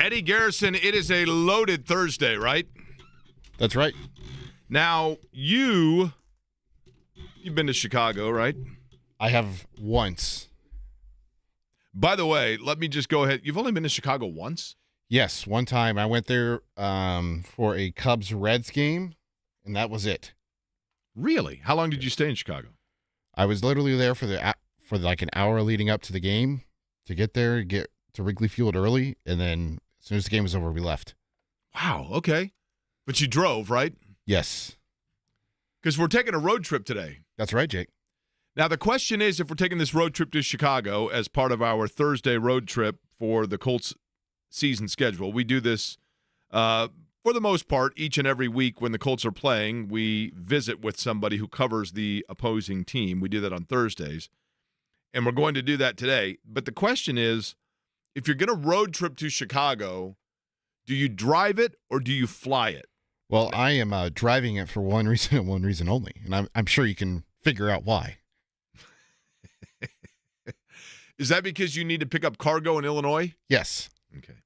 Eddie Garrison, it is a loaded Thursday, right? That's right. Now, you've been to Chicago, right? I have once. By the way, let me just go ahead. You've only been to Chicago once? Yes, one time I went there for a Cubs-Reds game, and that was it. Really? How long did you stay in Chicago? I was literally there for like an hour leading up to the game to get there, get to Wrigley Field early, and then as soon as the game was over, we left. Wow, okay. But you drove, right? Yes. Because we're taking a road trip today. That's right, Jake. Now, the question is, if we're taking this road trip to Chicago as part of our Thursday road trip for the Colts season schedule, we do this for the most part each and every week when the Colts are playing. We visit with somebody who covers the opposing team. We do that on Thursdays, and we're going to do that today. But the question is, if you're going to road trip to Chicago, do you drive it or do you fly it? Well, I am driving it for one reason and one reason only, and I'm sure you can figure out why. Is that because you need to pick up cargo in Illinois? Yes. Okay.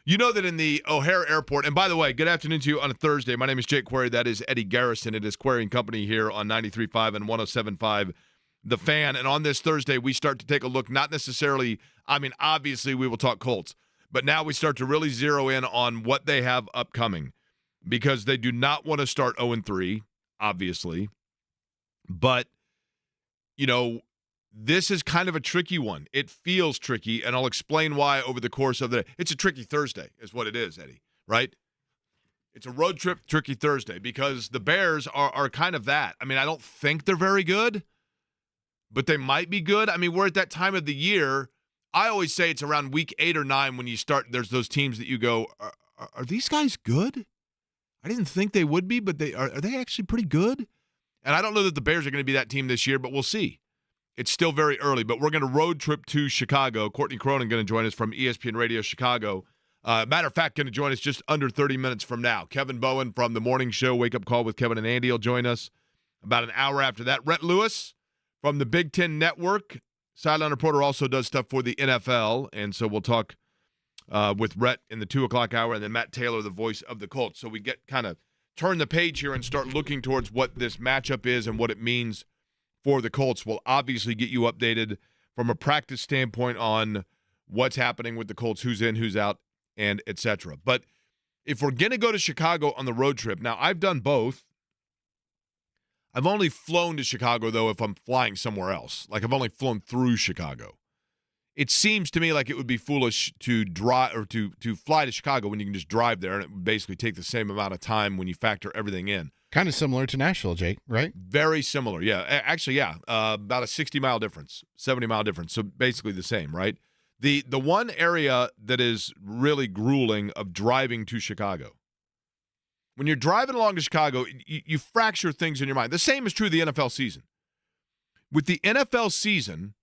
You know that in the O'Hare Airport, and by the way, good afternoon to you on a Thursday. My name is Jake Query. That is Eddie Garrison. It is Query and Company here on 93.5 and 107.5 The Fan. And on this Thursday, we start to take a look, not necessarily, obviously we will talk Colts, but now we start to really zero in on what they have upcoming because they do not want to start 0-3, obviously. But, this is kind of a tricky one. It feels tricky, and I'll explain why over the course of the – it's a tricky Thursday is what it is, Eddie, right? It's a road trip tricky Thursday because the Bears are kind of that. I don't think they're very good, but they might be good. We're at that time of the year. I always say it's around week 8 or 9 when you start – there's those teams that you go, are these guys good? I didn't think they would be, but are they actually pretty good? And I don't know that the Bears are going to be that team this year, but we'll see. It's still very early, but we're going to road trip to Chicago. Courtney Cronin going to join us from ESPN Radio Chicago. Matter of fact, going to join us just under 30 minutes from now. Kevin Bowen from the morning show, Wake Up Call with Kevin and Andy, will join us about an hour after that. Rhett Lewis from the Big Ten Network. Sideline reporter also does stuff for the NFL, and so we'll talk with Rhett in the 2 o'clock hour, and then Matt Taylor, the voice of the Colts. So we get kind of turn the page here and start looking towards what this matchup is and what it means for the Colts. Will obviously get you updated from a practice standpoint on what's happening with the Colts, who's in, who's out, and et cetera. But if we're going to go to Chicago on the road trip, now I've done both. I've only flown to Chicago, though, if I'm flying somewhere else. Like I've only flown through Chicago. It seems to me like it would be foolish to drive or to fly to Chicago when you can just drive there, and it would basically take the same amount of time when you factor everything in. Kind of similar to Nashville, Jake, right? Very similar, yeah. Actually, yeah, about a 60-mile difference, 70-mile difference, so basically the same, right? The one area that is really grueling of driving to Chicago, when you're driving along to Chicago, you fracture things in your mind. The same is true of the NFL season. With the NFL season,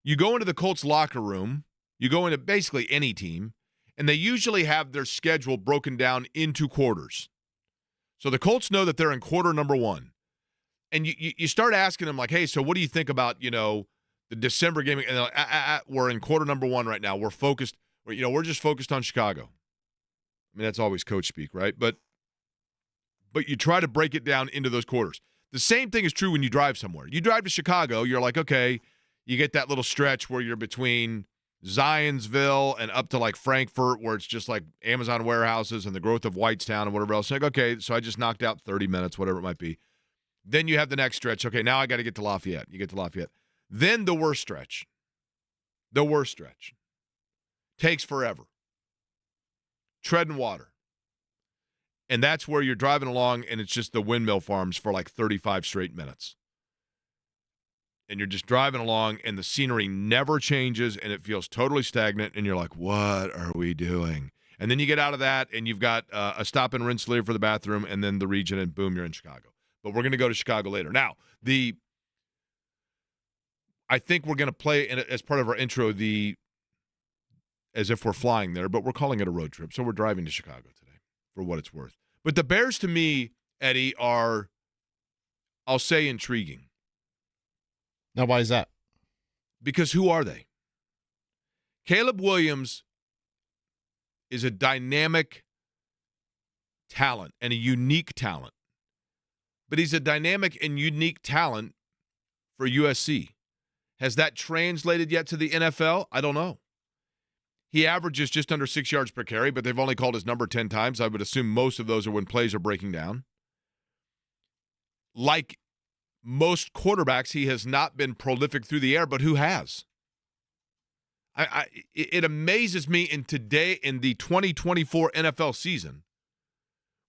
you go into the Colts locker room, you go into basically any team, and they usually have their schedule broken down into quarters. So the Colts know that they're in quarter number 1. And you start asking them, like, hey, so what do you think about, the December game? And they're like, we're in quarter number 1 right now. We're focused. We're just focused on Chicago. That's always coach speak, right? But you try to break it down into those quarters. The same thing is true when you drive somewhere. You drive to Chicago, you're like, okay, you get that little stretch where you're between Zionsville and up to like Frankfurt, where it's just like Amazon warehouses and the growth of Whitestown and whatever else. Like, okay, so I just knocked out 30 minutes, whatever it might be. Then you have the next stretch. Okay, now I got to get to Lafayette. You get to Lafayette. Then the worst stretch. The worst stretch. Takes forever. Treading water. And that's where you're driving along and it's just the windmill farms for like 35 straight minutes. And you're just driving along, and the scenery never changes, and it feels totally stagnant, and you're like, what are we doing? And then you get out of that, and you've got a stop and rinse later for the bathroom, and then the region, and boom, you're in Chicago. But we're going to go to Chicago later. Now, I think we're going to play, as part of our intro, as if we're flying there, but we're calling it a road trip, so we're driving to Chicago today, for what it's worth. But the Bears, to me, Eddie, are, I'll say, intriguing. Now, why is that? Because who are they? Caleb Williams is a dynamic talent and a unique talent. But he's a dynamic and unique talent for USC. Has that translated yet to the NFL? I don't know. He averages just under 6 yards per carry, but they've only called his number 10 times. I would assume most of those are when plays are breaking down. Like most quarterbacks, he has not been prolific through the air, but who has? It amazes me in the 2024 NFL season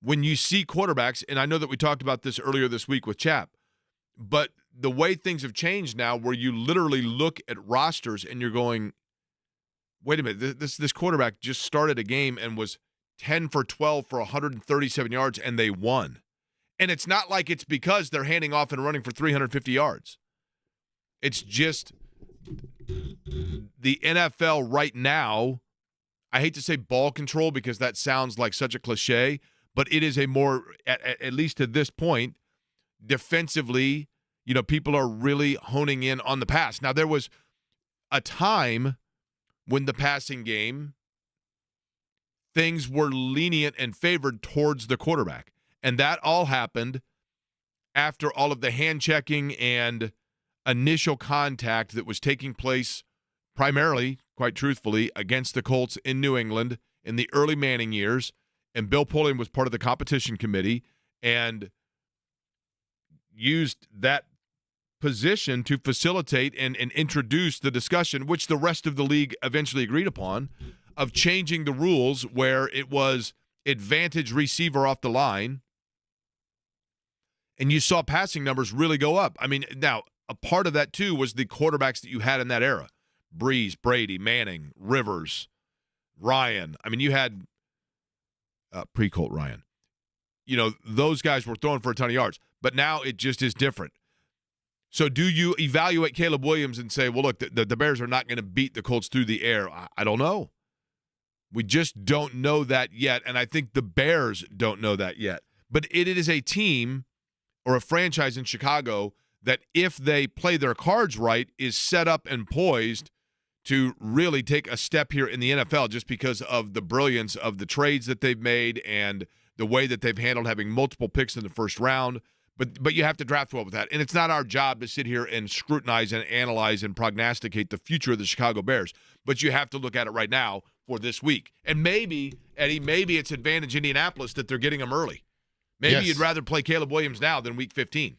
when you see quarterbacks, and I know that we talked about this earlier this week with Chap, but the way things have changed now where you literally look at rosters and you're going, wait a minute, this quarterback just started a game and was 10 for 12 for 137 yards, and they won. And it's not like it's because they're handing off and running for 350 yards. It's just the NFL right now, I hate to say ball control because that sounds like such a cliche, but it is a more, at least to this point, defensively, people are really honing in on the pass. Now, there was a time when the passing game, things were lenient and favored towards the quarterback. And that all happened after all of the hand checking and initial contact that was taking place primarily, quite truthfully, against the Colts in New England in the early Manning years. And Bill Polian was part of the competition committee and used that position to facilitate and introduce the discussion, which the rest of the league eventually agreed upon, of changing the rules where it was advantage receiver off the line. And you saw passing numbers really go up. I mean, now, a part of that, too, was the quarterbacks that you had in that era. Breeze, Brady, Manning, Rivers, Ryan. I mean, you had pre-Colt Ryan. Those guys were throwing for a ton of yards. But now it just is different. So do you evaluate Caleb Williams and say, well, look, the Bears are not going to beat the Colts through the air? I don't know. We just don't know that yet, and I think the Bears don't know that yet. But it is a team or a franchise in Chicago that, if they play their cards right, is set up and poised to really take a step here in the NFL just because of the brilliance of the trades that they've made and the way that they've handled having multiple picks in the first round. But you have to draft well with that. And it's not our job to sit here and scrutinize and analyze and prognosticate the future of the Chicago Bears. But you have to look at it right now for this week. And maybe, Eddie, it's advantage Indianapolis that they're getting them early. Maybe You'd rather play Caleb Williams now than week 15.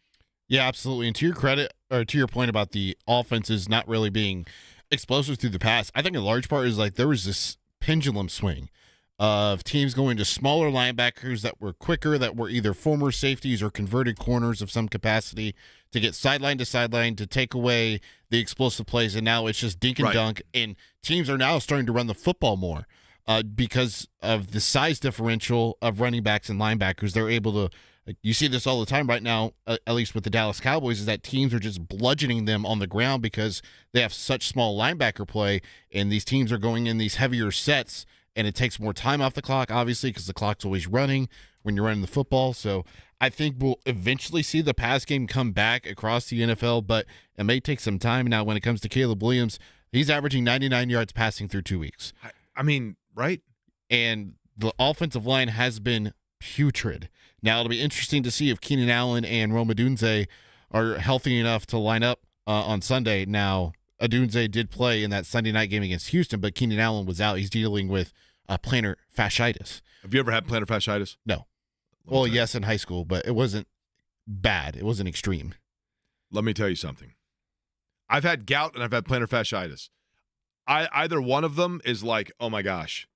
Yeah, absolutely. And to your credit, or to your point about the offenses not really being explosive through the pass, I think a large part is there was this pendulum swing of teams going to smaller linebackers that were quicker, that were either former safeties or converted corners of some capacity to get sideline to sideline to take away the explosive plays. And now it's just dink and dunk. And teams are now starting to run the football more because of the size differential of running backs and linebackers. They're able to, you see this all the time right now, at least with the Dallas Cowboys, is that teams are just bludgeoning them on the ground because they have such small linebacker play. And these teams are going in these heavier sets. And it takes more time off the clock, obviously, because the clock's always running when you're running the football. So I think we'll eventually see the pass game come back across the NFL, but it may take some time. Now, when it comes to Caleb Williams, he's averaging 99 yards passing through 2 weeks. I mean, right? And the offensive line has been putrid. Now, it'll be interesting to see if Keenan Allen and Rome Odunze are healthy enough to line up on Sunday. Now, Odunze did play in that Sunday night game against Houston, but Keenan Allen was out. He's dealing with plantar fasciitis. Have you ever had plantar fasciitis? No. Well, yes, in high school, but it wasn't bad. It wasn't extreme. Let me tell you something. I've had gout and I've had plantar fasciitis. Either one of them is like, oh my gosh.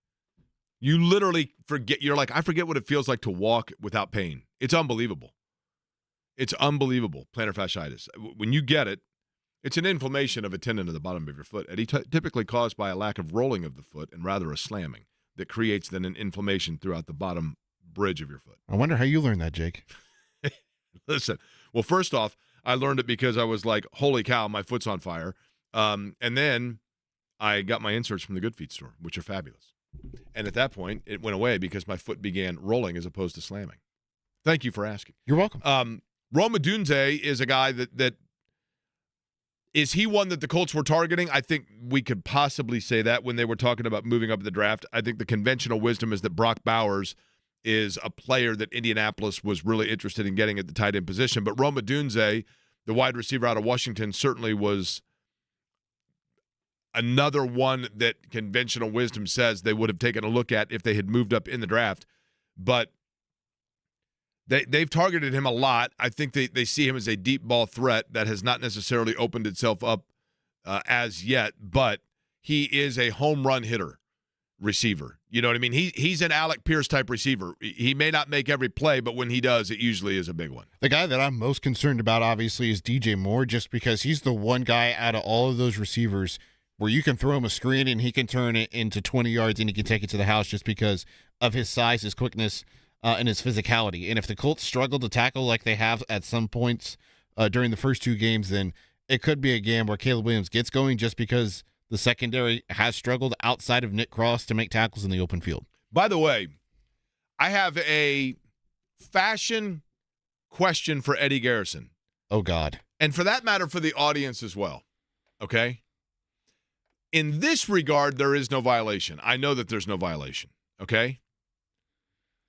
You literally forget. You're like, I forget what it feels like to walk without pain. It's unbelievable. It's unbelievable, plantar fasciitis. When you get it, it's an inflammation of a tendon at the bottom of your foot, and typically caused by a lack of rolling of the foot and rather a slamming that creates then an inflammation throughout the bottom bridge of your foot. I wonder how you learned that, Jake. Listen, well, first off, I learned it because I was like, holy cow, my foot's on fire. And then I got my inserts from the Good Feet store, which are fabulous. And at that point, it went away because my foot began rolling as opposed to slamming. Thank you for asking. You're welcome. Rome Odunze is a guy that Is he one that the Colts were targeting? I think we could possibly say that when they were talking about moving up in the draft. I think the conventional wisdom is that Brock Bowers is a player that Indianapolis was really interested in getting at the tight end position. But Rome Odunze, the wide receiver out of Washington, certainly was another one that conventional wisdom says they would have taken a look at if they had moved up in the draft. But they've targeted him a lot. I think they see him as a deep ball threat that has not necessarily opened itself up as yet, but he is a home run hitter receiver. You know what I mean? He's an Alec Pierce type receiver. He may not make every play, but when he does, it usually is a big one. The guy that I'm most concerned about, obviously, is DJ Moore, just because he's the one guy out of all of those receivers where you can throw him a screen and he can turn it into 20 yards and he can take it to the house just because of his size, his quickness, and his physicality. And if the Colts struggle to tackle like they have at some points during the first 2 games, then it could be a game where Caleb Williams gets going just because the secondary has struggled outside of Nick Cross to make tackles in the open field. By the way, I have a fashion question for Eddie Garrison. Oh, God. And for that matter, for the audience as well. Okay? In this regard, there is no violation. I know that there's no violation. Okay?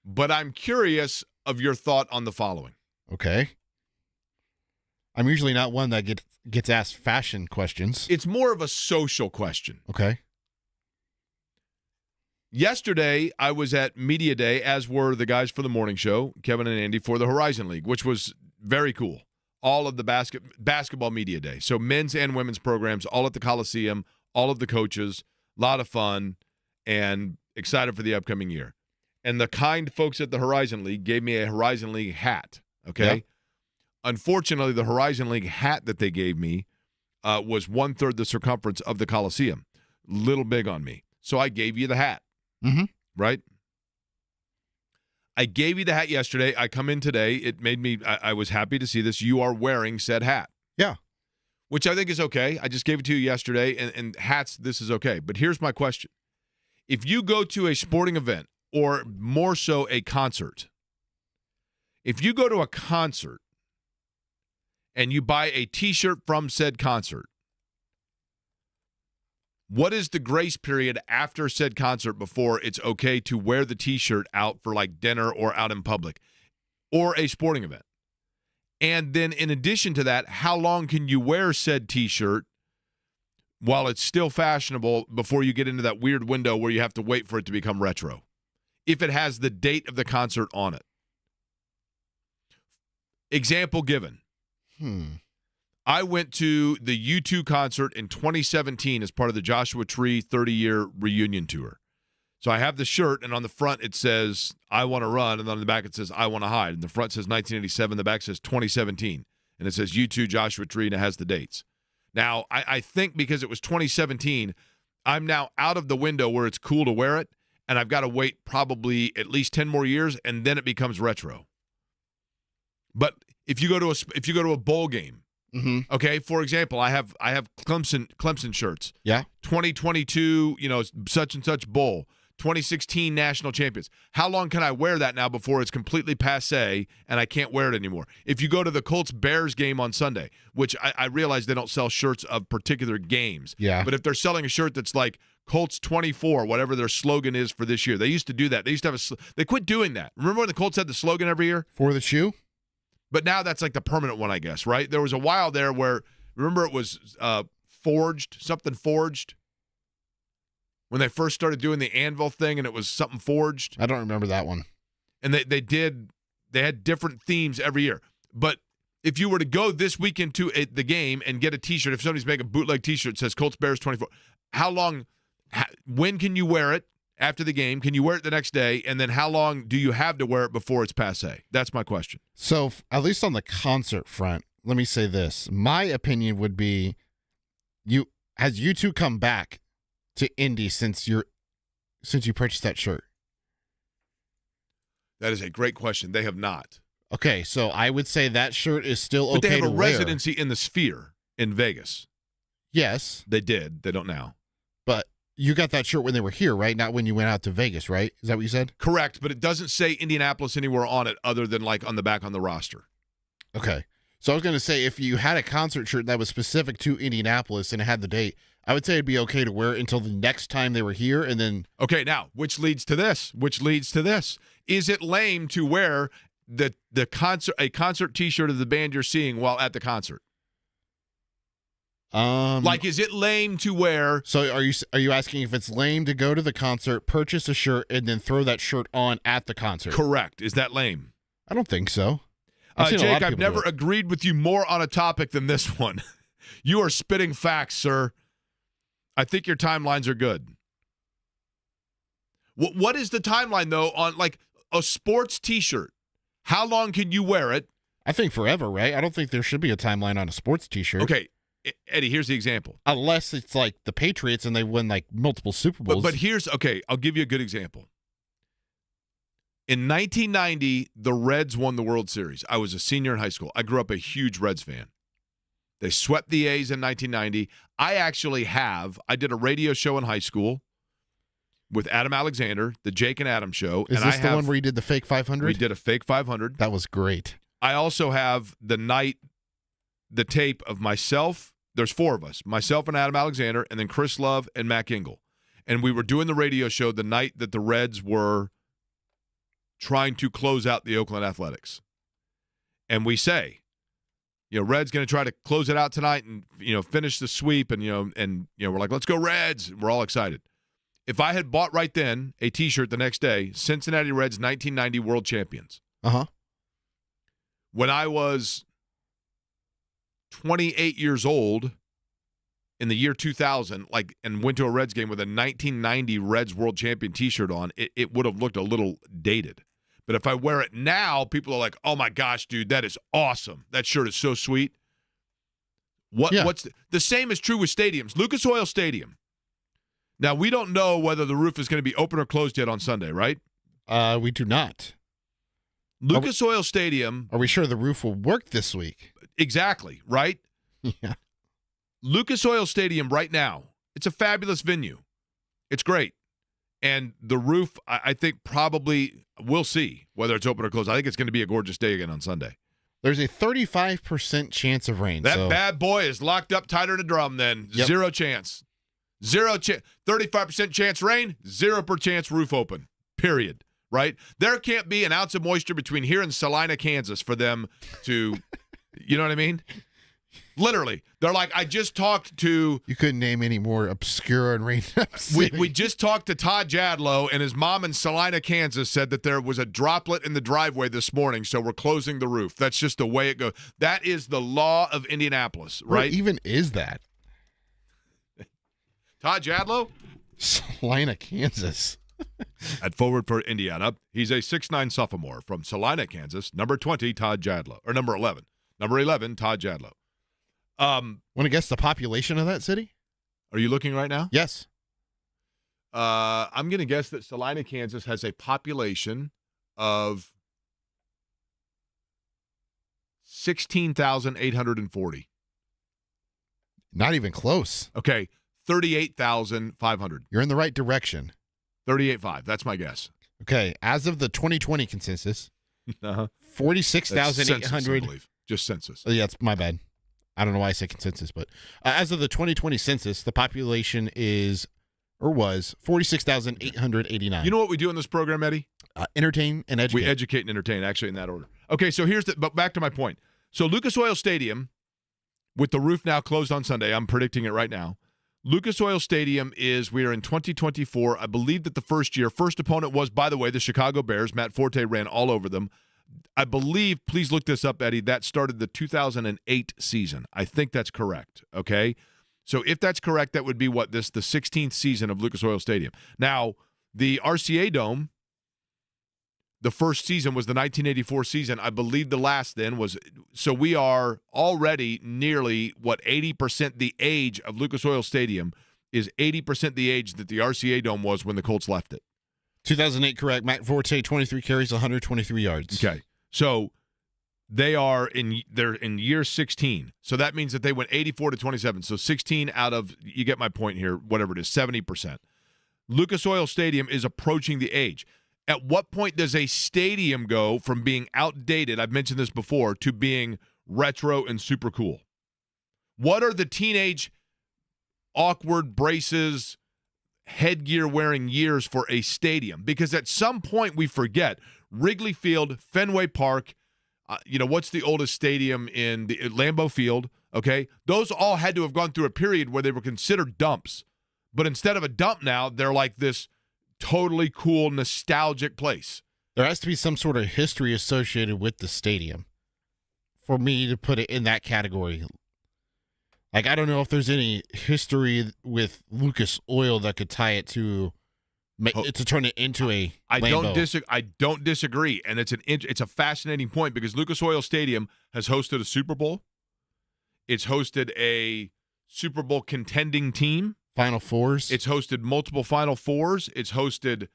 But I'm curious of your thought on the following. Okay. I'm usually not one that gets asked fashion questions. It's more of a social question. Okay. Yesterday, I was at Media Day, as were the guys for the morning show, Kevin and Andy, for the Horizon League, which was very cool. All of the basketball Media Day. So men's and women's programs, all at the Coliseum, all of the coaches, a lot of fun, and excited for the upcoming year. And the kind folks at the Horizon League gave me a Horizon League hat, okay? Yep. Unfortunately, the Horizon League hat that they gave me was 1/3 the circumference of the Coliseum. Little big on me. So I gave you the hat, right? I gave you the hat yesterday. I come in today. It made me, I was happy to see this. You are wearing said hat. Yeah. Which I think is okay. I just gave it to you yesterday, and hats, this is okay. But here's my question. If you go to a sporting event, or more so a concert, if you go to a concert and you buy a T-shirt from said concert, what is the grace period after said concert before it's okay to wear the T-shirt out for like dinner or out in public or a sporting event? And then in addition to that, how long can you wear said T-shirt while it's still fashionable before you get into that weird window where you have to wait for it to become retro, if it has the date of the concert on it? Example given. I went to the U2 concert in 2017 as part of the Joshua Tree 30-year reunion tour. So I have the shirt, and on the front it says, I want to run, and on the back it says, I want to hide. And the front says 1987, the back says 2017. And it says U2 Joshua Tree, and it has the dates. Now, I think because it was 2017, I'm now out of the window where it's cool to wear it, and I've got to wait probably at least 10 more years, and then it becomes retro. But if you go to a bowl game, okay, for example, I have Clemson shirts. Yeah. 2022, such and such bowl. 2016 national champions. How long can I wear that now before it's completely passé and I can't wear it anymore? If you go to the Colts-Bears game on Sunday, which I realize they don't sell shirts of particular games. Yeah. But if they're selling a shirt that's like Colts 24, whatever their slogan is for this year. They used to do that. They used to have they quit doing that. Remember when the Colts had the slogan every year? For the shoe? But now that's like the permanent one, I guess, right? There was a while there where, remember it was something forged? When they first started doing the anvil thing and it was something forged. I don't remember that one. And they had different themes every year. But if you were to go this weekend to the game and get a T-shirt, if somebody's making a bootleg T-shirt that says Colts Bears 24, when can you wear it after the game? Can you wear it the next day? And then how long do you have to wear it before it's passé? That's my question. So at least on the concert front, let me say this. My opinion would be, has U2 come back to Indy since you purchased that shirt? That is a great question. They have not. Okay, so I would say that shirt is still okay but they have to a wear. residency in the Sphere in Vegas. Yes. They did. They don't now. But you got that shirt when they were here, right? Not when you went out to Vegas, right? Is that what you said? Correct, but it doesn't say Indianapolis anywhere on it other than like on the back on the roster. Okay. So I was going to say, if you had a concert shirt that was specific to Indianapolis and it had the date, I would say it'd be okay to wear it until the next time they were here, and then. Okay, now, which leads to this. Is it lame to wear a concert T-shirt of the band you're seeing while at the concert? Is it lame to wear? So are you asking if it's lame to go to the concert, purchase a shirt, and then throw that shirt on at the concert? Correct. Is that lame? I don't think so. Jake, I've never agreed with you more on a topic than this one. You are spitting facts, sir. I think your timelines are good. What is the timeline, though, on like a sports T-shirt? How long can you wear it? I think forever, right? I don't think there should be a timeline on a sports T-shirt. Okay, Eddie, here's the example. Unless it's like the Patriots and they win like multiple Super Bowls. But I'll give you a good example. In 1990, the Reds won the World Series. I was a senior in high school. I grew up a huge Reds fan. They swept the A's in 1990. I did a radio show in high school with Adam Alexander, the Jake and Adam show. Is this the one where you did the fake 500? We did a fake 500. That was great. I also have the tape of myself. There's four of us, myself and Adam Alexander, and then Chris Love and Matt Gingle. And we were doing the radio show the night that the Reds were trying to close out the Oakland Athletics. And we say, Red's going to try to close it out tonight and, finish the sweep. And, we're like, let's go Reds. We're all excited. If I had bought right then a T-shirt the next day, Cincinnati Reds 1990 World Champions. Uh-huh. When I was 28 years old in the year 2000, and went to a Reds game with a 1990 Reds World Champion T-shirt on, it would have looked a little dated. But if I wear it now, people are like, "Oh my gosh, dude, that is awesome. That shirt is so sweet." What's the same is true with stadiums. Lucas Oil Stadium. Now, we don't know whether the roof is going to be open or closed yet on Sunday, right? We do not. Lucas Oil Stadium. Are we sure the roof will work this week? Exactly, right? Yeah. Lucas Oil Stadium right now, it's a fabulous venue. It's great. And the roof, I think probably, we'll see whether it's open or closed. I think it's going to be a gorgeous day again on Sunday. There's a 35% chance of rain. That bad boy is locked up tighter than a drum then. Yep. Zero chance. 35% chance rain, 0% chance roof open. Period. Right? There can't be an ounce of moisture between here and Salina, Kansas for them to, you know what I mean? Literally. They're like, I just talked to... You couldn't name any more obscure and rain. We just talked to Todd Jadlow, and his mom in Salina, Kansas said that there was a droplet in the driveway this morning, so we're closing the roof. That's just the way it goes. That is the law of Indianapolis, right? What even is that? Todd Jadlow? Salina, Kansas. At forward for Indiana, he's a 6'9" sophomore from Salina, Kansas. Number 20, Todd Jadlow. Or number 11. Number 11, Todd Jadlow. Want to guess the population of that city? Are you looking right now? Yes. I'm going to guess that Salina, Kansas has a population of 16,840. Not even close. Okay, 38,500. You're in the right direction. 38.5. That's my guess. Okay, as of the 2020 consensus, 46,800. Just census. Oh, yeah, it's my bad. I don't know why I said consensus, but as of the 2020 census, the population was 46,889. You know what we do in this program, Eddie? Entertain and educate. We educate and entertain, actually, in that order. Okay, so but back to my point. So Lucas Oil Stadium, with the roof now closed on Sunday, I'm predicting it right now. Lucas Oil Stadium we are in 2024. I believe that the first opponent was, by the way, the Chicago Bears. Matt Forte ran all over them. I believe, please look this up, Eddie, that started the 2008 season. I think that's correct, okay? So if that's correct, that would be the 16th season of Lucas Oil Stadium. Now, the RCA Dome, the first season was the 1984 season. I believe the last then was, so we are already nearly, 80% the age of Lucas Oil Stadium is 80% the age that the RCA Dome was when the Colts left it. 2008, correct. Matt Forte, 23 carries, 123 yards. Okay. So they're in year 16. So that means that they went 84-27. So 16 out of, you get my point here, whatever it is, 70%. Lucas Oil Stadium is approaching the age. At what point does a stadium go from being outdated, I've mentioned this before, to being retro, and super cool? What are the teenage awkward braces, headgear wearing years for a stadium? Because at some point we forget Wrigley Field, Fenway Park, what's the oldest stadium in the Lambeau Field, okay? Those all had to have gone through a period where they were considered dumps. But instead of a dump now, they're like this totally cool, nostalgic place. There has to be some sort of history associated with the stadium for me to put it in that category. Like, I don't know if there's any history with Lucas Oil that could tie it to turn it into a Lambeau. I don't disagree, and it's a fascinating point because Lucas Oil Stadium has hosted a Super Bowl. It's hosted a Super Bowl contending team. Final Fours. It's hosted multiple Final Fours. It's hosted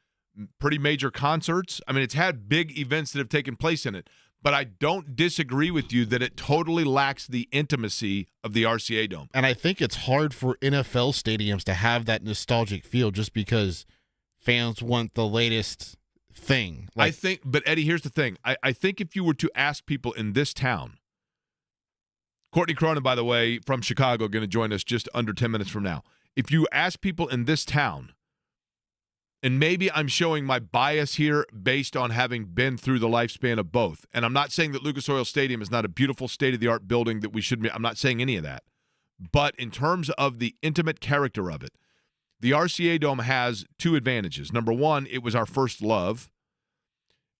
pretty major concerts. I mean, it's had big events that have taken place in it. But I don't disagree with you that it totally lacks the intimacy of the RCA Dome. And I think it's hard for NFL stadiums to have that nostalgic feel just because fans want the latest thing. But Eddie, here's the thing. I think if you were to ask people in this town, Courtney Cronin, by the way, from Chicago, going to join us just under 10 minutes from now. If you ask people in this town, and maybe I'm showing my bias here based on having been through the lifespan of both. And I'm not saying that Lucas Oil Stadium is not a beautiful state-of-the-art building that we should be. I'm not saying any of that. But in terms of the intimate character of it, the RCA Dome has two advantages. Number one, it was our first love.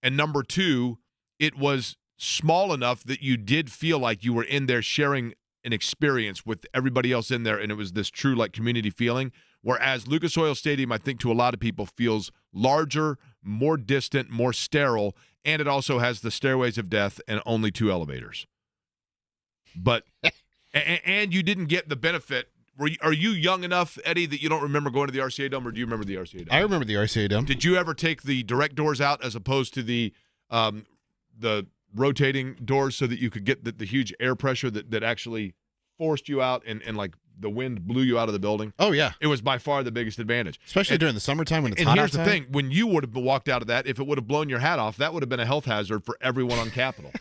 And number two, it was small enough that you did feel like you were in there sharing an experience with everybody else in there, and it was this true like community feeling. Whereas Lucas Oil Stadium, I think to a lot of people, feels larger, more distant, more sterile, and it also has the stairways of death and only two elevators. But and you didn't get the benefit. Are you young enough, Eddie, that you don't remember going to the RCA Dome, or do you remember the RCA Dome? I remember the RCA Dome. Did you ever take the direct doors out as opposed to the rotating doors so that you could get the huge air pressure that actually forced you out and like the wind blew you out of the building? Oh, yeah. It was by far the biggest advantage. Especially during the summertime when it's hot outside. And here's the thing. When you would have walked out of that, if it would have blown your hat off, that would have been a health hazard for everyone on Capitol. It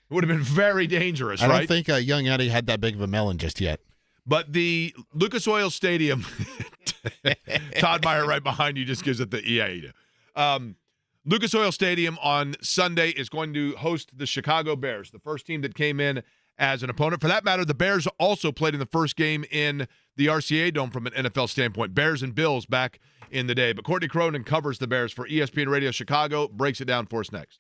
would have been very dangerous, right? I don't think young Eddie had that big of a melon just yet. But the Lucas Oil Stadium, Todd Meyer right behind you just gives it the Lucas Oil Stadium on Sunday is going to host the Chicago Bears, the first team that came in as an opponent. For that matter, the Bears also played in the first game in the RCA Dome from an NFL standpoint. Bears and Bills back in the day. But Courtney Cronin covers the Bears for ESPN Radio Chicago, breaks it down for us next.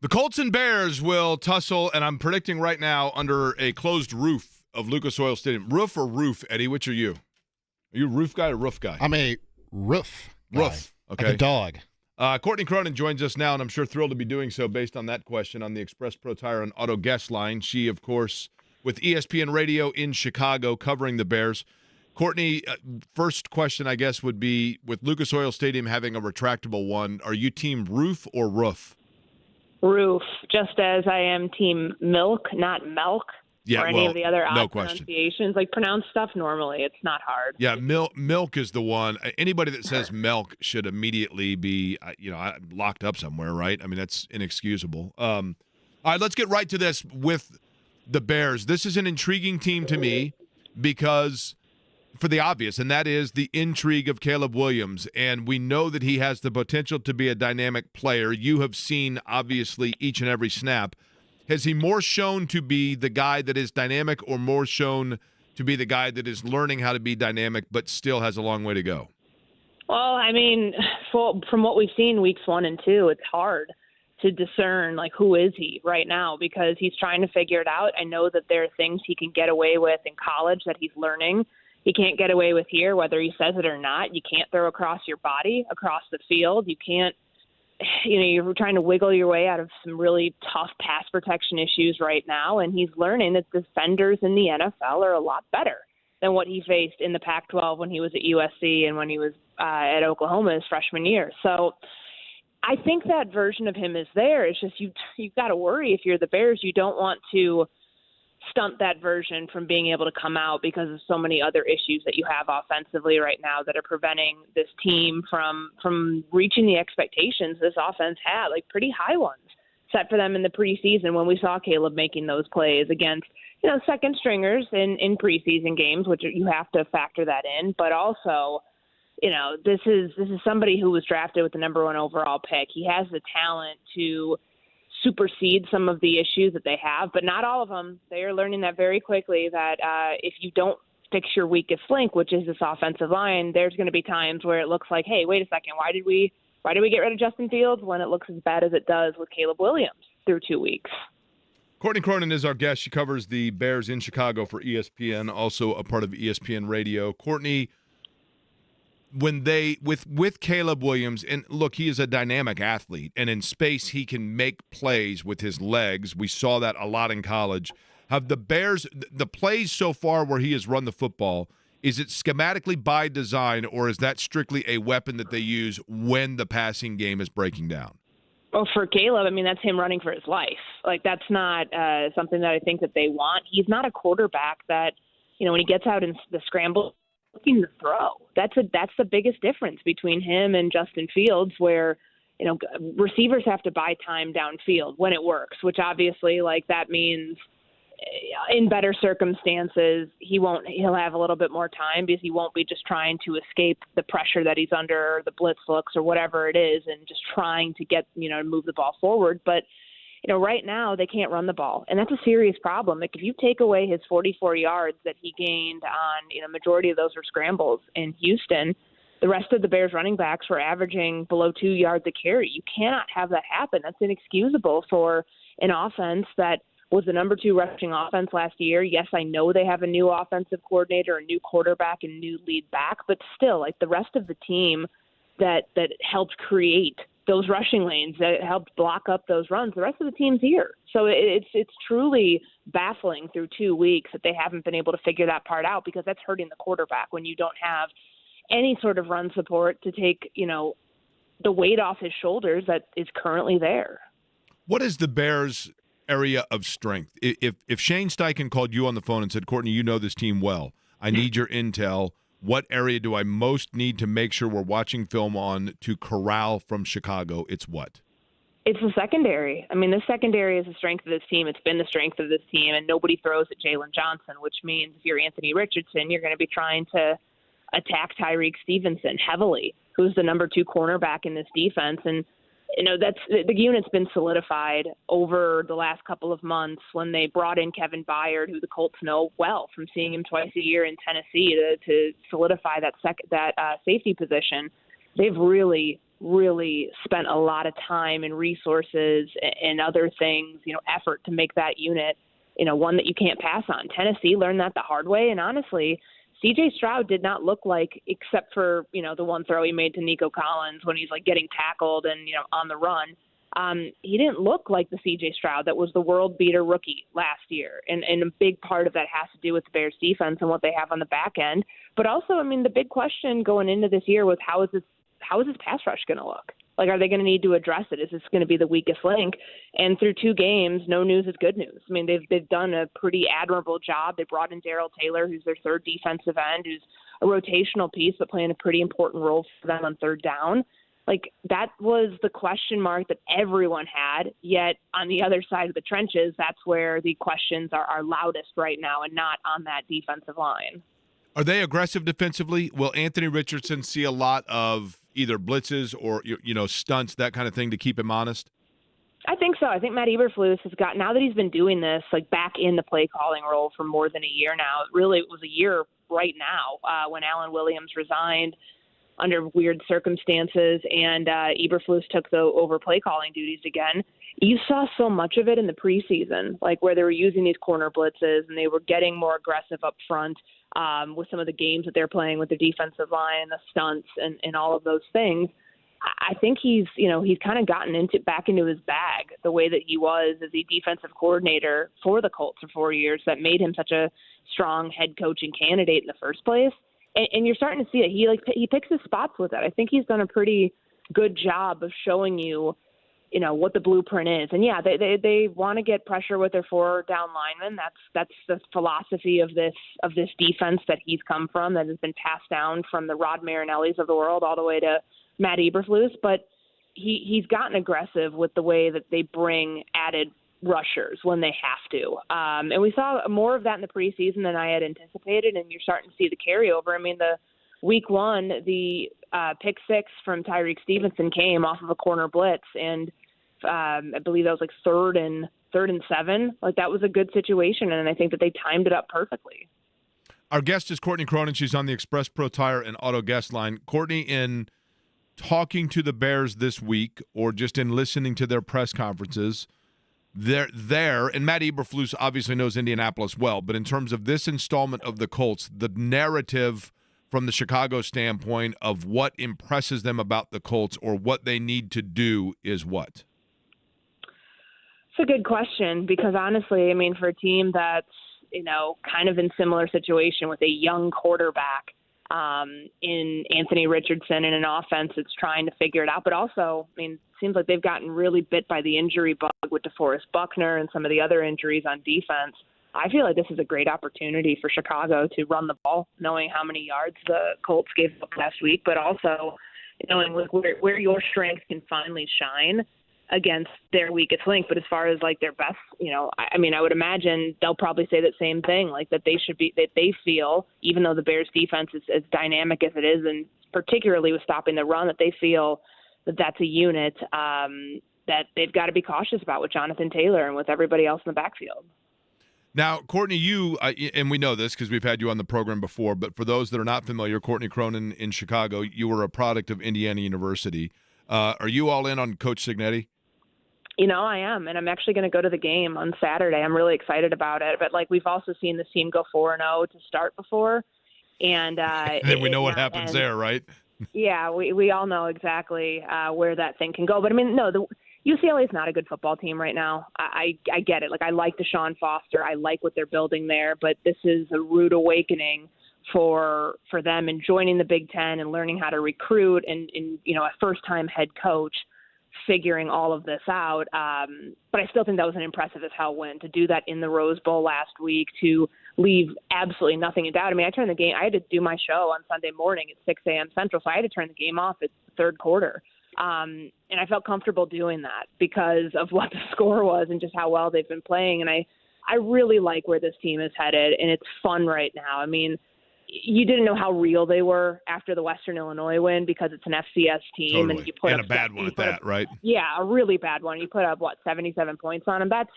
The Colts and Bears will tussle, and I'm predicting right now under a closed roof of Lucas Oil Stadium. Roof or roof, Eddie? Which are you? Are you a roof guy or roof guy? I'm a roof guy. Roof. Okay. Like a dog. Courtney Cronin joins us now, and I'm sure thrilled to be doing so based on that question on the Express Pro Tire and Auto guest line. She, of course, with ESPN Radio in Chicago covering the Bears. Courtney, first question, I guess, would be, with Lucas Oil Stadium having a retractable one, are you team roof or roof? Roof, just as I am team milk, not milk, or any of the other odd pronunciations. Like, pronounce stuff normally. It's not hard. Yeah, milk is the one. Anybody that says milk should immediately be, locked up somewhere, right? I mean, that's inexcusable. All right, let's get right to this with the Bears. This is an intriguing team to me because – for the obvious, and that is the intrigue of Caleb Williams. And we know that he has the potential to be a dynamic player. You have seen, obviously, each and every snap. Has he more shown to be the guy that is dynamic or more shown to be the guy that is learning how to be dynamic but still has a long way to go? Well, I mean, from what we've seen weeks 1 and 2, it's hard to discern, like, who is he right now because he's trying to figure it out. I know that there are things he can get away with in college that he's learning. He can't get away with here, whether he says it or not. You can't throw across your body, across the field. You can't, you're trying to wiggle your way out of some really tough pass protection issues right now. And he's learning that defenders in the NFL are a lot better than what he faced in the Pac-12 when he was at USC and when he was at Oklahoma his freshman year. So I think that version of him is there. It's just you've got to worry if you're the Bears. You don't want to stunt that version from being able to come out because of so many other issues that you have offensively right now that are preventing this team from reaching the expectations this offense had, like pretty high ones set for them in the preseason when we saw Caleb making those plays against, second stringers in preseason games, which you have to factor that in. But also, this is somebody who was drafted with the number 1 overall pick. He has the talent to supersede some of the issues that they have, but not all of them. They are learning that very quickly that if you don't fix your weakest link, which is this offensive line, there's going to be times where it looks like, hey, wait a second, why did we get rid of Justin Fields when it looks as bad as it does with Caleb Williams through 2 weeks? Courtney Cronin is our guest. She covers the Bears in Chicago for ESPN, also a part of ESPN Radio. Courtney, when they with Caleb Williams, and look, he is a dynamic athlete, and in space he can make plays with his legs. We saw that a lot in college. Have the Bears, the plays so far where he has run the football, is it schematically by design, or is that strictly a weapon that they use when the passing game is breaking down? Well, for Caleb, I mean, that's him running for his life. Like, that's not something that I think that they want. He's not a quarterback that, when he gets out in the scramble, looking to throw. That's the biggest difference between him and Justin Fields, where receivers have to buy time downfield when it works, which obviously that means in better circumstances he'll have a little bit more time because he won't be just trying to escape the pressure that he's under, or the blitz looks or whatever it is, and just trying to get move the ball forward. But right now they can't run the ball, and that's a serious problem. Like, if you take away his 44 yards that he gained on, majority of those were scrambles in Houston, the rest of the Bears running backs were averaging below 2 yards a carry. You cannot have that happen. That's inexcusable for an offense that was the number 2 rushing offense last year. Yes, I know they have a new offensive coordinator, a new quarterback, and new lead back, but still, the rest of the team that helped create those rushing lanes, that helped block up those runs, the rest of the team's here. So it's truly baffling through 2 weeks that they haven't been able to figure that part out, because that's hurting the quarterback when you don't have any sort of run support to take, the weight off his shoulders that is currently there. What is the Bears' area of strength? If Shane Steichen called you on the phone and said, Courtney, you know this team well, I need your intel, what area do I most need to make sure we're watching film on to corral from Chicago? It's what? It's the secondary. I mean, the secondary is the strength of this team. It's been the strength of this team, and nobody throws at Jalen Johnson, which means if you're Anthony Richardson, you're going to be trying to attack Tyreek Stevenson heavily, who's the number 2 cornerback in this defense. And that's the unit's been solidified over the last couple of months when they brought in Kevin Byard, who the Colts know well from seeing him twice a year in Tennessee, to solidify that safety position. They've really really spent a lot of time and resources and other things, effort to make that unit, one that you can't pass on. Tennessee learned that the hard way. And honestly, C.J. Stroud did not look like, except for, the one throw he made to Nico Collins when he's like getting tackled and, on the run. He didn't look like the C.J. Stroud that was the world beater rookie last year. And a big part of that has to do with the Bears defense and what they have on the back end. But also, the big question going into this year was how is this pass rush going to look? Like, are they going to need to address it? Is this going to be the weakest link? And through 2 games, no news is good news. They've done a pretty admirable job. They brought in Darrell Taylor, who's their 3rd defensive end, who's a rotational piece, but playing a pretty important role for them on 3rd down. Like, that was the question mark that everyone had, yet on the other side of the trenches, that's where the questions are loudest right now and not on that defensive line. Are they aggressive defensively? Will Anthony Richardson see a lot of either blitzes or, stunts, that kind of thing, to keep him honest? I think so. I think Matt Eberflus has got, now that he's been doing this, like back in the play calling role for more than a year now. It was a year right now when Alan Williams resigned under weird circumstances, and Eberflus took the over play calling duties again. You saw so much of it in the preseason, like where they were using these corner blitzes and they were getting more aggressive up front with some of the games that they're playing with the defensive line, the stunts, and all of those things. I think he's kind of gotten back into his bag the way that he was as a defensive coordinator for the Colts for 4 years that made him such a strong head coaching candidate in the first place. And you're starting to see it. He picks his spots with it. I think he's done a pretty good job of showing you, what the blueprint is. And yeah, they want to get pressure with their 4 down linemen. That's the philosophy of this defense that he's come from, that has been passed down from the Rod Marinellis of the world all the way to Matt Eberflus. But he's gotten aggressive with the way that they bring added rushers when they have to. And we saw more of that in the preseason than I had anticipated, and you're starting to see the carryover. the week 1, the pick 6 from Tyreek Stevenson came off of a corner blitz, and I believe that was like third and 7. Like, that was a good situation, and I think that they timed it up perfectly. Our guest is Courtney Cronin. She's on the Express Pro Tire and Auto Guest line. Courtney, in talking to the Bears this week or just in listening to their press conferences, they're there, and Matt Eberflus obviously knows Indianapolis well, but in terms of this installment of the Colts, the narrative from the Chicago standpoint of what impresses them about the Colts or what they need to do is what? It's a good question because honestly, for a team that's, kind of in similar situation with a young quarterback in Anthony Richardson and an offense that's trying to figure it out, but also, it seems like they've gotten really bit by the injury bug with DeForest Buckner and some of the other injuries on defense. I feel like this is a great opportunity for Chicago to run the ball, knowing how many yards the Colts gave up last week, but also knowing where your strength can finally shine against their weakest link. But as far as like their best, I would imagine they'll probably say the same thing, like that they feel, even though the Bears defense is as dynamic as it is, and particularly with stopping the run, that they feel that that's a unit that they've got to be cautious about with Jonathan Taylor and with everybody else in the backfield. Now, Courtney, you, and we know this because we've had you on the program before, but for those that are not familiar, Courtney Cronin in Chicago, you were a product of Indiana University. Are you all in on Coach Cignetti? I am, and I'm actually going to go to the game on Saturday. I'm really excited about it. But, we've also seen this team go 4-0 to start before. And then we know what happens there, right? Yeah, we all know exactly where that thing can go. But, no, UCLA is not a good football team right now. I get it. I like Deshaun Foster. I like what they're building there. But this is a rude awakening for them and joining the Big Ten and learning how to recruit and a first-time head coach figuring all of this out. But I still think that was an impressive as hell win to do that in the Rose Bowl last week, to leave absolutely nothing in doubt. I turned the game. I had to do my show on Sunday morning at 6 a.m. Central, so I had to turn the game off at the third quarter. And I felt comfortable doing that because of what the score was and just how well they've been playing. And I really like where this team is headed, and it's fun right now. You didn't know how real they were after the Western Illinois win because it's an FCS team. Totally. And you put and up a bad one at that, right? Yeah, a really bad one. You put up, 77 points on them. That's,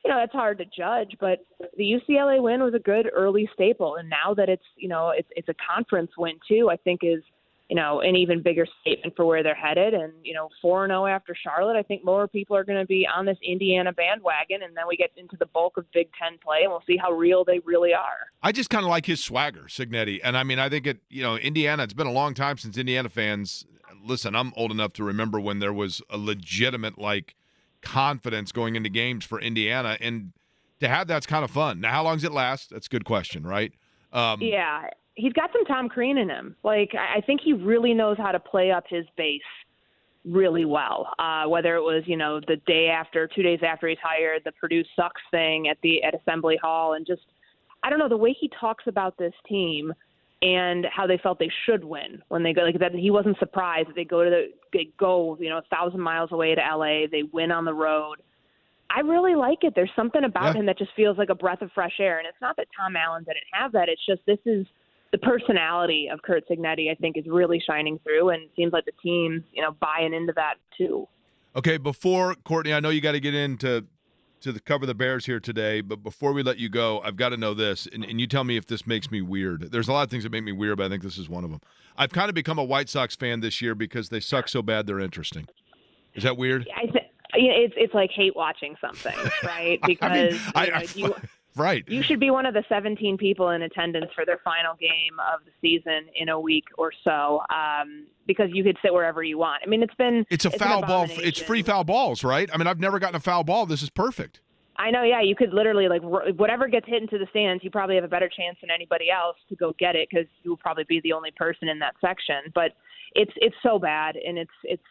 that's hard to judge, but the UCLA win was a good early staple. And now that it's a conference win too, I think is an even bigger statement for where they're headed. And, 4-0 after Charlotte, I think more people are going to be on this Indiana bandwagon, and then we get into the bulk of Big Ten play, and we'll see how real they really are. I just kind of like his swagger, Cignetti. And, I think Indiana, it's been a long time since Indiana fans – listen, I'm old enough to remember when there was a legitimate, confidence going into games for Indiana, and to have that's kind of fun. Now, how long does it last? That's a good question, right? Yeah. He's got some Tom Crean in him. I think he really knows how to play up his base really well. Whether it was, the day after, 2 days after he's hired, the Purdue sucks thing at Assembly Hall, and just, I don't know, the way he talks about this team and how they felt they should win when they go, that he wasn't surprised that they go 1,000 miles away to LA, they win on the road. I really like it. There's something about him that just feels like a breath of fresh air. And it's not that Tom Allen didn't have that. It's just this is the personality of Curt Cignetti, I think, is really shining through, and it seems like the team's, buying into that too. Okay, before, Courtney, I know you got to get into cover the Bears here today, but before we let you go, I've got to know this, and you tell me if this makes me weird. There's a lot of things that make me weird, but I think this is one of them. I've kind of become a White Sox fan this year because they suck so bad they're interesting. Is that weird? It's like hate watching something, right? Because right. You should be one of the 17 people in attendance for their final game of the season in a week or so, because you could sit wherever you want. It's a foul ball. It's free foul balls, right? I've never gotten a foul ball. This is perfect. I know, yeah. You could literally, whatever gets hit into the stands, you probably have a better chance than anybody else to go get it because you will probably be the only person in that section. But it's so bad, and it's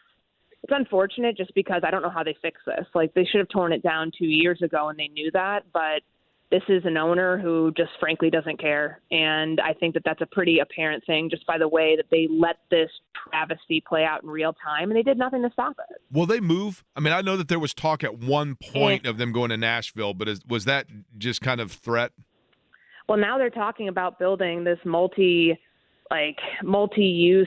unfortunate just because I don't know how they fix this. They should have torn it down 2 years ago, and they knew that, but this is an owner who just frankly doesn't care. And I think that that's a pretty apparent thing just by the way that they let this travesty play out in real time, and they did nothing to stop it. Will they move? I know that there was talk at one point of them going to Nashville, but was that just kind of threat? Well, now they're talking about building this multi-use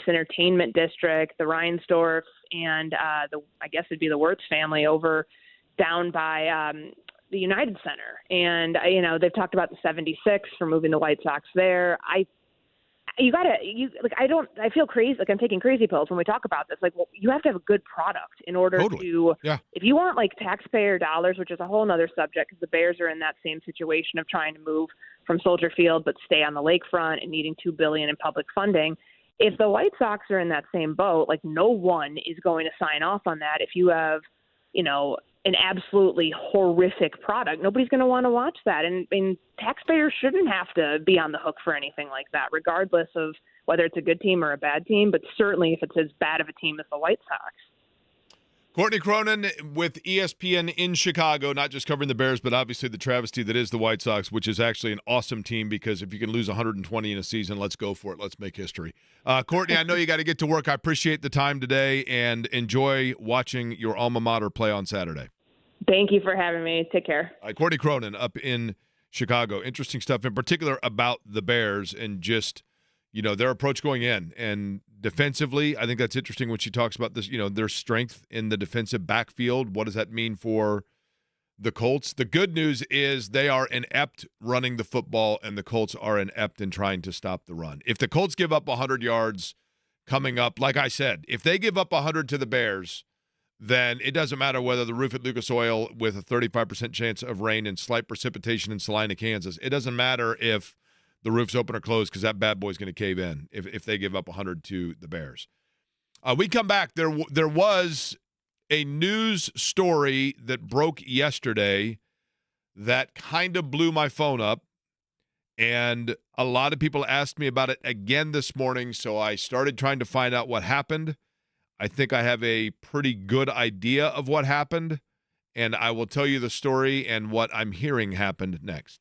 entertainment district, the Reinsdorf and I guess it'd be the Wirtz family over down by the United Center. And, they've talked about the 76 for moving the White Sox there. I feel crazy. I'm taking crazy pills when we talk about this. You have to have a good product in order to, if you want taxpayer dollars, which is a whole other subject because the Bears are in that same situation of trying to move from Soldier Field, but stay on the lakefront and needing $2 billion in public funding. If the White Sox are in that same boat, no one is going to sign off on that. If you have, an absolutely horrific product, nobody's going to want to watch that. And taxpayers shouldn't have to be on the hook for anything like that, regardless of whether it's a good team or a bad team, but certainly if it's as bad of a team as the White Sox. Courtney Cronin with ESPN in Chicago, not just covering the Bears, but obviously the travesty that is the White Sox, which is actually an awesome team because if you can lose 120 in a season, let's go for it. Let's make history. Courtney, I know you got to get to work. I appreciate the time today and enjoy watching your alma mater play on Saturday. Thank you for having me. Take care. Courtney Cronin up in Chicago. Interesting stuff in particular about the Bears and just their approach going in. And defensively, I think that's interesting when she talks about this, their strength in the defensive backfield. What does that mean for the Colts? The good news is they are inept running the football, and the Colts are inept in trying to stop the run. If the Colts give up 100 yards coming up, like I said, if they give up 100 to the Bears, then it doesn't matter whether the roof at Lucas Oil with a 35% chance of rain and slight precipitation in Salina, Kansas. It doesn't matter if the roof's open or closed because that bad boy's going to cave in if they give up 100 to the Bears. We come back. There was a news story that broke yesterday that kind of blew my phone up, and a lot of people asked me about it again this morning, so I started trying to find out what happened. I think I have a pretty good idea of what happened, and I will tell you the story and what I'm hearing happened next.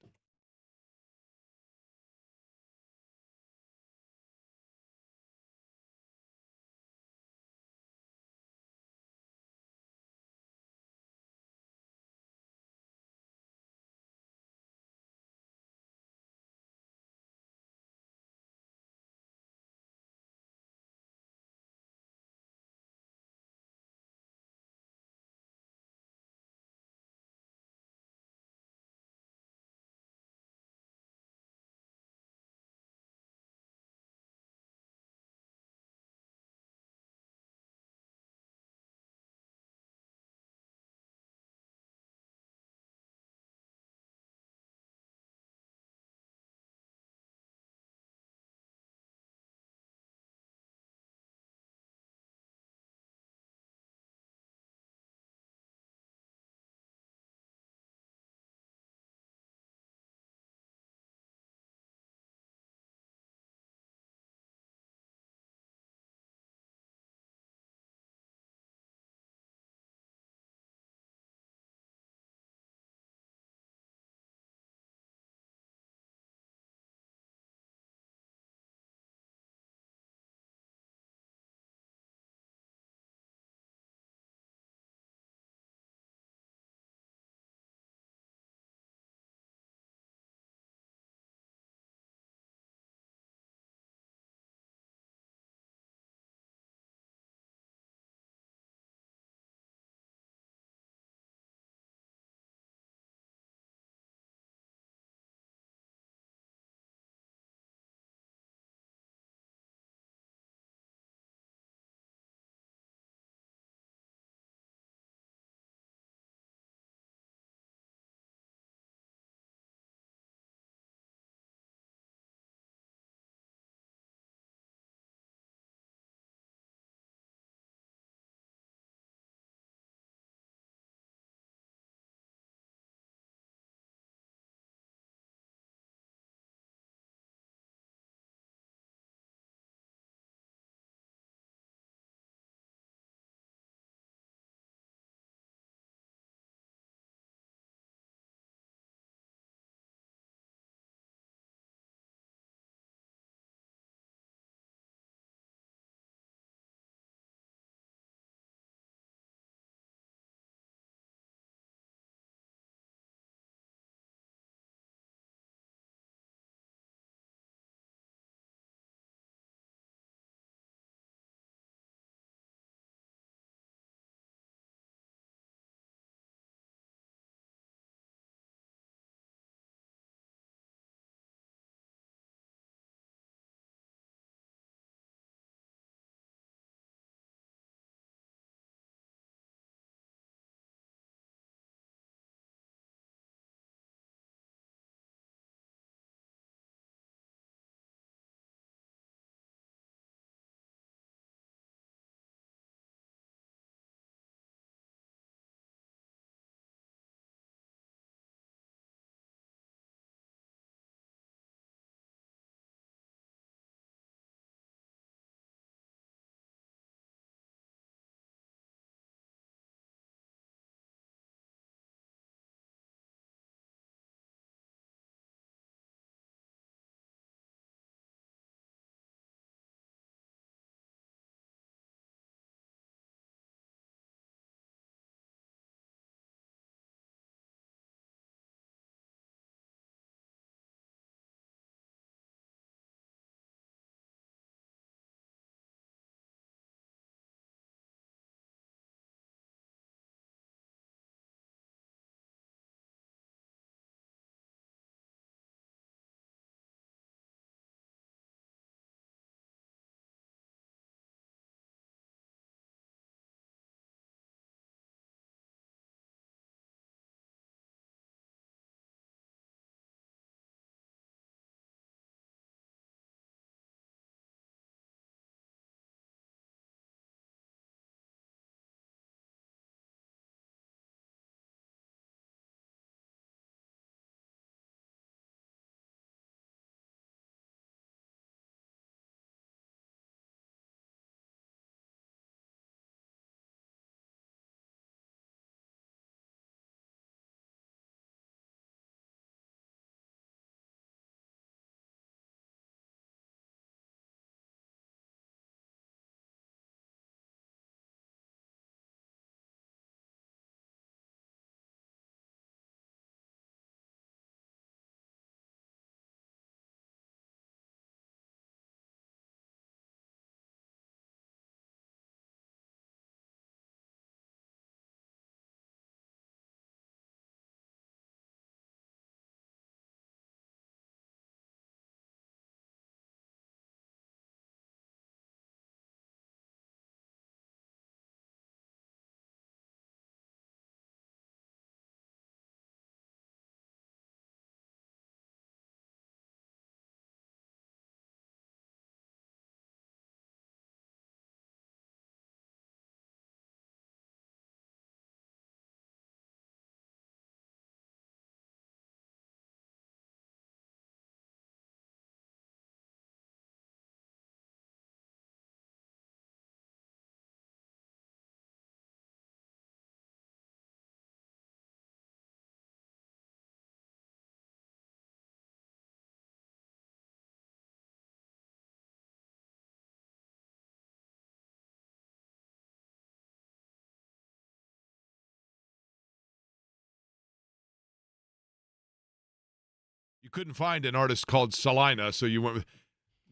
You couldn't find an artist called Salina, so you went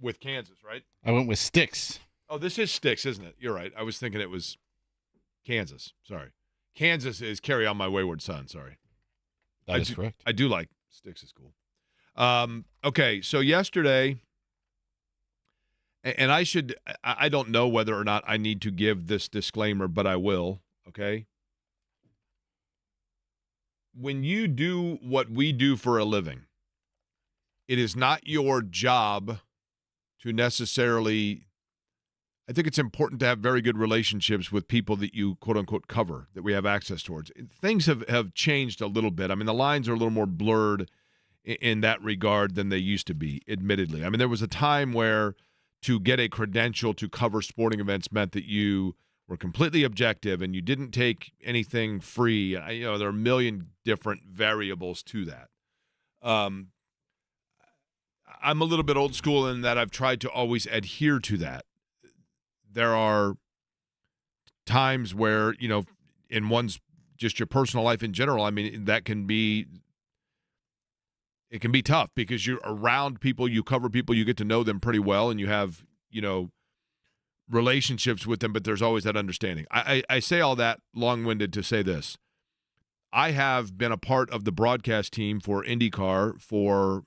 with Kansas, right? I went with Styx. Oh, this is Styx, isn't it? You're right. I was thinking it was Kansas. Sorry. Kansas is Carry On My Wayward Son. Sorry. That is correct. I do like Styx is cool. Okay, so yesterday, and I don't know whether or not I need to give this disclaimer, but I will, okay? When you do what we do for a living, it is not your job to necessarily, I think it's important to have very good relationships with people that you quote-unquote cover, that we have access towards. Things have changed a little bit. I mean, the lines are a little more blurred in that regard than they used to be, admittedly. I mean, there was a time where to get a credential to cover sporting events meant that you were completely objective and you didn't take anything free. There are a million different variables to that. I'm a little bit old school in that I've tried to always adhere to that. There are times where, in one's just your personal life in general, I mean, it can be tough because you're around people, you cover people, you get to know them pretty well, and you have, relationships with them, but there's always that understanding. I say all that long-winded to say this. I have been a part of the broadcast team for IndyCar for,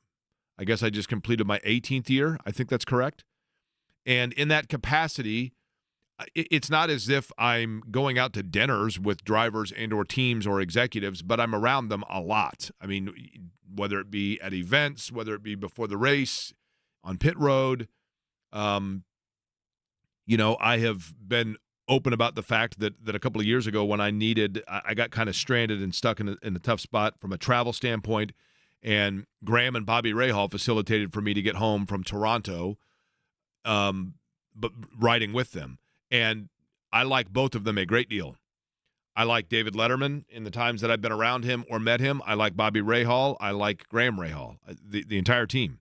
I guess I just completed my 18th year. I think that's correct. And in that capacity, it's not as if I'm going out to dinners with drivers and or teams or executives, but I'm around them a lot. I mean, whether it be at events, whether it be before the race, on pit road, I have been open about the fact that a couple of years ago when I got kind of stranded and stuck in a tough spot from a travel standpoint, and Graham and Bobby Rahal facilitated for me to get home from Toronto, but riding with them. And I like both of them a great deal. I like David Letterman in the times that I've been around him or met him. I like Bobby Rahal. I like Graham Rahal, the entire team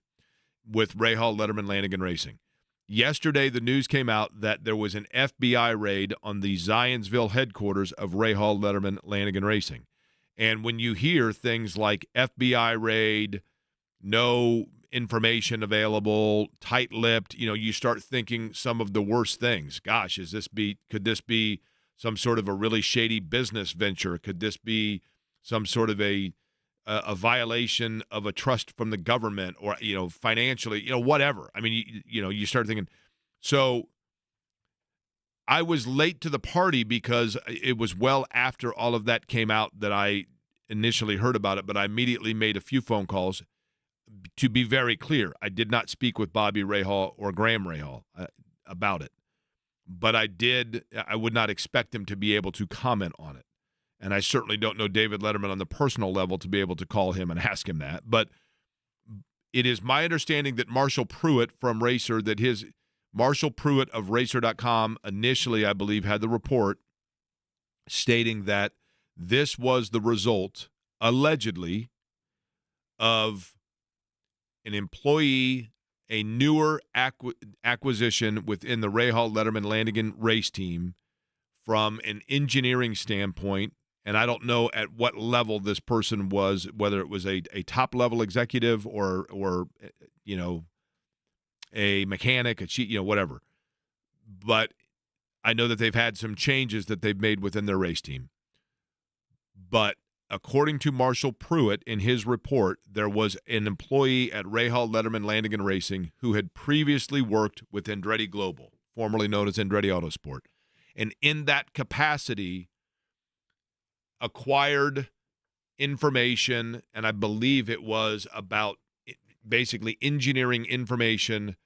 with Rahal, Letterman, Lanigan Racing. Yesterday, the news came out that there was an FBI raid on the Zionsville headquarters of Rahal, Letterman, Lanigan Racing. And when you hear things like FBI raid, no information available, tight-lipped, you start thinking some of the worst things. Gosh, could this be some sort of a really shady business venture? Could this be some sort of a violation of a trust from the government or, financially, whatever? I mean, you start thinking. So I was late to the party because it was well after all of that came out that I initially heard about it, but I immediately made a few phone calls. To be very clear, I did not speak with Bobby Rahal or Graham Rahal about it, but I would not expect them to be able to comment on it. And I certainly don't know David Letterman on the personal level to be able to call him and ask him that. But it is my understanding that Marshall Pruitt from Racer, Marshall Pruitt of Racer.com initially, I believe, had the report stating that this was the result, allegedly, of an employee, a newer acquisition within the Rahal, Letterman, Lanigan race team from an engineering standpoint. And I don't know at what level this person was, whether it was a top-level executive or a mechanic, whatever. But I know that they've had some changes that they've made within their race team. But according to Marshall Pruitt in his report, there was an employee at Rahal, Letterman, Lanigan Racing who had previously worked with Andretti Global, formerly known as Andretti Autosport. And in that capacity, acquired information, and I believe it was about basically engineering information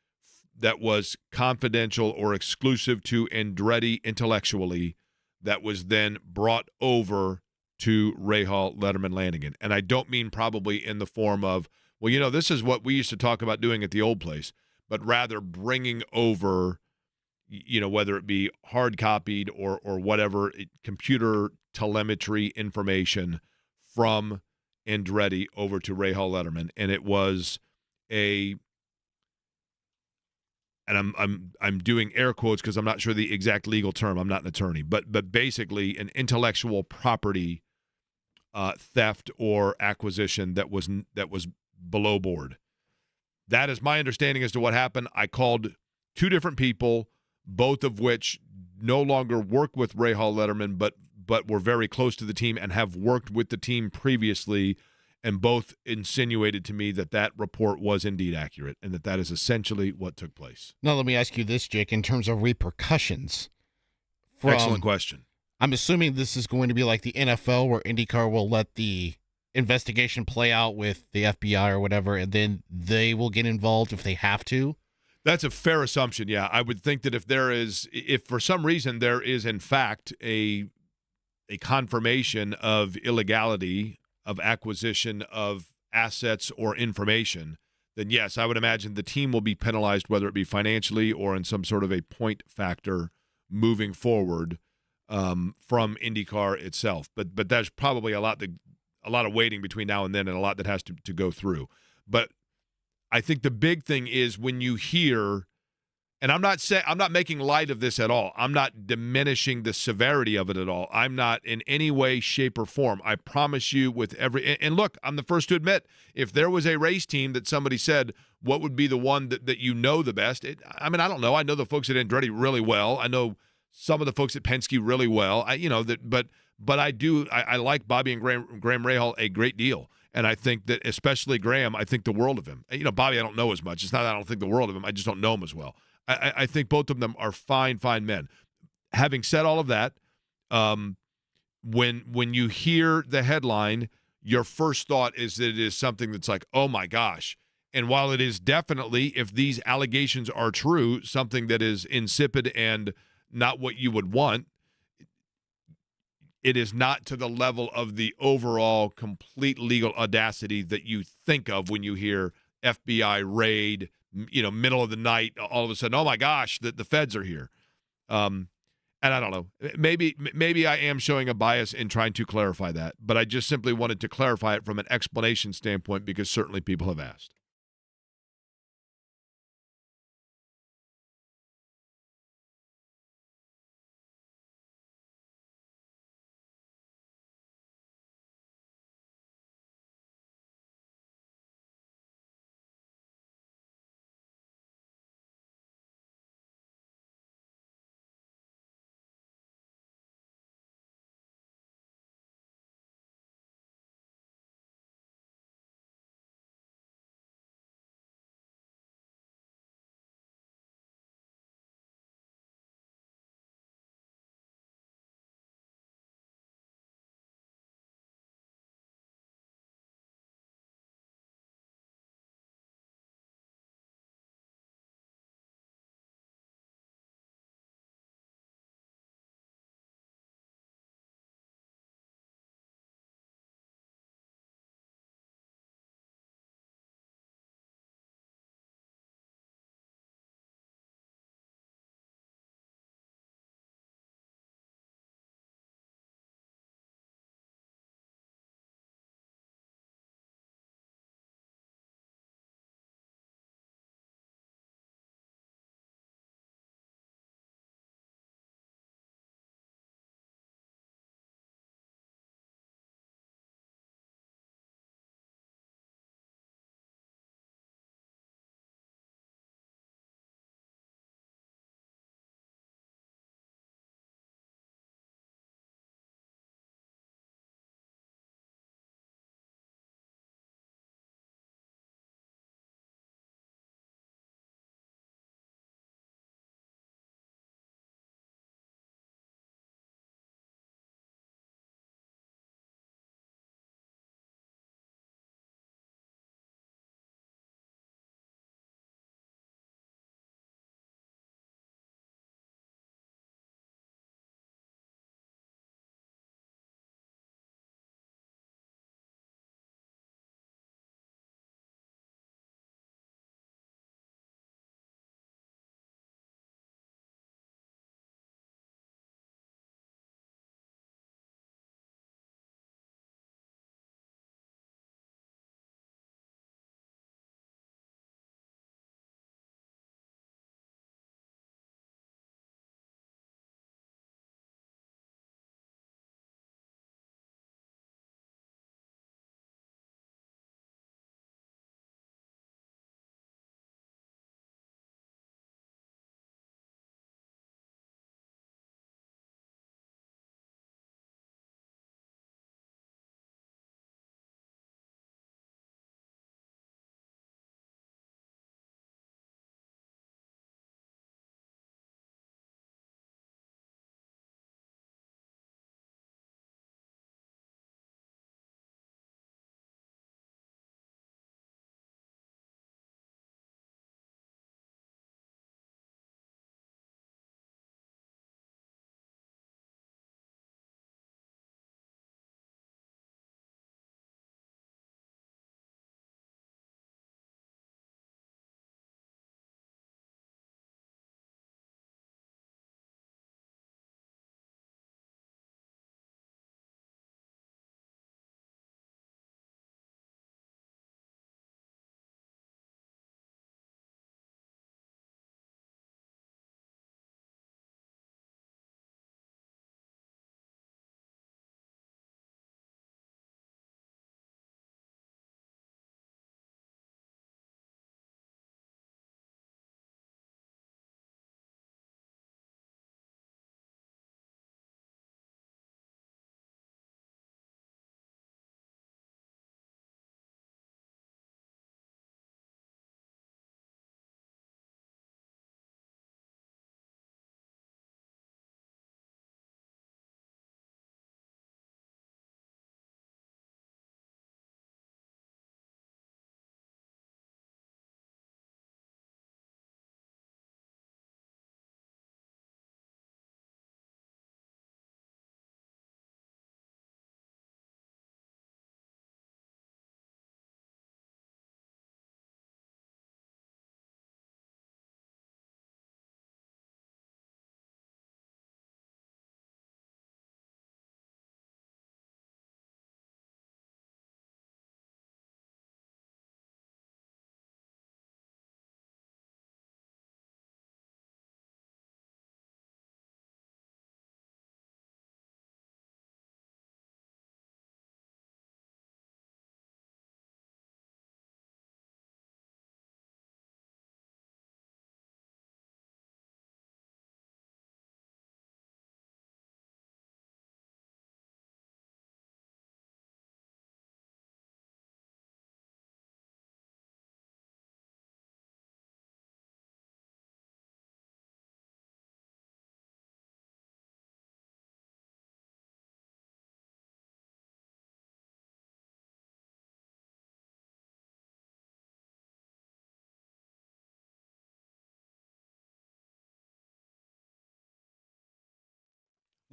that was confidential or exclusive to Andretti intellectually that was then brought over to Rahal, Letterman, Lanigan. And I don't mean probably in the form of, well, this is what we used to talk about doing at the old place, but rather bringing over, whether it be hard copied or whatever, computer telemetry information from Andretti over to Rahal, Letterman. And it was and I'm doing air quotes because I'm not sure the exact legal term. I'm not an attorney, but basically an intellectual property theft or acquisition that was below board. That is my understanding as to what happened. I called 2 different people, both of which no longer work with Ray Hall Letterman, but were very close to the team and have worked with the team previously, and both insinuated to me that that report was indeed accurate and that is essentially what took place. Now, let me ask you this, Jake, in terms of repercussions. Excellent question. I'm assuming this is going to be like the NFL, where IndyCar will let the investigation play out with the FBI or whatever, and then they will get involved if they have to. That's a fair assumption, yeah. I would think that if for some reason there is in fact a confirmation of illegality of acquisition of assets or information, then yes, I would imagine the team will be penalized, whether it be financially or in some sort of a point factor moving forward from IndyCar itself. But there's probably a lot of waiting between now and then, and a lot that has to go through. But I think the big thing is when you hear, and I'm not making light of this at all. I'm not diminishing the severity of it at all. I'm not in any way, shape, or form. I promise you and look, I'm the first to admit, if there was a race team that somebody said, what would be the one that you know the best? I don't know. I know the folks at Andretti really well. I know some of the folks at Penske really well. But I like Bobby and Graham Rahal a great deal. And I think that especially Graham, I think the world of him. Bobby, I don't know as much. It's not that I don't think the world of him. I just don't know him as well. I think both of them are fine men. Having said all of that, when you hear the headline, your first thought is that it is something that's like, oh my gosh. And while it is definitely, if these allegations are true, something that is insipid and not what you would want, it is not to the level of the overall complete legal audacity that you think of when you hear FBI raid, middle of the night, all of a sudden, oh my gosh, the feds are here. And I don't know, maybe I am showing a bias in trying to clarify that, but I just simply wanted to clarify it from an explanation standpoint because certainly people have asked.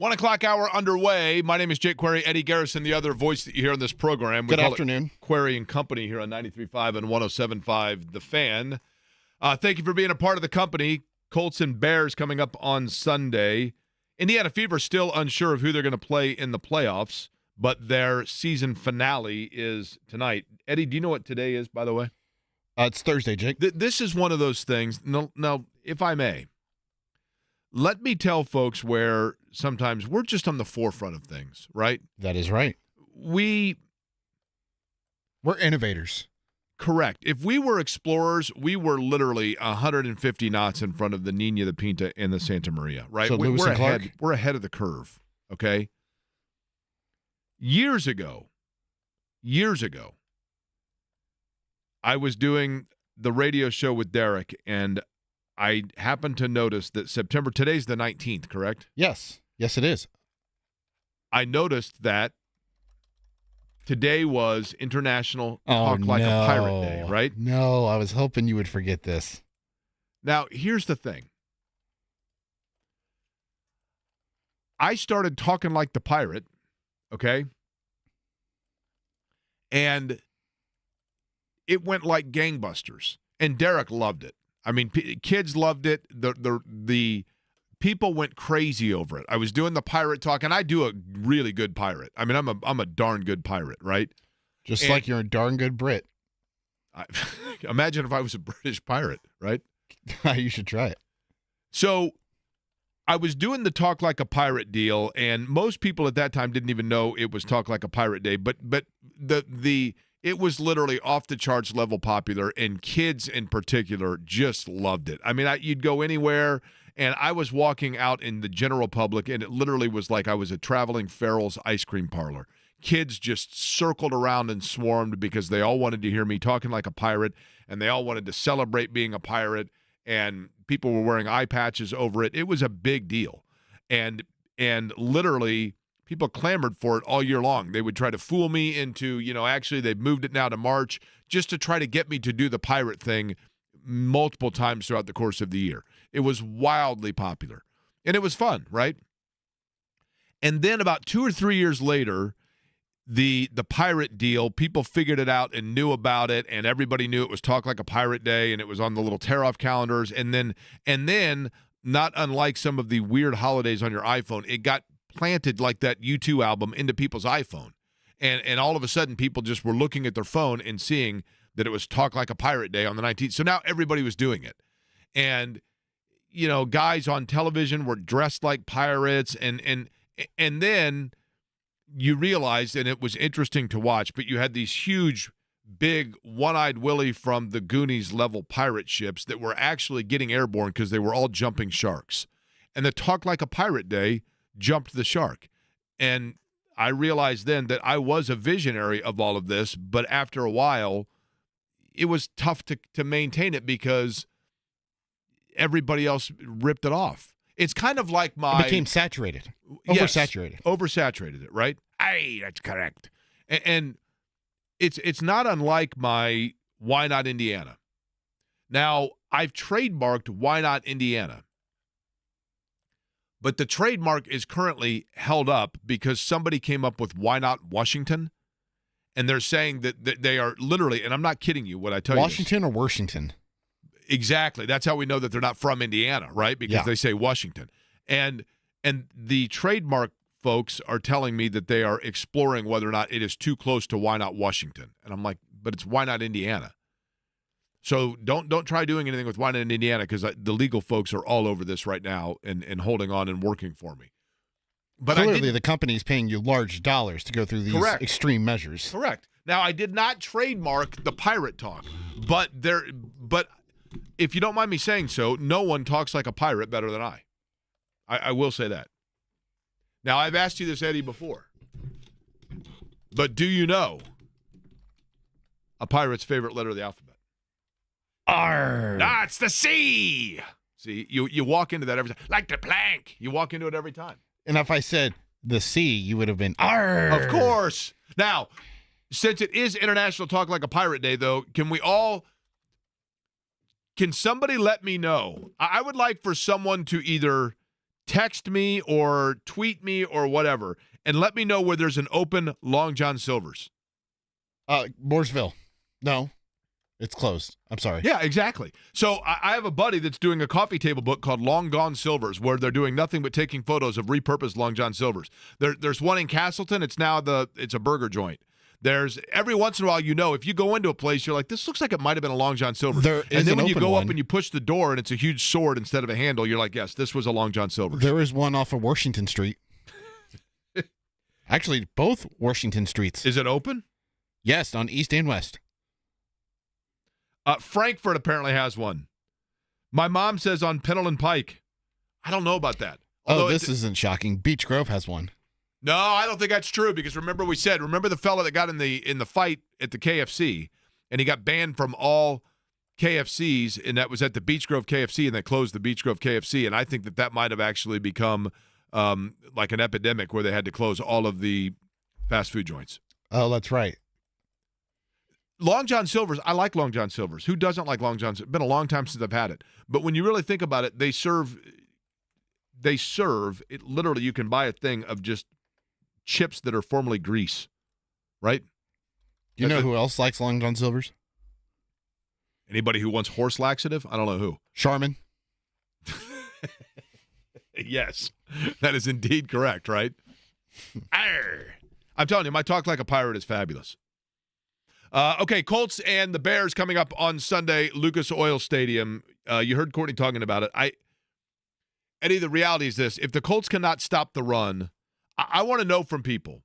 1 o'clock hour underway. My name is Jake Query, Eddie Garrison, the other voice that you hear on this program. Good afternoon. Query and Company here on 93.5 and 107.5 The Fan. Thank you for being a part of the company. Colts and Bears coming up on Sunday. Indiana Fever still unsure of who they're going to play in the playoffs, but their season finale is tonight. Eddie, do you know what today is, by the way? It's Thursday, Jake. This is one of those things. Now, if I may, let me tell folks where sometimes we're just on the forefront of things, right? That is right. We're innovators. Correct. If we were explorers, we were literally 150 knots in front of the Nina, the Pinta, and the Santa Maria, right? So Lewis and Clark? We're ahead of the curve, okay? Years ago, I was doing the radio show with Derek, and I happened to notice that today's the 19th, correct? Yes. Yes, it is. I noticed that today was International Talk Like a Pirate Day, right? No, I was hoping you would forget this. Now, here's the thing. I started talking like the pirate, okay? And it went like gangbusters. And Derek loved it. I mean, kids loved it. The people went crazy over it. I was doing the pirate talk, and I do a really good pirate. I mean, I'm a darn good pirate, right? Just like you're a darn good Brit. Imagine if I was a British pirate, right? You should try it. So I was doing the Talk Like a Pirate deal, and most people at that time didn't even know it was Talk Like a Pirate Day, but it was literally off the charts level popular, and kids in particular just loved it. I mean, you'd go anywhere, and I was walking out in the general public, and it literally was like I was a traveling Farrell's ice cream parlor. Kids just circled around and swarmed because they all wanted to hear me talking like a pirate, and they all wanted to celebrate being a pirate, and people were wearing eye patches over it. It was a big deal. And literally people clamored for it all year long. They would try to fool me into, actually they've moved it now to March just to try to get me to do the pirate thing multiple times throughout the course of the year. It was wildly popular. And it was fun, right? And then about 2 or 3 years later, the pirate deal, people figured it out and knew about it, and everybody knew it was Talk Like a Pirate Day, and it was on the little tear-off calendars. And then, not unlike some of the weird holidays on your iPhone, it got planted like that U2 album into people's iPhone. And all of a sudden, people just were looking at their phone and seeing that it was Talk Like a Pirate Day on the 19th. So now everybody was doing it. And, guys on television were dressed like pirates. And then you realized, and it was interesting to watch, but you had these huge, big, one-eyed Willie from the Goonies level pirate ships that were actually getting airborne because they were all jumping sharks. And the Talk Like a Pirate Day jumped the shark. And I realized then that I was a visionary of all of this, but after a while, it was tough to maintain it because everybody else ripped it off. It's kind of like It became saturated. Oversaturated. Yes, oversaturated it, right? Aye, that's correct. And it's not unlike my Why Not Indiana. Now, I've trademarked Why Not Indiana. But the trademark is currently held up because somebody came up with Why Not Washington? And they're saying that they are literally, and I'm not kidding you when I tell Washington you or Washington? Exactly. That's how we know that they're not from Indiana, right? Because they say Washington. And the trademark folks are telling me that they are exploring whether or not it is too close to Why Not Washington. And I'm like, but it's Why Not Indiana? So don't try doing anything with Why Not Indiana because the legal folks are all over this right now and holding on and working for me. But clearly the company is paying you large dollars to go through these extreme measures. Correct. Now, I did not trademark the pirate talk, but if you don't mind me saying so, no one talks like a pirate better than I. I will say that. Now, I've asked you this, Eddie, before. But do you know a pirate's favorite letter of the alphabet? R. Ah, it's the C. See, you walk into that every time. Like the plank. You walk into it every time. And if I said the C, you would have been R. Of course. Now, since it is International Talk Like a Pirate Day, though, can somebody let me know? I would like for someone to either text me or tweet me or whatever, and let me know where there's an open Long John Silver's. Mooresville. No, it's closed. I'm sorry. Yeah, exactly. So I have a buddy that's doing a coffee table book called Long Gone Silvers, where they're doing nothing but taking photos of repurposed Long John Silvers. There's one in Castleton. It's a burger joint. There's every once in a while, if you go into a place, you're like, this looks like it might have been a Long John Silver's. And then when you go up and you push the door and it's a huge sword instead of a handle, you're like, yes, this was a Long John Silver's. There is one off of Washington Street. Actually, both Washington Streets. Is it open? Yes, on East and West. Frankfurt apparently has one. My mom says on Pendleton Pike. I don't know about that. Although this isn't shocking. Beech Grove has one. No, I don't think that's true because remember the fella that got in the fight at the KFC and he got banned from all KFCs and that was at the Beech Grove KFC and they closed the Beech Grove KFC and I think that might have actually become like an epidemic where they had to close all of the fast food joints. Oh, that's right. Long John Silver's, I like Long John Silver's. Who doesn't like Long John Silver's? It's been a long time since I've had it. But when you really think about it, they serve it literally, you can buy a thing of just chips that are formerly grease, right? You know who else likes Long John Silver's? Anybody who wants horse laxative? I don't know who. Charmin. Yes, that is indeed correct, right? I'm telling you, my talk like a pirate is fabulous. Okay, Colts and the Bears coming up on Sunday, Lucas Oil Stadium. You heard Courtney talking about it. Eddie, the reality is this. If the Colts cannot stop the run, I want to know from people.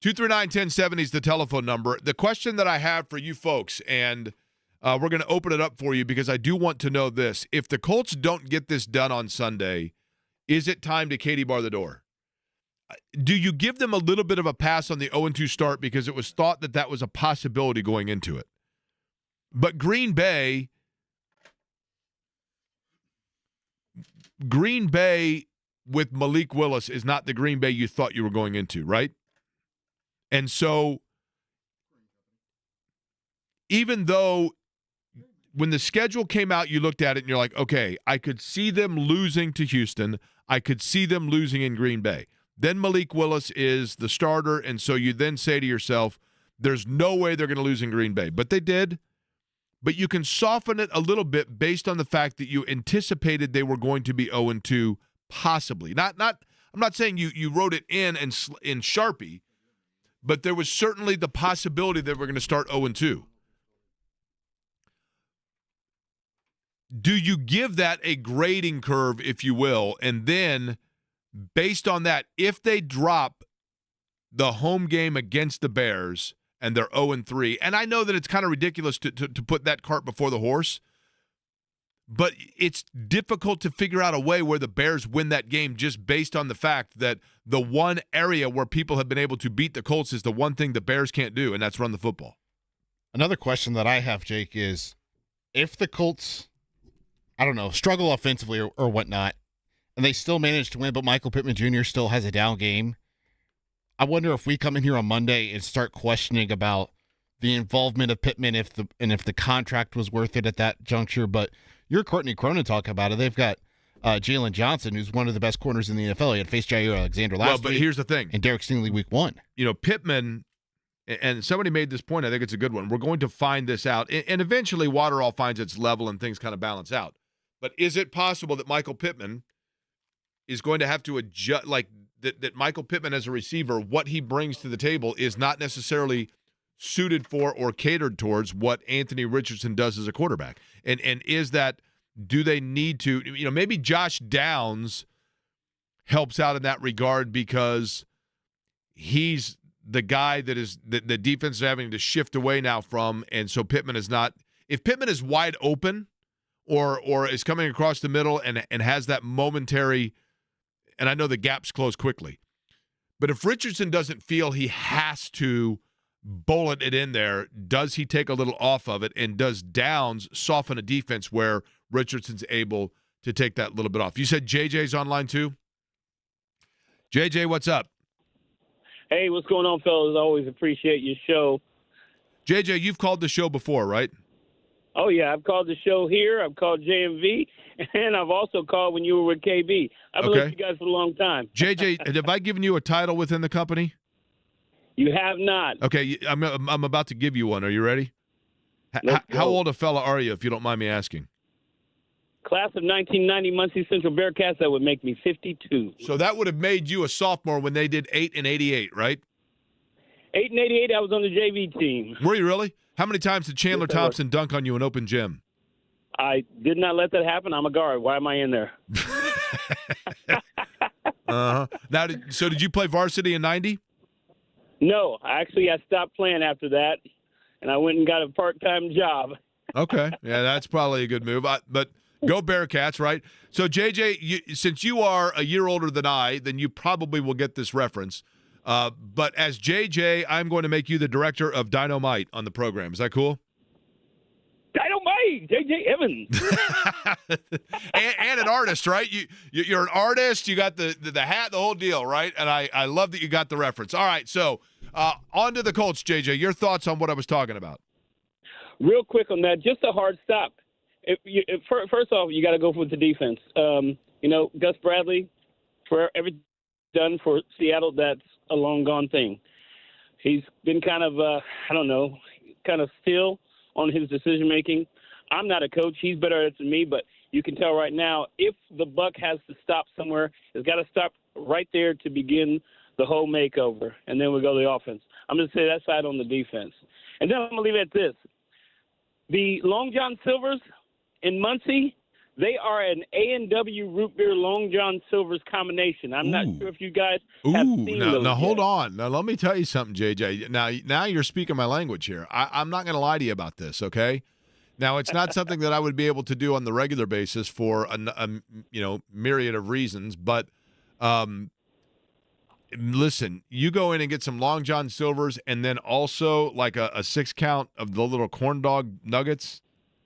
239-1070 is the telephone number. The question that I have for you folks, and we're going to open it up for you because I do want to know this. If the Colts don't get this done on Sunday, is it time to Katie bar the door? Do you give them a little bit of a pass on the 0-2 start because it was thought that was a possibility going into it? But Green Bay with Malik Willis is not the Green Bay you thought you were going into, right? And so even though when the schedule came out, you looked at it and you're like, okay, I could see them losing to Houston. I could see them losing in Green Bay. Then Malik Willis is the starter, and so you then say to yourself, there's no way they're going to lose in Green Bay. But they did. But you can soften it a little bit based on the fact that you anticipated they were going to be 0-2, possibly. I'm not saying you wrote it in Sharpie, but there was certainly the possibility that we're going to start 0-2. Do you give that a grading curve, if you will, and then based on that, if they drop the home game against the Bears and they're 0-3, and I know that it's kind of ridiculous to put that cart before the horse, but it's difficult to figure out a way where the Bears win that game just based on the fact that the one area where people have been able to beat the Colts is the one thing the Bears can't do, and that's run the football. Another question that I have, Jake, is if the Colts, I don't know, struggle offensively or whatnot, and they still manage to win, but Michael Pittman Jr. still has a down game, I wonder if we come in here on Monday and start questioning about the involvement of Pittman if the contract was worth it at that juncture. But you're Courtney Cronin talking about it. They've got Jalen Johnson, who's one of the best corners in the NFL. He had faced Jair Alexander last week. Well, but here's the thing. And Derek Stingley week 1. Pittman, and somebody made this point, I think it's a good one. We're going to find this out. And eventually water all finds its level and things kind of balance out. But is it possible that Michael Pittman is going to have to adjust, like that Michael Pittman as a receiver, what he brings to the table is not necessarily suited for or catered towards what Anthony Richardson does as a quarterback? And is that, do they need to, maybe Josh Downs helps out in that regard because he's the guy that is the defense is having to shift away now from, and so Pittman is not, if Pittman is wide open or is coming across the middle and has that momentary, and I know the gaps close quickly, but if Richardson doesn't feel he has to bullet it in there, does he take a little off of it, and does Downs soften a defense where Richardson's able to take that little bit off? You said JJ's online too? JJ, what's up? Hey, what's going on, fellas? I always appreciate your show. JJ, you've called the show before, right? Oh, yeah. I've called the show here. I've called JMV, and I've also called when you were with KB. I've been listening to you guys for a long time. JJ, have I given you a title within the company? You have not. Okay, I'm about to give you one. Are you ready? How old a fella are you, if you don't mind me asking? Class of 1990 Muncie Central Bearcats, that would make me 52. So that would have made you a sophomore when they did 8 and 88, right? 8 and 88, I was on the JV team. Were you really? How many times did Chandler Thompson dunk on you in open gym? I did not let that happen. I'm a guard. Why am I in there? Uh-huh. Now, did you play varsity in 90? No. I stopped playing after that, and I went and got a part-time job. Okay. Yeah, that's probably a good move. But go Bearcats, right? So, JJ, since you are a year older than I, then you probably will get this reference. But as JJ, I'm going to make you the director of Dynamite on the program. Is that cool? Dynamite, JJ Evans. and an artist, right? You're an artist. You got the hat, the whole deal, right? And I love that you got the reference. All right, so on to the Colts, JJ. Your thoughts on what I was talking about? Real quick on that, just a hard stop. First off, you got to go with the defense. Gus Bradley, for everything done for Seattle, that's a long gone thing. He's been kind of, kind of still on his decision making. I'm not a coach. He's better at it than me, but you can tell right now if the buck has to stop somewhere, it's got to stop right there to begin the whole makeover, and then we go to the offense. I'm going to say that side on the defense. And then I'm going to leave it at this. The Long John Silvers in Muncie, they are an A&W root beer Long John Silvers combination. I'm not sure if you guys have seen those. Now hold on. Now let me tell you something, JJ. Now you're speaking my language here. I'm not going to lie to you about this, okay? Now it's not something that I would be able to do on the regular basis for a myriad of reasons, but listen, you go in and get some Long John Silvers and then also like a 6-count of the little corn dog nuggets.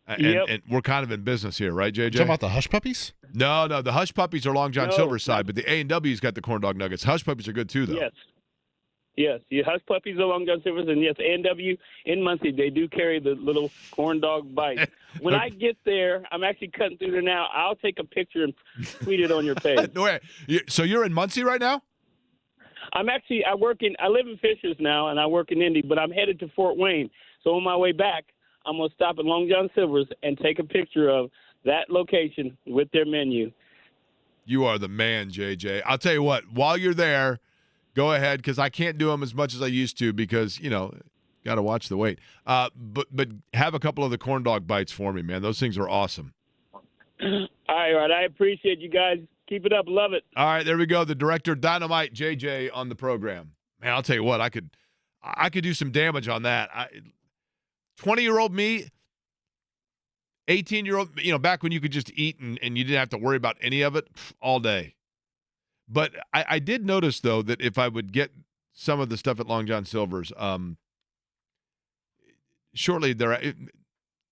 And we're kind of in business here, right, JJ? You talking about the Hush Puppies? No, the Hush Puppies are Long John Silver's side, but the A&W's got the corn dog nuggets. Hush Puppies are good too, though. Yes. The Hush Puppies are Long John Silver's, and yes, A&W in Muncie, they do carry the little corn dog bites. When I get there, I'm actually cutting through there now. I'll take a picture and tweet it on your page. Wait, so you're in Muncie right now? I live in Fishers now, and I work in Indy, but I'm headed to Fort Wayne. So on my way back, I'm going to stop at Long John Silver's and take a picture of that location with their menu. You are the man, JJ. I'll tell you what, while you're there, go ahead, because I can't do them as much as I used to because, got to watch the weight. But have a couple of the corn dog bites for me, man. Those things are awesome. All right. I appreciate you guys. Keep it up. Love it. All right, there we go. The director, Dynamite, JJ, on the program. Man, I'll tell you what, I could do some damage on that. 20-year-old me, 18-year-old, back when you could just eat and you didn't have to worry about any of it all day. But I did notice, though, that if I would get some of the stuff at Long John Silver's, shortly there,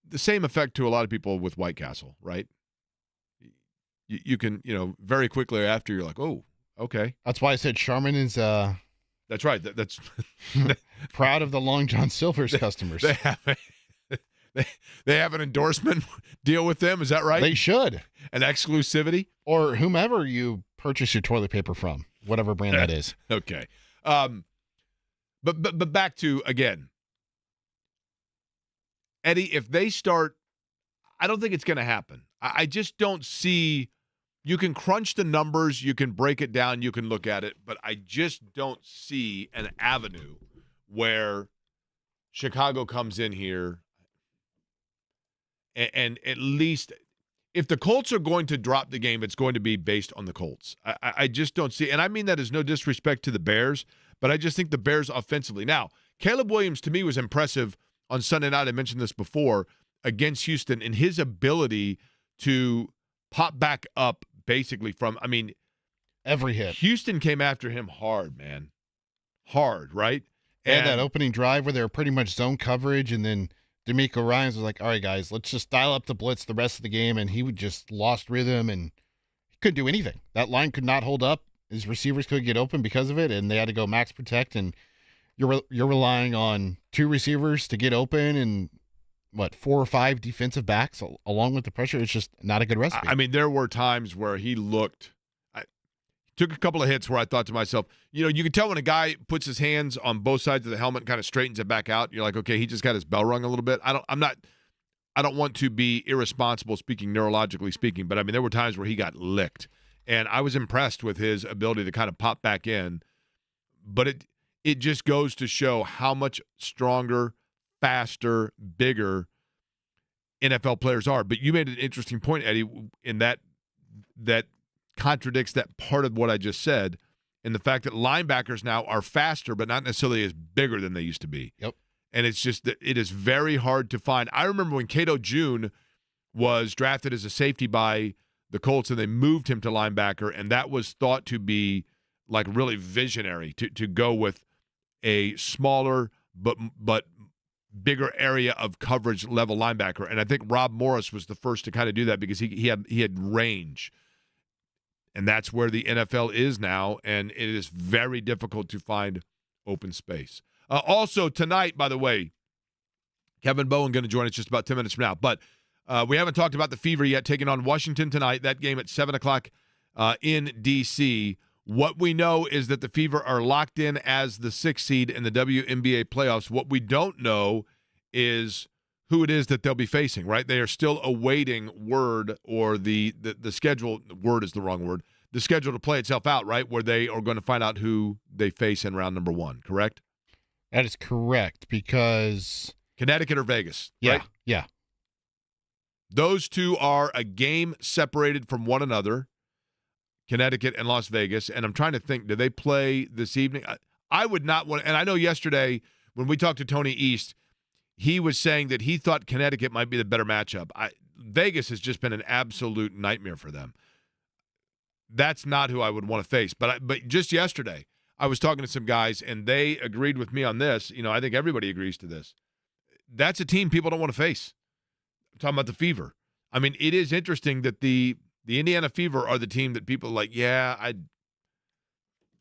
the same effect to a lot of people with White Castle, right? You can, very quickly after you're like, oh, okay. That's why I said Charmin is That's right. That's proud of the Long John Silver's customers. They have an endorsement deal with them. Is that right? They should. An exclusivity? Or whomever you purchase your toilet paper from, whatever brand that is. Okay. But back to, again, Eddie, if they start, I don't think it's going to happen. I just don't see. You can crunch the numbers, you can break it down, you can look at it, but I just don't see an avenue where Chicago comes in here and at least if the Colts are going to drop the game, it's going to be based on the Colts. I just don't see, and I mean that as no disrespect to the Bears, but I just think the Bears offensively. Now, Caleb Williams to me was impressive on Sunday night. I mentioned this before against Houston and his ability to pop back up basically from, every hit. Houston came after him hard, man. Hard, right? And that opening drive where they were pretty much zone coverage, and then D'Amico Ryans was like, all right, guys, let's just dial up the blitz the rest of the game, and he would just lost rhythm, and he couldn't do anything. That line could not hold up. His receivers couldn't get open because of it, and they had to go max protect, and you're relying on two receivers to get open, and 4 or 5 defensive backs along with the pressure. It's just not a good recipe. I mean, there were times where he looked. Took a couple of hits where I thought to myself, you can tell when a guy puts his hands on both sides of the helmet and kind of straightens it back out. You're like, okay, he just got his bell rung a little bit. I don't want to be irresponsible speaking, neurologically speaking, but I mean, there were times where he got licked, and I was impressed with his ability to kind of pop back in. But it just goes to show how much stronger, faster, bigger NFL players are. But you made an interesting point, Eddie, in that contradicts that part of what I just said, and the fact that linebackers now are faster, but not necessarily as bigger than they used to be. Yep. And it's just that it is very hard to find. I remember when Cato June was drafted as a safety by the Colts, and they moved him to linebacker, and that was thought to be like really visionary to go with a smaller but bigger area of coverage level linebacker. And I think Rob Morris was the first to kind of do that because he had range. And that's where the NFL is now, and it is very difficult to find open space. Also tonight, by the way, Kevin Bowen going to join us just about 10 minutes from now. But we haven't talked about the Fever yet, taking on Washington tonight. That game at 7 o'clock in D.C. What we know is that the Fever are locked in as the 6th seed in the WNBA playoffs. What we don't know is who it is that they'll be facing, right? They are still awaiting word, or the schedule. Word is the wrong word. The schedule to play itself out, right? Where they are going to find out who they face in round number 1, correct? That is correct, because Connecticut or Vegas, yeah, right? Yeah. Those two are a game separated from one another, Connecticut and Las Vegas. And I'm trying to think, do they play this evening? I would not want, and I know yesterday when we talked to Tony East, he was saying that he thought Connecticut might be the better matchup. Vegas has just been an absolute nightmare for them. That's not who I would want to face. But just yesterday, I was talking to some guys, and they agreed with me on this. I think everybody agrees to this. That's a team people don't want to face. I'm talking about the Fever. I mean, it is interesting that the Indiana Fever are the team that people are like,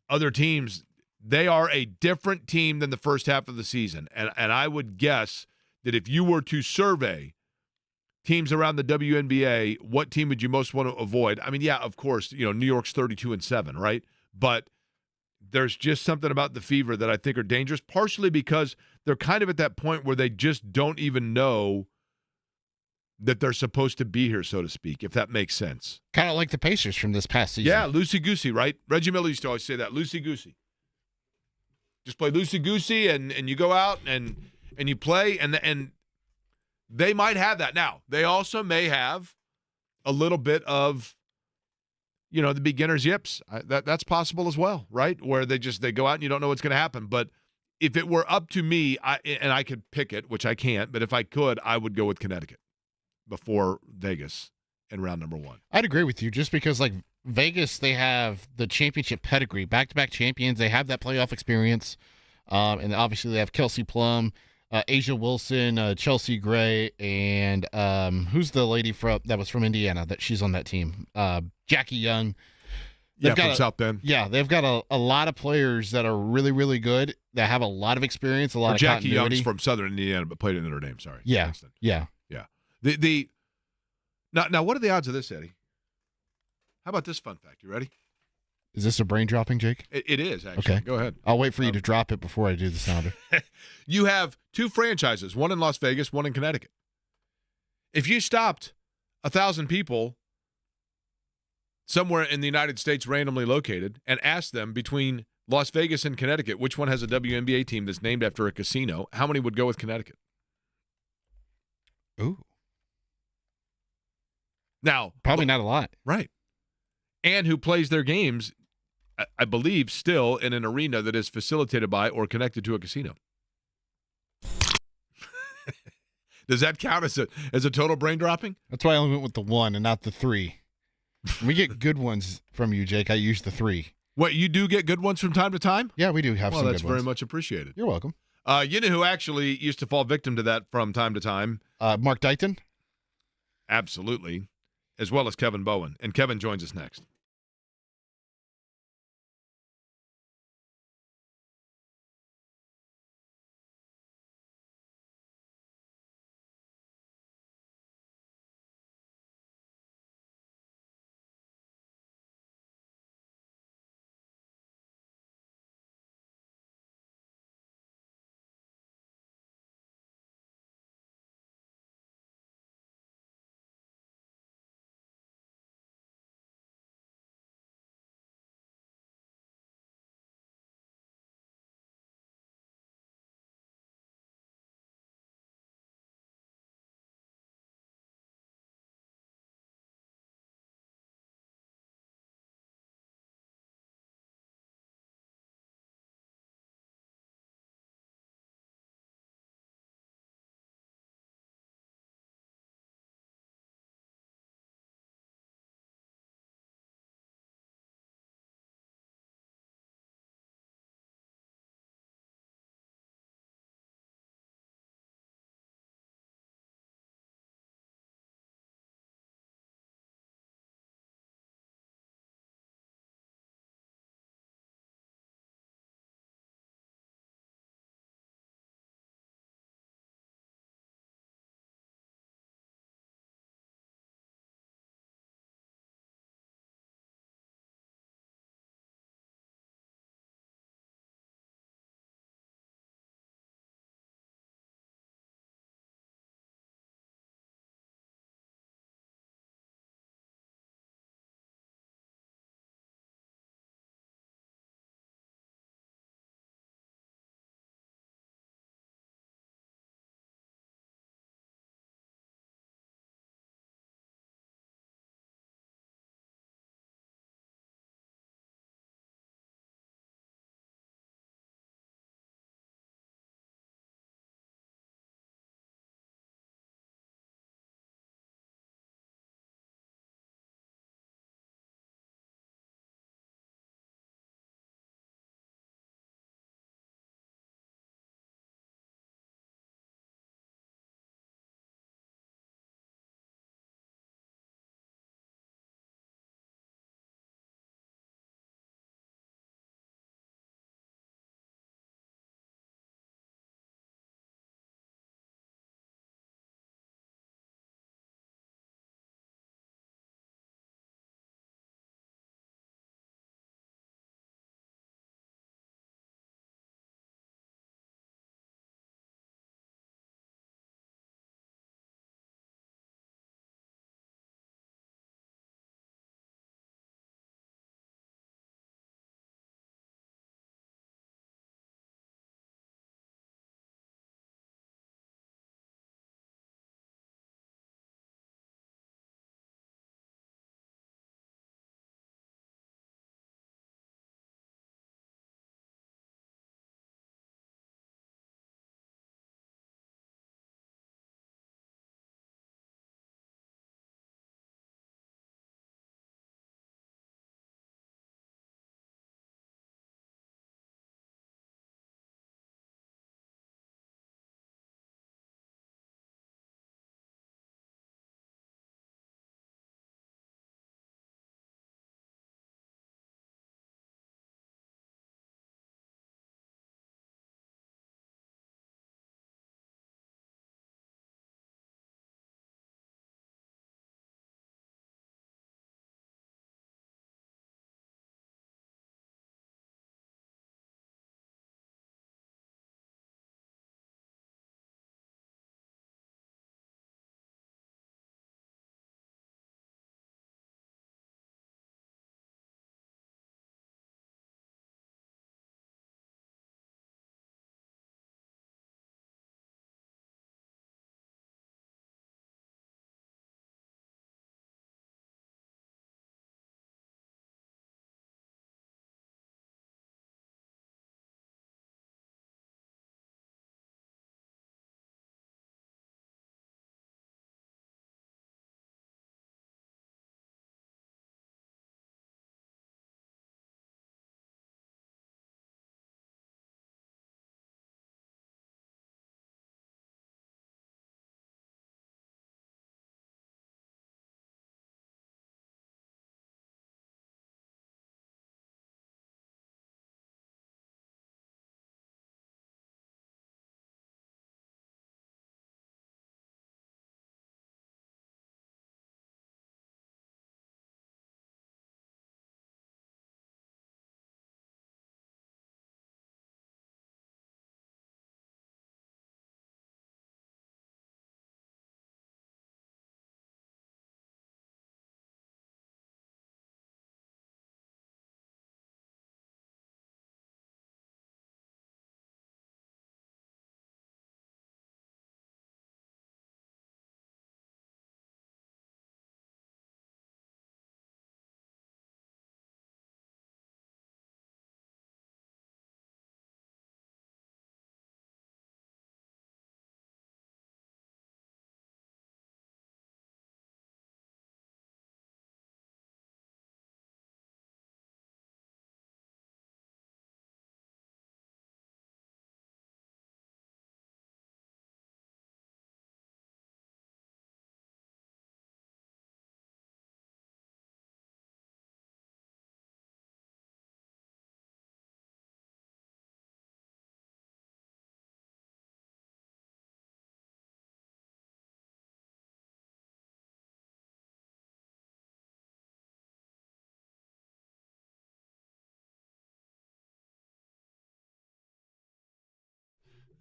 other teams, they are a different team than the first half of the season. And I would guess that if you were to survey teams around the WNBA, what team would you most want to avoid? I mean, yeah, of course, New York's 32-7, right? But there's just something about the Fever that I think are dangerous, partially because they're kind of at that point where they just don't even know that they're supposed to be here, so to speak, if that makes sense. Kind of like the Pacers from this past season. Yeah, loosey-goosey, right? Reggie Miller used to always say that, loosey-goosey. Just play loosey-goosey, and you go out and you play, and they might have that. Now, they also may have a little bit of, the beginner's yips. That's possible as well, right? Where they go out and you don't know what's going to happen. But if it were up to me, and I could pick it, which I can't, but if I could, I would go with Connecticut before Vegas in round number 1. I'd agree with you, just because, like, Vegas, they have the championship pedigree, back-to-back champions. They have that playoff experience. And obviously they have Kelsey Plum, Asia Wilson, Chelsea Gray, and who's the lady that was from Indiana that she's on that team? Jackie Young. From South Bend. Yeah, they've got a lot of players that are really, really good, that have a lot of experience, a lot of Jackie continuity. Young's from Southern Indiana, but played at Notre Dame, sorry. Yeah, yeah. Now, what are the odds of this, Eddie? How about this fun fact? You ready? Is this a brain dropping, Jake? It is, actually. Okay. Go ahead. I'll wait for you to drop it before I do the sounder. You have 2 franchises, one in Las Vegas, one in Connecticut. If you stopped 1,000 people somewhere in the United States randomly located and asked them between Las Vegas and Connecticut, which one has a WNBA team that's named after a casino, how many would go with Connecticut? Ooh. Now, probably not a lot. Right. And who plays their games, I believe, still in an arena that is facilitated by or connected to a casino. Does that count as a total brain dropping? That's why I only went with the 1 and not the 3. When we get good ones from you, Jake, I use the 3. What, you do get good ones from time to time? Yeah, we do have some good ones. Well, that's very much appreciated. You're welcome. You know who actually used to fall victim to that from time to time? Mark Dighton? Absolutely. As well as Kevin Bowen. And Kevin joins us next.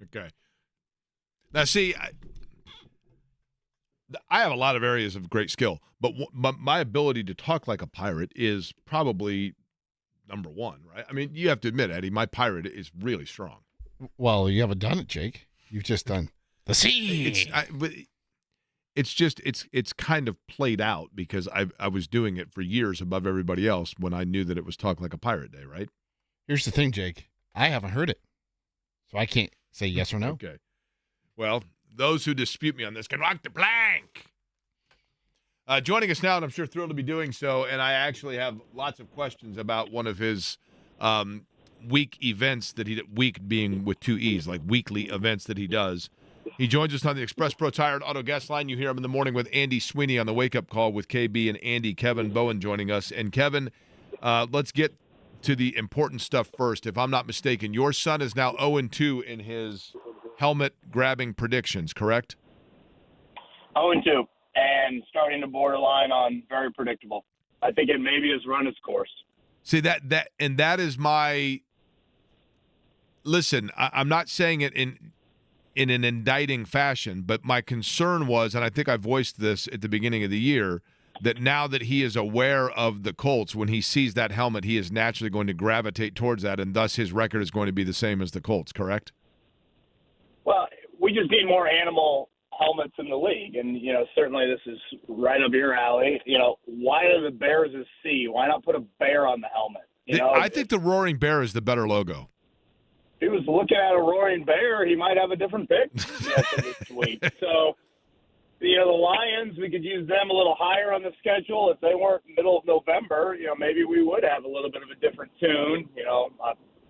Okay. Now, see, I have a lot of areas of great skill, but my ability to talk like a pirate is probably number one, right? I mean, you have to admit, Eddie, my pirate is really strong. Well, you haven't done it, Jake. You've just done the sea. It's kind of played out because I was doing it for years above everybody else when I knew that it was Talk Like a Pirate Day, right? Here's the thing, Jake. I haven't heard it, so I can't say yes or no. Okay. Well, those who dispute me on this can rock the plank. Joining us now, and I'm sure thrilled to be doing so, and I actually have lots of questions about one of his week events that week being with two E's, like weekly events that he does. He joins us on the Express Pro Tire and Auto Guest Line. You hear him in the morning with Andy Sweeney on the Wake Up Call with KB and Andy. Kevin Bowen joining us. And Kevin, let's get to the important stuff first. If I'm not mistaken, your son is now 0-2 in his helmet grabbing predictions, correct? 0-2, and starting to borderline on very predictable. I think it maybe has run its course. See, that is my – listen, I'm not saying it in an indicting fashion, but my concern was, and I think I voiced this at the beginning of the year, that now that he is aware of the Colts, when he sees that helmet, he is naturally going to gravitate towards that, and thus his record is going to be the same as the Colts, correct? Well, we just need more animal helmets in the league, and, certainly this is right up your alley. Why are the Bears a C? Why not put a bear on the helmet? I think the Roaring Bear is the better logo. If he was looking at a roaring bear, he might have a different pick this week. So, the Lions, we could use them a little higher on the schedule. If they weren't middle of November, maybe we would have a little bit of a different tune.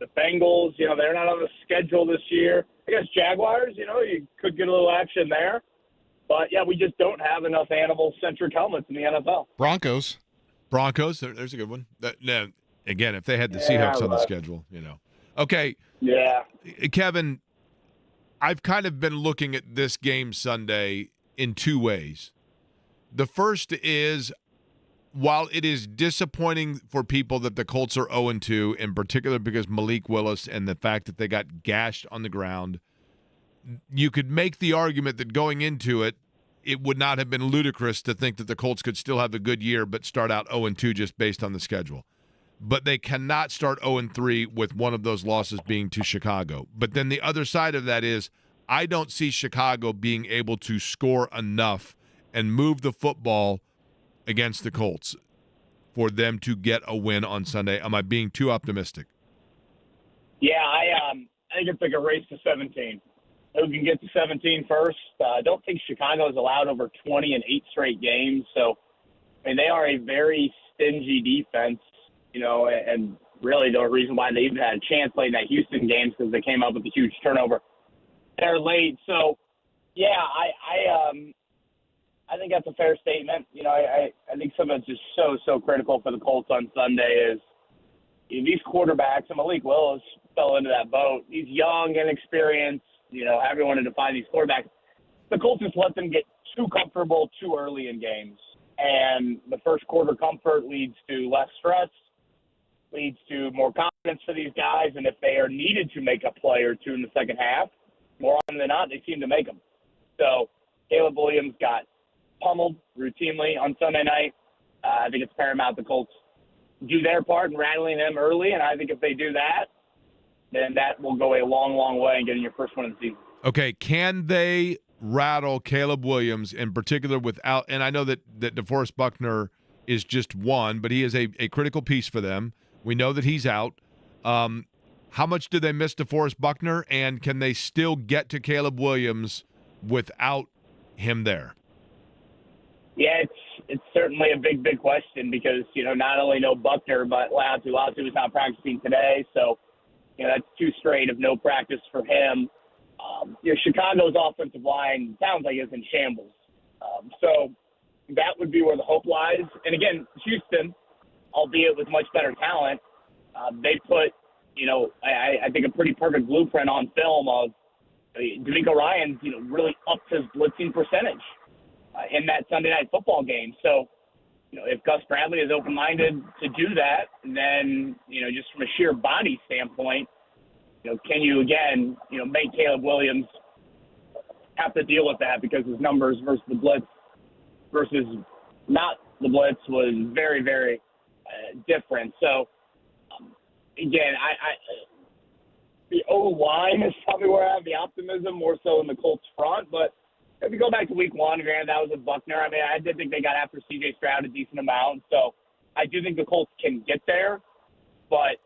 The Bengals, they're not on the schedule this year. I guess Jaguars, you could get a little action there. But, yeah, we just don't have enough animal-centric helmets in the NFL. Broncos, there's a good one. Now, again, if they had the Seahawks on the schedule, Okay. Yeah. Kevin, I've kind of been looking at this game Sunday in two ways. The first is, while it is disappointing for people that the Colts are 0-2, in particular because Malik Willis and the fact that they got gashed on the ground, you could make the argument that going into it, it would not have been ludicrous to think that the Colts could still have a good year but start out 0-2 just based on the schedule. But they cannot start 0-3 with one of those losses being to Chicago. But then the other side of that is I don't see Chicago being able to score enough and move the football against the Colts for them to get a win on Sunday. Am I being too optimistic? Yeah, I think it's like a race to 17. Who can get to 17 first? I don't think Chicago has allowed over 20 in 8 straight games. So, they are a very stingy defense. And really the reason why they even had a chance late in that Houston game is because they came up with a huge turnover there late. So, yeah, I think that's a fair statement. I think some of it's just so critical for the Colts on Sunday is these quarterbacks, and Malik Willis fell into that boat. He's young, inexperienced, however you want to define these quarterbacks. The Colts just let them get too comfortable too early in games. And the first quarter comfort leads to less stress, leads to more confidence for these guys, and if they are needed to make a play or two in the second half, more often than not, they seem to make them. So Caleb Williams got pummeled routinely on Sunday night. I think it's paramount the Colts do their part in rattling them early, and I think if they do that, then that will go a long, long way in getting your first one of the season. Okay, can they rattle Caleb Williams in particular without – and I know that DeForest Buckner is just one, but he is a critical piece for them. We know that he's out. How much do they miss DeForest Buckner, and can they still get to Caleb Williams without him there? Yeah, it's certainly a big question because, not only no Buckner, but Latu was not practicing today. So, that's 2 straight of no practice for him. Chicago's offensive line sounds like it's in shambles. So that would be where the hope lies. And again, Houston, albeit with much better talent, they put, I think a pretty perfect blueprint on film of D'Amico Ryan's, really upped his blitzing percentage in that Sunday night football game. So, if Gus Bradley is open-minded to do that, then, just from a sheer body standpoint, can you again, make Caleb Williams have to deal with that because his numbers versus the blitz versus not the blitz was very, very different. So again, the O-line is probably where I have the optimism more so in the Colts front. But if you go back to week one, granted, that was with Buckner. I mean, I did think they got after C.J. Stroud a decent amount. So I do think the Colts can get there. But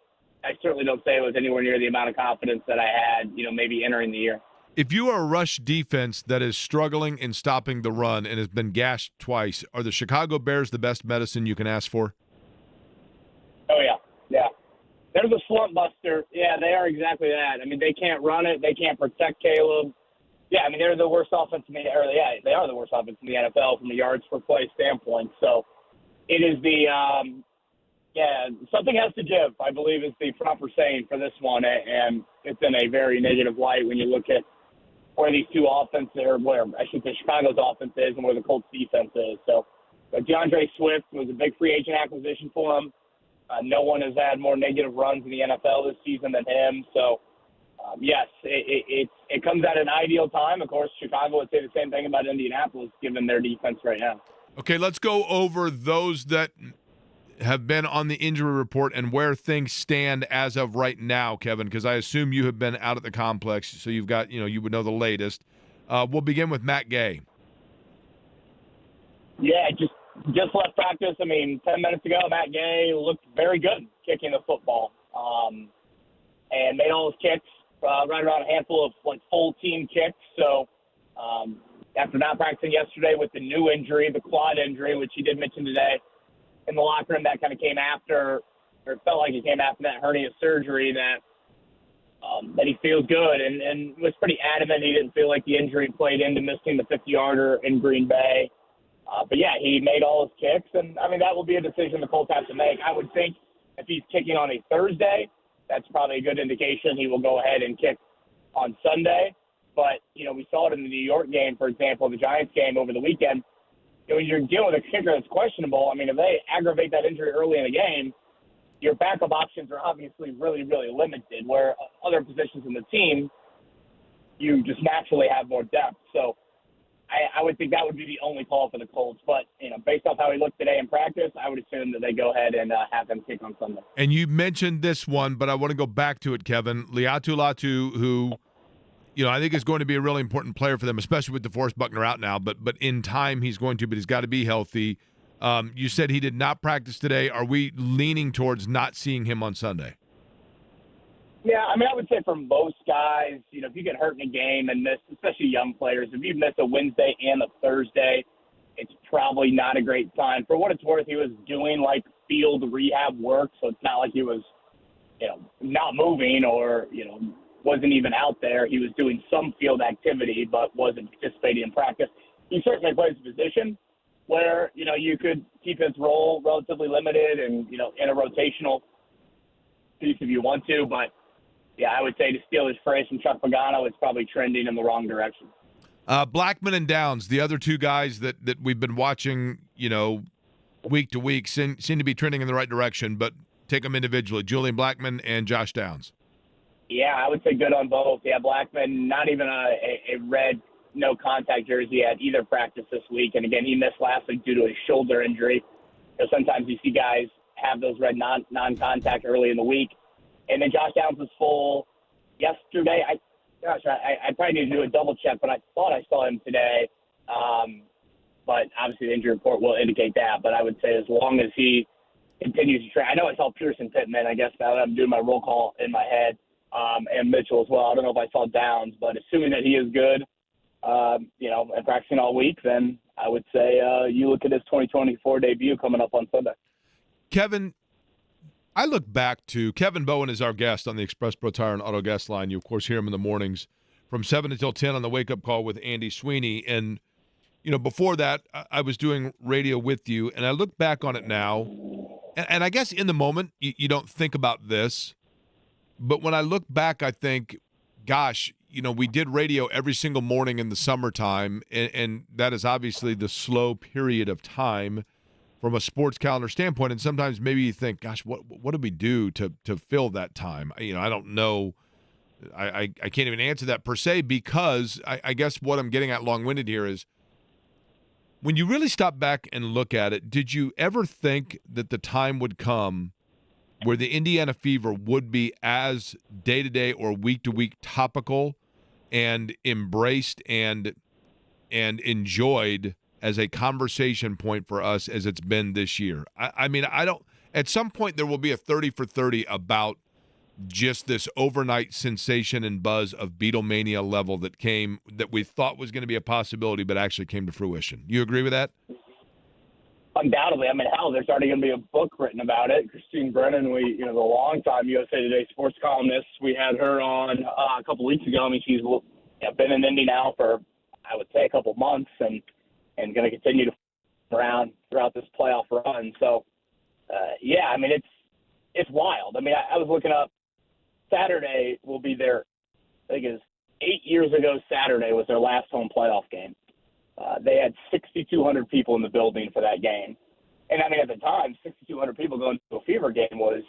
I certainly don't say it was anywhere near the amount of confidence that I had, maybe entering the year. If you are a rush defense that is struggling in stopping the run and has been gashed twice, are the Chicago Bears the best medicine you can ask for? Oh, yeah. Yeah. They're the slump buster. Yeah, they are exactly that. I mean, they can't run it. They can't protect Caleb. Yeah, I mean, they're the worst offense in they are the worst offense in the NFL from a yards per play standpoint. So it is something has to give, I believe is the proper saying for this one. And it's in a very negative light when you look at where these two offenses are, where I should say Chicago's offense is and where the Colts defense is. So DeAndre Swift was a big free agent acquisition for him. No one has had more negative runs in the NFL this season than him. So, yes, it comes at an ideal time. Of course, Chicago would say the same thing about Indianapolis, given their defense right now. Okay, let's go over those that have been on the injury report and where things stand as of right now, Kevin, because I assume you have been out at the complex, so you've got, you would know the latest. We'll begin with Matt Gay. Yeah, just left practice. I mean, 10 minutes ago, Matt Gay looked very good kicking the football and made all his kicks, right around a handful of full team kicks. So after not practicing yesterday with the new injury, the quad injury, which he did mention today in the locker room, that kind of came after, or it felt like it came after that hernia surgery, that he feels good and was pretty adamant he didn't feel like the injury played into missing the 50-yarder in Green Bay. But, yeah, he made all his kicks, and, I mean, that will be a decision the Colts have to make. I would think if he's kicking on a Thursday, that's probably a good indication he will go ahead and kick on Sunday. But, we saw it in the New York game, for example, the Giants game over the weekend. When you're dealing with a kicker that's questionable, I mean, if they aggravate that injury early in the game, your backup options are obviously really, really limited, where other positions in the team, you just naturally have more depth. So I would think that would be the only call for the Colts. But, based off how he looked today in practice, I would assume that they go ahead and have him kick on Sunday. And you mentioned this one, but I want to go back to it, Kevin. Liatu Latu, who – I think is going to be a really important player for them, especially with DeForest Buckner out now. But in time he's going to, but he's got to be healthy. You said he did not practice today. Are we leaning towards not seeing him on Sunday? Yeah, I mean, I would say for most guys, if you get hurt in a game and miss, especially young players, if you miss a Wednesday and a Thursday, it's probably not a great sign. For what it's worth, he was doing field rehab work, so it's not like he was, not moving or, wasn't even out there. He was doing some field activity, but wasn't participating in practice. He certainly plays a position where, you could keep his role relatively limited and, in a rotational piece if you want to. But, yeah, I would say to steal his phrase from Chuck Pagano, it's probably trending in the wrong direction. Blackman and Downs, the other two guys that we've been watching, week to week, seem to be trending in the right direction, but take them individually, Julian Blackman and Josh Downs. Yeah, I would say good on both. Yeah, Blackman, not even a red no-contact jersey at either practice this week. And, again, he missed last week due to a shoulder injury. Sometimes you see guys have those red non-contact early in the week. And then Josh Downs was full yesterday. I probably need to do a double check, but I thought I saw him today. But obviously the injury report will indicate that. But I would say as long as he continues to train. I know I saw Pearson Pittman. I guess now that I'm doing my roll call in my head. And Mitchell as well. I don't know if I saw Downs, but assuming that he is good, and practicing all week, then I would say you look at his 2024 debut coming up on Sunday. Kevin, I look back to Kevin Bowen is our guest on the Express Pro Tire and Auto Guest line. You, of course, hear him in the mornings from 7 until 10 on the Wake Up Call with Andy Sweeney. And, before that, I was doing radio with you, and I look back on it now, and I guess in the moment you don't think about this. But when I look back, I think, gosh, we did radio every single morning in the summertime, and that is obviously the slow period of time from a sports calendar standpoint. And sometimes maybe you think, gosh, what did we do to fill that time? I don't know I can't even answer that per se because I guess what I'm getting at long-winded here is when you really stop back and look at it, did you ever think that the time would come where the Indiana Fever would be as day-to-day or week-to-week topical and embraced and enjoyed as a conversation point for us as it's been this year? I mean, I don't – at some point there will be a 30 for 30 about just this overnight sensation and buzz of Beatlemania level that we thought was going to be a possibility but actually came to fruition. You agree with that? Undoubtedly. I mean, hell, there's already going to be a book written about it. Christine Brennan, the longtime USA Today sports columnist, we had her on a couple weeks ago. I mean, she's been in Indy now for, I would say, a couple months and going to continue to around throughout this playoff run. So, I mean, it's wild. I mean, I was looking up Saturday will be their, I think it's 8 years ago Saturday was their last home playoff game. They had 6,200 people in the building for that game. And, I mean, at the time, 6,200 people going to a Fever game was,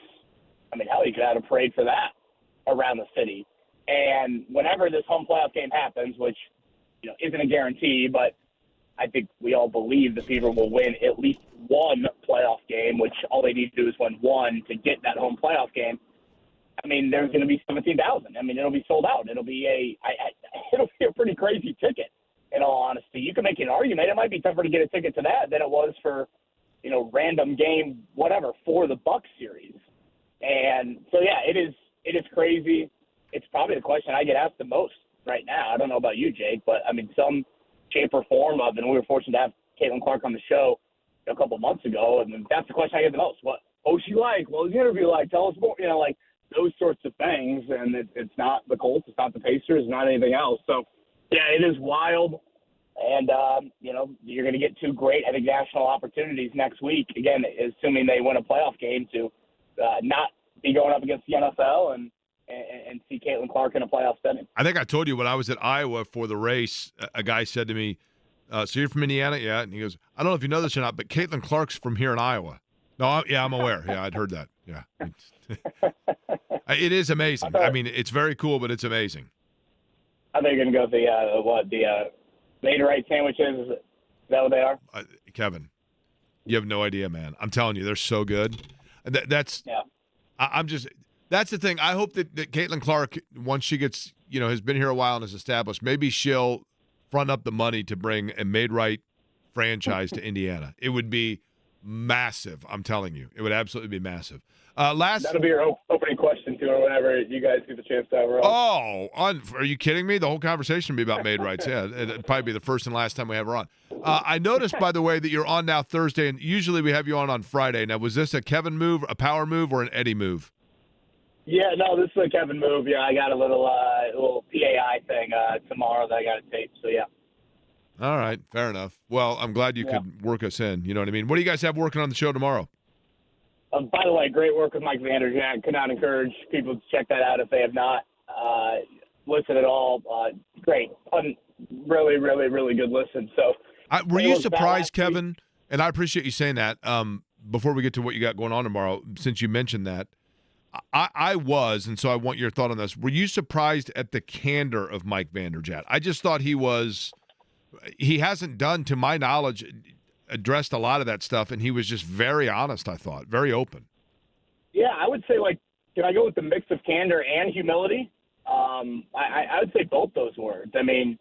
I mean, hell, you could have a parade for that around the city. And whenever this home playoff game happens, which, isn't a guarantee, but I think we all believe the Fever will win at least one playoff game, which all they need to do is win one to get that home playoff game. I mean, there's going to be 17,000. I mean, it'll be sold out. It'll be a pretty crazy ticket. In all honesty, you can make an argument. It might be tougher to get a ticket to that than it was for, random game, whatever, for the Bucs series. And so, it is crazy. It's probably the question I get asked the most right now. I don't know about you, Jake, but I mean, some shape or form of, and we were fortunate to have Caitlin Clark on the show a couple of months ago, and that's the question I get the most. What was she like? What was the interview like? Tell us more. Like those sorts of things. And it's not the Colts, it's not the Pacers, it's not anything else. So, it is wild. And, you're going to get two great, I think, national opportunities next week. Again, assuming they win a playoff game to not be going up against the NFL and see Caitlin Clark in a playoff setting. I think I told you when I was at Iowa for the race, a guy said to me, so you're from Indiana? Yeah. And he goes, I don't know if you know this or not, but Caitlin Clark's from here in Iowa. No, I'm aware. Yeah, I'd heard that. Yeah. It is amazing. I mean, it's very cool, but it's amazing. I think you're going to go with the made right sandwiches. Is that what they are? Kevin, you have no idea, man. I'm telling you, they're so good. That's the thing. I hope that Caitlin Clark, once she gets, has been here a while and is established, maybe she'll front up the money to bring a made right franchise to Indiana. It would be massive. I'm telling you, it would absolutely be massive. That'll be your opening question to her whenever you guys get the chance to have her on. Are you kidding me? The whole conversation would be about made rights. Yeah, it'd probably be the first and last time we have her on. I noticed, by the way, that you're on now Thursday, and usually we have you on Friday. Now, was this a Kevin move, a power move, or an Eddie move? Yeah, no, this is a Kevin move. Yeah, I got a little PAI thing tomorrow that I got to tape. So yeah. All right, fair enough. Well, I'm glad you could work us in. You know what I mean? What do you guys have working on the show tomorrow? By the way, great work with Mike Vanderjagt. Could not encourage people to check that out if they have not listened at all. Great. Really, really, really good listen. So, were you surprised, Kevin? And I appreciate you saying that. Before we get to what you got going on tomorrow, since you mentioned that, I was, and so I want your thought on this. Were you surprised at the candor of Mike Vanderjagt? I just thought he hasn't done, to my knowledge, addressed a lot of that stuff, and he was just very honest, I thought, very open. Yeah, I would say, can I go with the mix of candor and humility? I would say both those words. I mean,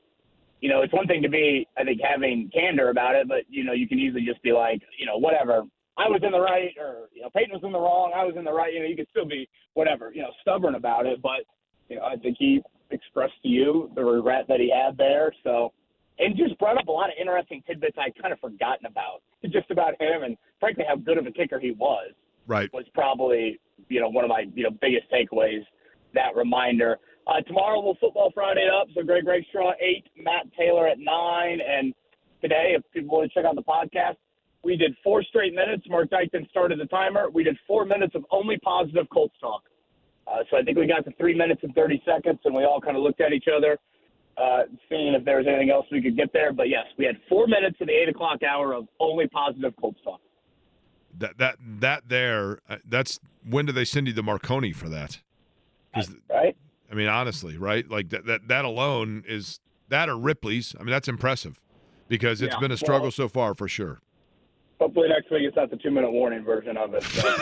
it's one thing to be, I think, having candor about it, but, you can easily just be like, whatever. I was in the right, or, Peyton was in the wrong, I was in the right. You could still be, whatever, stubborn about it. But, I think he expressed to you the regret that he had there. So, and just brought up a lot of interesting tidbits I'd kind of forgotten about, just about him and, frankly, how good of a kicker he was. Right. Was probably, one of my, biggest takeaways, that reminder. Tomorrow we'll Football Friday it up. So Greg Rakestraw 8, Matt Taylor at 9. And today, if people want to check out the podcast, we did 4 straight minutes. Mark Dykman started the timer. We did 4 minutes of only positive Colts talk. So I think we got to 3 minutes and 30 seconds, and we all kind of looked at each other, seeing if there was anything else we could get there. But, yes, we had 4 minutes in the 8 o'clock hour of only positive Colts talk. That's when do they send you the Marconi for that? Right. I mean, honestly, right? Like that alone is that or Ripley's. I mean, that's impressive because it's been a struggle so far for sure. Hopefully next week it's not the 2-minute warning version of it. So.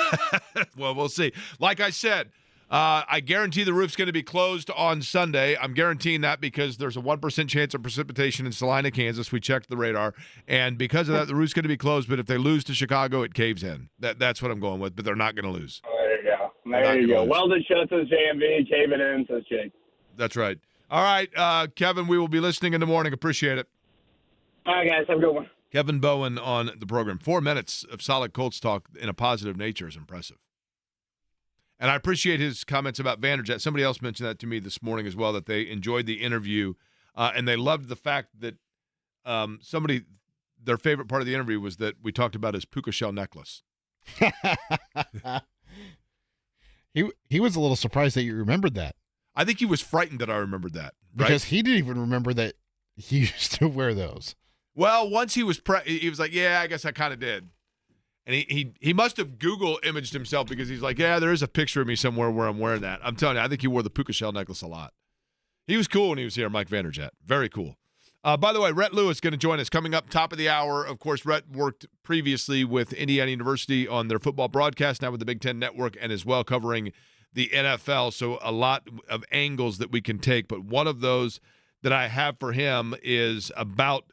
Well, we'll see. Like I said, I guarantee the roof's going to be closed on Sunday. I'm guaranteeing that because there's a 1% chance of precipitation in Salina, Kansas. We checked the radar. And because of that, the roof's going to be closed. But if they lose to Chicago, it caves in. That's what I'm going with. But they're not going to lose. There you go. There you go. Weldon Schutz says JMV, caving in, says Jake. That's right. All right, Kevin, we will be listening in the morning. Appreciate it. All right, guys. Have a good one. Kevin Bowen on the program. 4 minutes of solid Colts talk in a positive nature is impressive. And I appreciate his comments about Vanderjagt. Somebody else mentioned that to me this morning as well, that they enjoyed the interview and they loved the fact that their favorite part of the interview was that we talked about his puka shell necklace. He was a little surprised that you remembered that. I think he was frightened that I remembered that. Right? Because he didn't even remember that he used to wear those. Well, once he was like, yeah, I guess I kind of did. And he must have Google imaged himself because he's like, yeah, there is a picture of me somewhere where I'm wearing that. I'm telling you, I think he wore the puka shell necklace a lot. He was cool when he was here, Mike Vanderjagt. Very cool. By the way, Rhett Lewis is going to join us coming up top of the hour. Of course, Rhett worked previously with Indiana University on their football broadcast, now with the Big Ten Network, and as well covering the NFL. So a lot of angles that we can take. But one of those that I have for him is about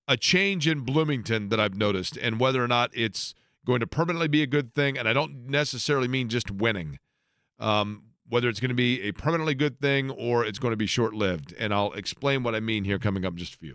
a change in Bloomington that I've noticed and whether or not it's going to permanently be a good thing. And I don't necessarily mean just winning, whether it's going to be a permanently good thing or it's going to be short-lived. And I'll explain what I mean here coming up in just a few.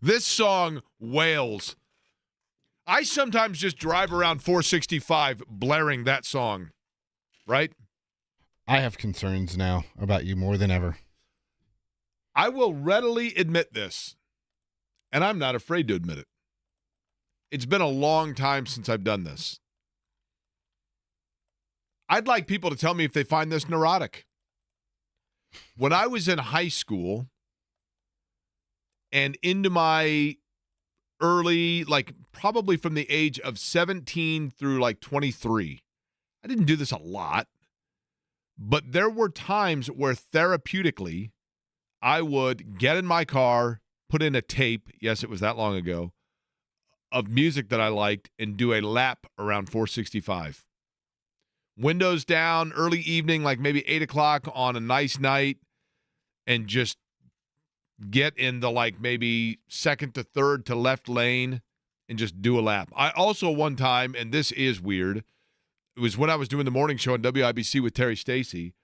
This song wails. I sometimes just drive around 465 blaring that song, right? I have concerns now about you more than ever. I will readily admit this, and I'm not afraid to admit it. It's been a long time since I've done this. I'd like people to tell me if they find this neurotic. When I was in high school and into my early, like probably from the age of 17 through like 23, I didn't do this a lot, but there were times where therapeutically I would get in my car, put in a tape, yes, it was that long ago, of music that I liked and do a lap around 465. Windows down, early evening, like maybe 8 o'clock on a nice night, and just get in the like maybe second to third to left lane and just do a lap. I also one time, and this is weird, it was when I was doing the morning show on WIBC with Terry Stacy,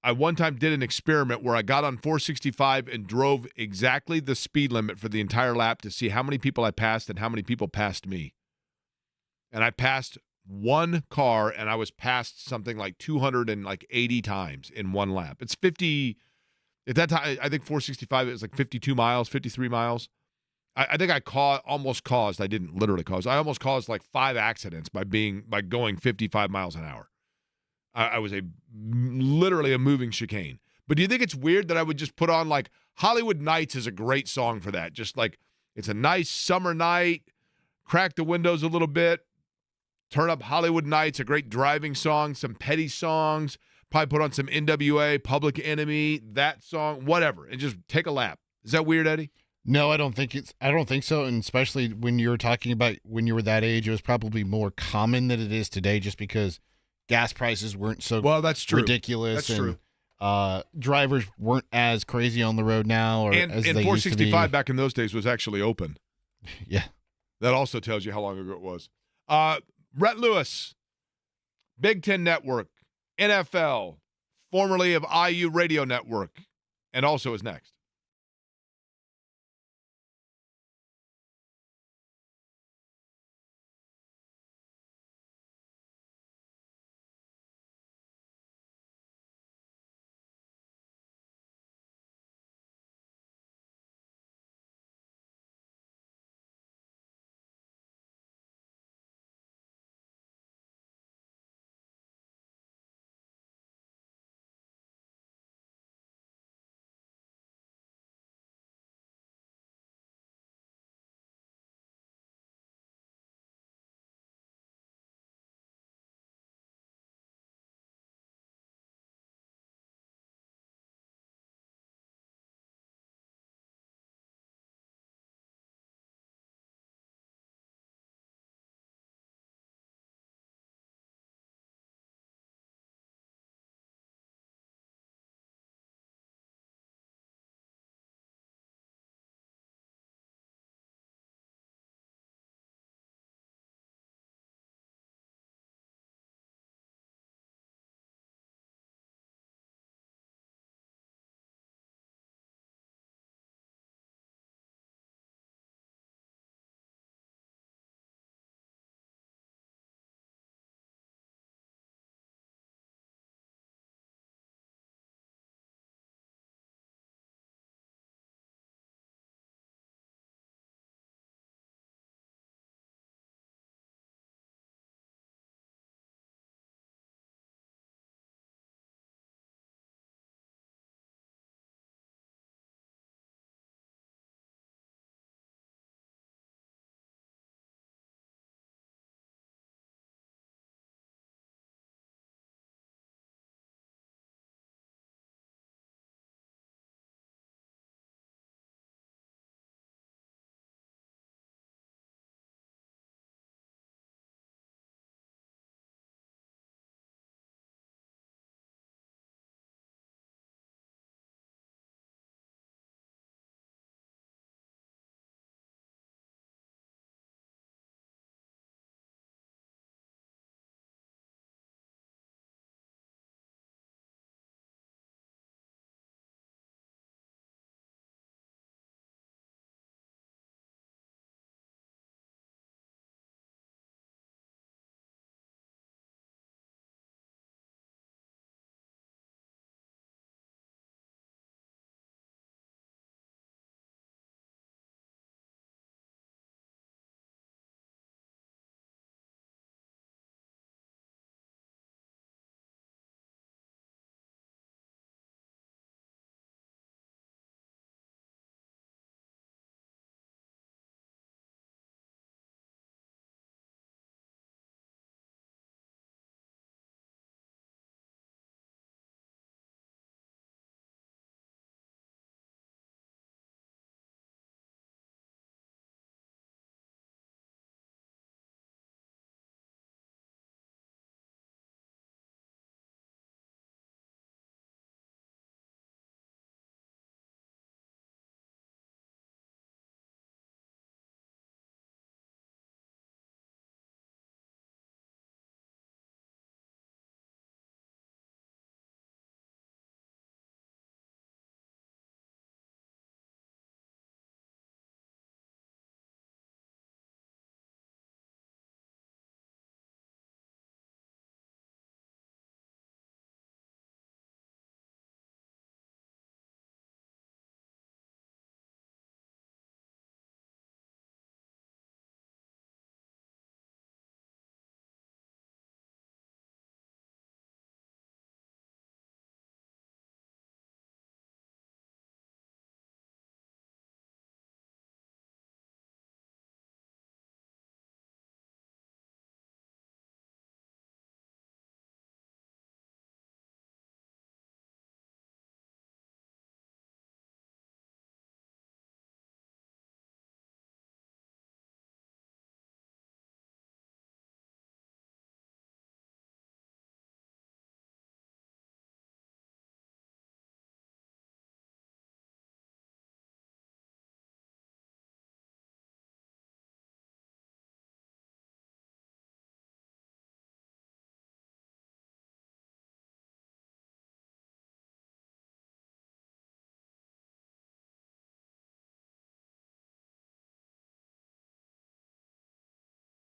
I one time did an experiment where I got on 465 and drove exactly the speed limit for the entire lap to see how many people I passed and how many people passed me. And I passed one car, and I was passed something like 280 times in one lap. It's 50. At that time, I think 465, it was like 52 miles, 53 miles. I think I almost caused, I didn't literally cause, I almost caused like 5 accidents by going 55 miles an hour. I was literally a moving chicane. But do you think it's weird that I would just put on like Hollywood Nights is a great song for that? Just like it's a nice summer night, crack the windows a little bit, turn up Hollywood Nights, a great driving song, some Petty songs, probably put on some NWA, Public Enemy, that song, whatever, and just take a lap. Is that weird, Eddie? No, I don't think so. And especially when you were talking about when you were that age, it was probably more common than it is today just because gas prices weren't so that's true. ridiculous. That's and, true. Drivers weren't as crazy on the road now or And as they 465 used to be. back in those days was actually open. Yeah. That also tells you how long ago it was. Rhett Lewis, Big Ten Network, NFL, formerly of IU Radio Network, and also is next.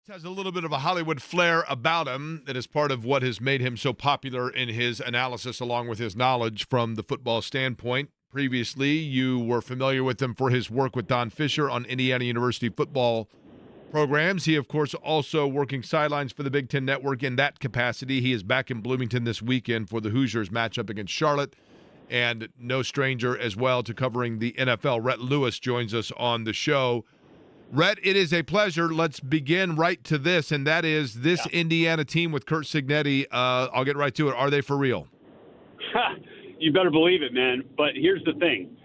Has a little bit of a Hollywood flair about him that is part of what has made him so popular in his analysis along with his knowledge from the football standpoint. Previously, you were familiar with him for his work with Don Fisher on Indiana University football programs. He, of course, also working sidelines for the Big Ten Network in that capacity. He is back in Bloomington this weekend for the Hoosiers matchup against Charlotte. And no stranger as well to covering the NFL. Rhett Lewis joins us on the show. Rhett, it is a pleasure. Let's begin right to this, and that is this Indiana team with Curt Cignetti. I'll get right to it. Are they for real? You better believe it, man. But here's the thing.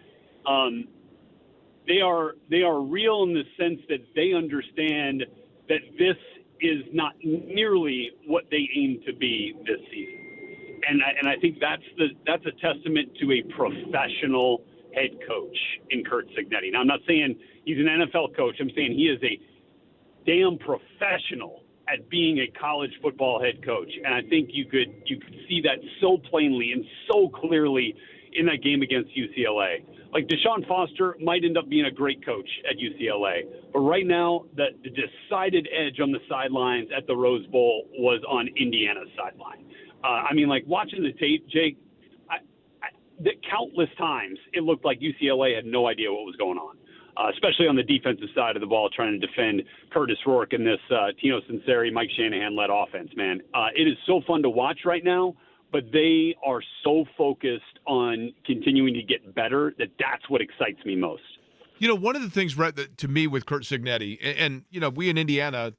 They are real in the sense that they understand that this is not nearly what they aim to be this season. And I think that's a testament to a professional head coach in Curt Cignetti. Now, I'm not saying he's an NFL coach. I'm saying he is a damn professional at being a college football head coach. And I think you could see that so plainly and so clearly in that game against UCLA. Like, Deshaun Foster might end up being a great coach at UCLA, but right now the decided edge on the sidelines at the Rose Bowl was on Indiana's sideline. I mean, like, watching the tape, Jake, countless times it looked like UCLA had no idea what was going on, especially on the defensive side of the ball, trying to defend Curtis Rourke and this Tino Sinceri, Mike Shanahan-led offense, man. It is so fun to watch right now, but they are so focused on continuing to get better that's what excites me most. You know, one of the things, Rhett, that to me with Curt Cignetti, and you know, we in Indiana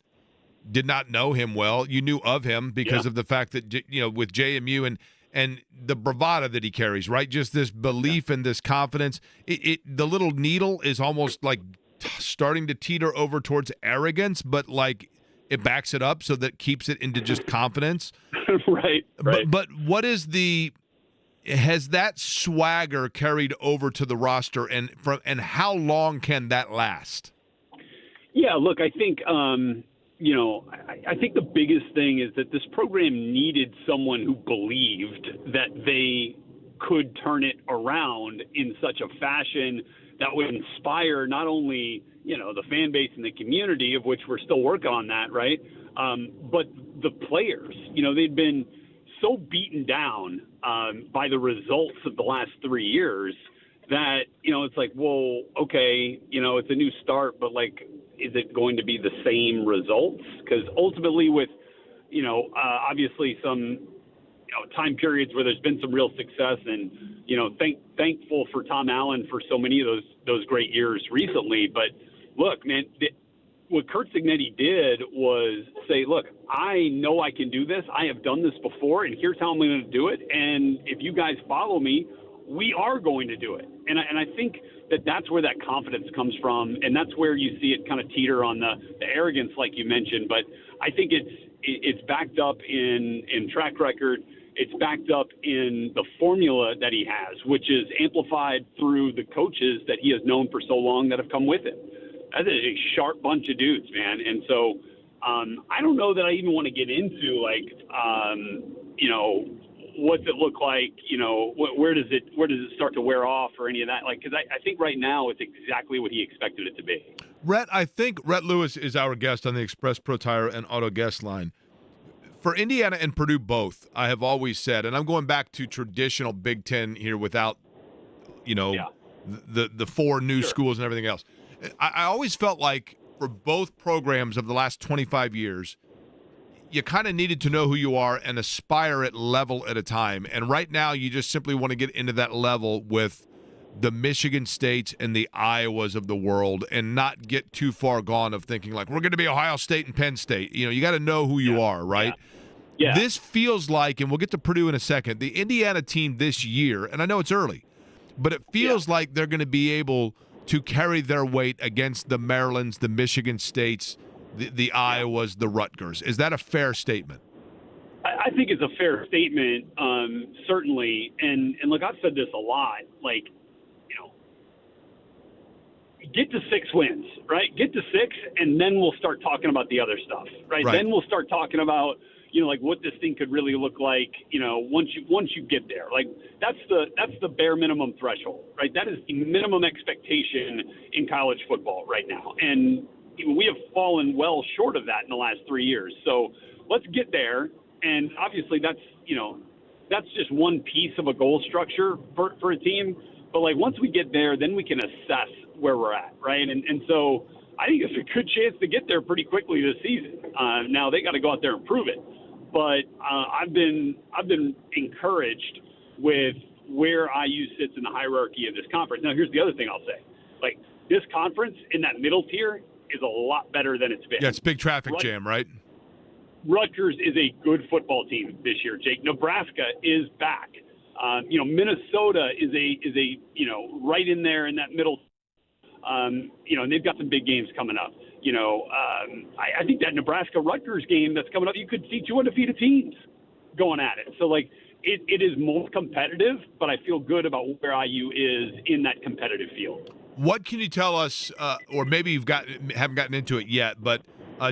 did not know him well. You knew of him because of the fact that, you know, with JMU and the bravado that he carries, right? Just this belief and this confidence. The little needle is almost like starting to teeter over towards arrogance, but like it backs it up so that keeps it into just confidence. Right. But what is has that swagger carried over to the roster, and how long can that last? Yeah, look, I think I think the biggest thing is that this program needed someone who believed that they could turn it around in such a fashion that would inspire not only, you know, the fan base and the community, of which we're still working on that, right? But the players. You know, they'd been so beaten down by the results of the last 3 years that, you know, it's like, well, okay, you know, it's a new start, but like, is it going to be the same results? Because ultimately with, you know, obviously some, you know, time periods where there's been some real success and, you know, thankful for Tom Allen for so many of those great years recently. But look, man, what Curt Cignetti did was say, look, I know I can do this. I have done this before, and here's how I'm going to do it. And if you guys follow me, we are going to do it. And I think that's where that confidence comes from, and that's where you see it kind of teeter on the arrogance, like you mentioned. But I think it's backed up in track record. It's backed up in the formula that he has, which is amplified through the coaches that he has known for so long that have come with him. That is a sharp bunch of dudes, man. And so I don't know that I even want to get into, like, you know, what's it look like, you know, where does it start to wear off or any of that? Like, because I think right now it's exactly what he expected it to be. Rhett, I think Rhett Lewis is our guest on the Express Pro Tire and Auto guest line. For Indiana and Purdue both, I have always said, and I'm going back to traditional Big Ten here without, you know, the four new schools and everything else. I always felt like for both programs of the last 25 years, you kind of needed to know who you are and aspire at level at a time. And right now, you just simply want to get into that level with the Michigan States and the Iowas of the world and not get too far gone of thinking like, we're going to be Ohio State and Penn State. You know, you got to know who you are, right? Yeah. This feels like, and we'll get to Purdue in a second, the Indiana team this year, and I know it's early, but it feels like they're going to be able to carry their weight against the Marylands, the Michigan States, the Iowas, the Rutgers. Is that a fair statement? I think it's a fair statement, certainly. And look, I've said this a lot. Like, you know, get to 6 wins, right? Get to 6, and then we'll start talking about the other stuff, right? Then we'll start talking about, you know, like what this thing could really look like, you know, once you get there. Like that's the bare minimum threshold, right? That is the minimum expectation in college football right now. And we have fallen well short of that in the last 3 years. So let's get there. And obviously that's just one piece of a goal structure for a team. But like once we get there, then we can assess where we're at, right? And so I think there's a good chance to get there pretty quickly this season. Now they got to go out there and prove it. But I've been encouraged with where IU sits in the hierarchy of this conference. Now here's the other thing I'll say. Like this conference in that middle tier is a lot better than it's been. Yeah, it's a big traffic jam, right? Rutgers is a good football team this year, Jake. Nebraska is back. Minnesota is a right in there in that middle. And they've got some big games coming up. I think that Nebraska-Rutgers game that's coming up, you could see 2 undefeated teams going at it. So, like, it is more competitive, but I feel good about where IU is in that competitive field. What can you tell us, or maybe haven't gotten into it yet, but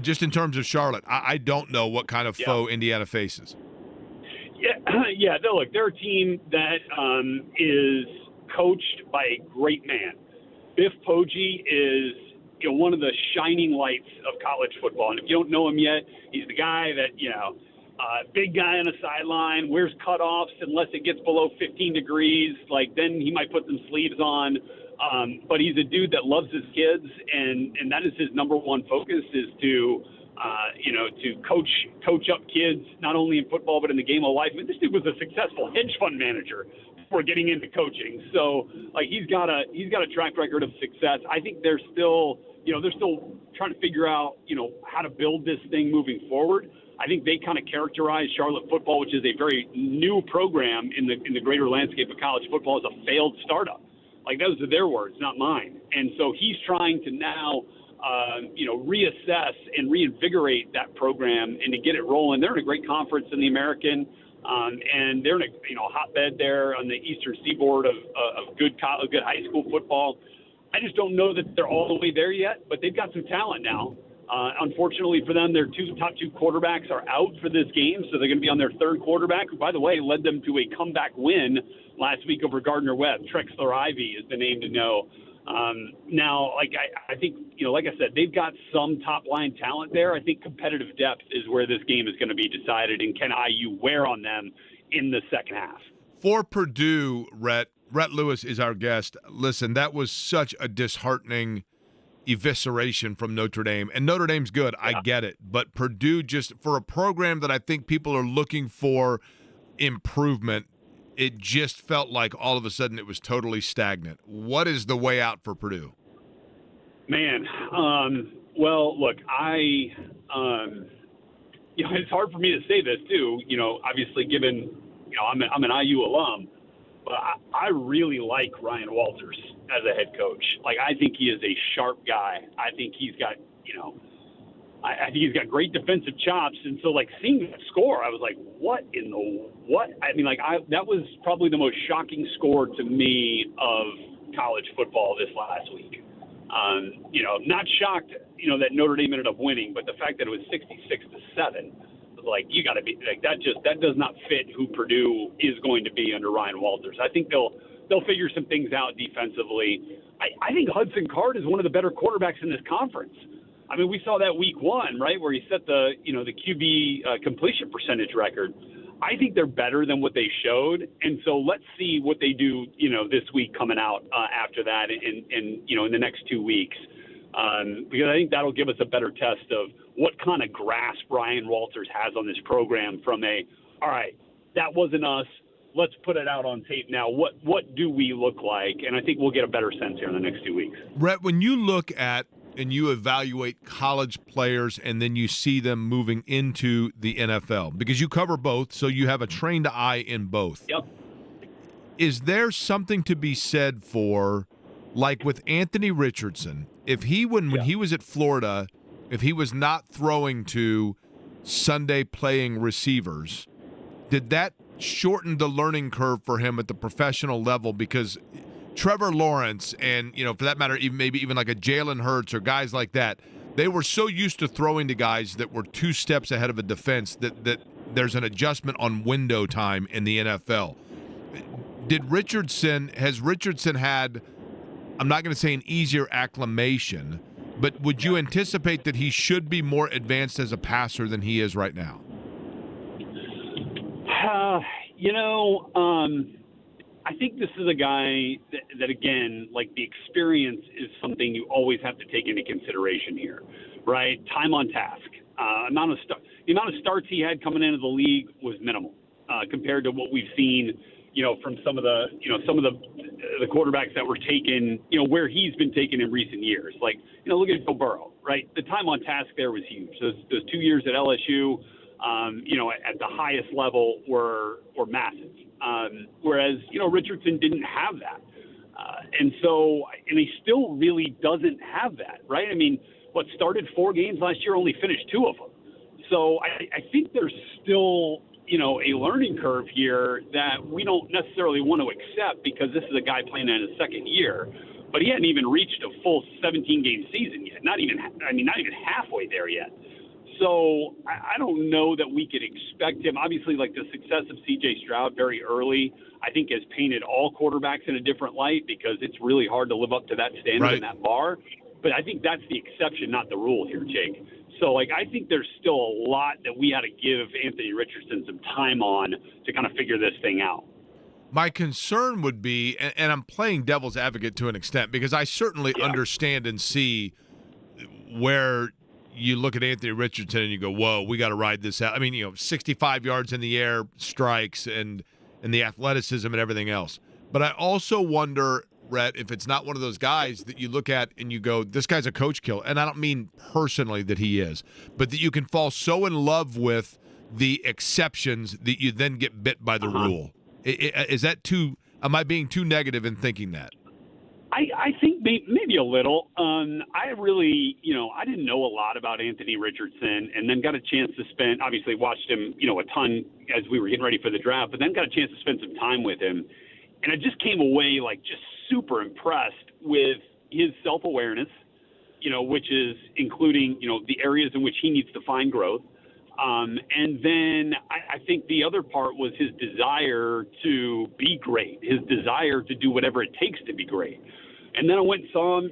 just in terms of Charlotte, I don't know what kind of foe Indiana faces. Yeah. No, look, they're a team that is coached by a great man. Biff Poggi is one of the shining lights of college football. And if you don't know him yet, he's the guy that, big guy on the sideline, wears cutoffs unless it gets below 15 degrees. Like, then he might put some sleeves on. But he's a dude that loves his kids, and that is his number one focus is to coach up kids, not only in football but in the game of life. I mean, this dude was a successful hedge fund manager before getting into coaching. So, like, he's got a track record of success. I think they're still trying to figure out, how to build this thing moving forward. I think they kind of characterize Charlotte football, which is a very new program in the greater landscape of college football, as a failed startup. Like, those are their words, not mine. And so he's trying to now, reassess and reinvigorate that program and to get it rolling. They're in a great conference in the American, and they're in a hotbed there on the eastern seaboard of good high school football. I just don't know that they're all the way there yet, but they've got some talent now. Unfortunately for them, their top two quarterbacks are out for this game, so they're going to be on their third quarterback, who, by the way, led them to a comeback win last week over Gardner-Webb. Trexler Ivy is the name to know. Now, I think, like I said, they've got some top-line talent there. I think competitive depth is where this game is going to be decided, and can IU wear on them in the second half. For Purdue, Rhett Lewis is our guest. Listen, that was such a disheartening evisceration from Notre Dame. And Notre Dame's good. Yeah. I get it. But Purdue, just for a program that I think people are looking for improvement, it just felt like all of a sudden it was totally stagnant. What is the way out for Purdue? Man, well, look, it's hard for me to say this too, obviously given, I'm an IU alum, but I really like Ryan Walters as a head coach. Like, I think he is a sharp guy. I think he's got, I think he's got great defensive chops. And so, like, seeing that score, I was like, what? I mean, that was probably the most shocking score to me of college football this last week. Not shocked, that Notre Dame ended up winning, but the fact that it was 66-7, like, you got to be like, that does not fit who Purdue is going to be under Ryan Walters. I think they'll figure some things out defensively. I think Hudson Card is one of the better quarterbacks in this conference. I mean, we saw that week one, right, where he set the QB completion percentage record. I think they're better than what they showed, and so let's see what they do, this week coming out after that, and in the next 2 weeks, because I think that'll give us a better test of what kind of grasp Ryan Walters has on this program. From all right, that wasn't us. Let's put it out on tape now. What do we look like? And I think we'll get a better sense here in the next 2 weeks. Rhett, when you look at and you evaluate college players and then you see them moving into the NFL, because you cover both, so you have a trained eye in both. Yep. Is there something to be said for, like with Anthony Richardson, if he when he was at Florida, if he was not throwing to Sunday playing receivers, did that shorten the learning curve for him at the professional level? Because Trevor Lawrence and, for that matter, maybe even like a Jalen Hurts or guys like that, they were so used to throwing to guys that were 2 steps ahead of a defense that there's an adjustment on window time in the NFL. Has Richardson had, I'm not going to say an easier acclimation, but would you anticipate that he should be more advanced as a passer than he is right now? I think this is a guy that again, like the experience is something you always have to take into consideration here, right? Time on task. The amount of starts he had coming into the league was minimal compared to what we've seen, from some of the quarterbacks that were taken, where he's been taken in recent years. Like, look at Joe Burrow, right? The time on task there was huge. Those 2 years at LSU, at the highest level were massive. Whereas, Richardson didn't have that. And he still really doesn't have that, right? I mean, started 4 games last year, only finished 2 of them. So I think there's still, a learning curve here that we don't necessarily want to accept because this is a guy playing in his second year. But he hadn't even reached a full 17-game season yet. Not even halfway there yet. So I don't know that we could expect him. Obviously, like the success of C.J. Stroud very early, I think has painted all quarterbacks in a different light because it's really hard to live up to that standard and that bar. But I think that's the exception, not the rule here, Jake. So, I think there's still a lot that we got to give Anthony Richardson some time on to kind of figure this thing out. My concern would be, and I'm playing devil's advocate to an extent, because I certainly understand and see where you look at Anthony Richardson and you go, whoa, we got to ride this out. I mean, 65 yards in the air, strikes, and the athleticism and everything else. But I also wonder, Rhett, if it's not one of those guys that you look at and you go, this guy's a coach killer. And I don't mean personally that he is, but that you can fall so in love with the exceptions that you then get bit by the rule. Is that am I being too negative in thinking that? I think maybe a little. I really, I didn't know a lot about Anthony Richardson, and then got a chance to obviously watched him, a ton as we were getting ready for the draft, but then got a chance to spend some time with him. And I just came away just super impressed with his self-awareness, which is including, the areas in which he needs to find growth. And then I think the other part was his desire to be great, his desire to do whatever it takes to be great. And then I went and saw him,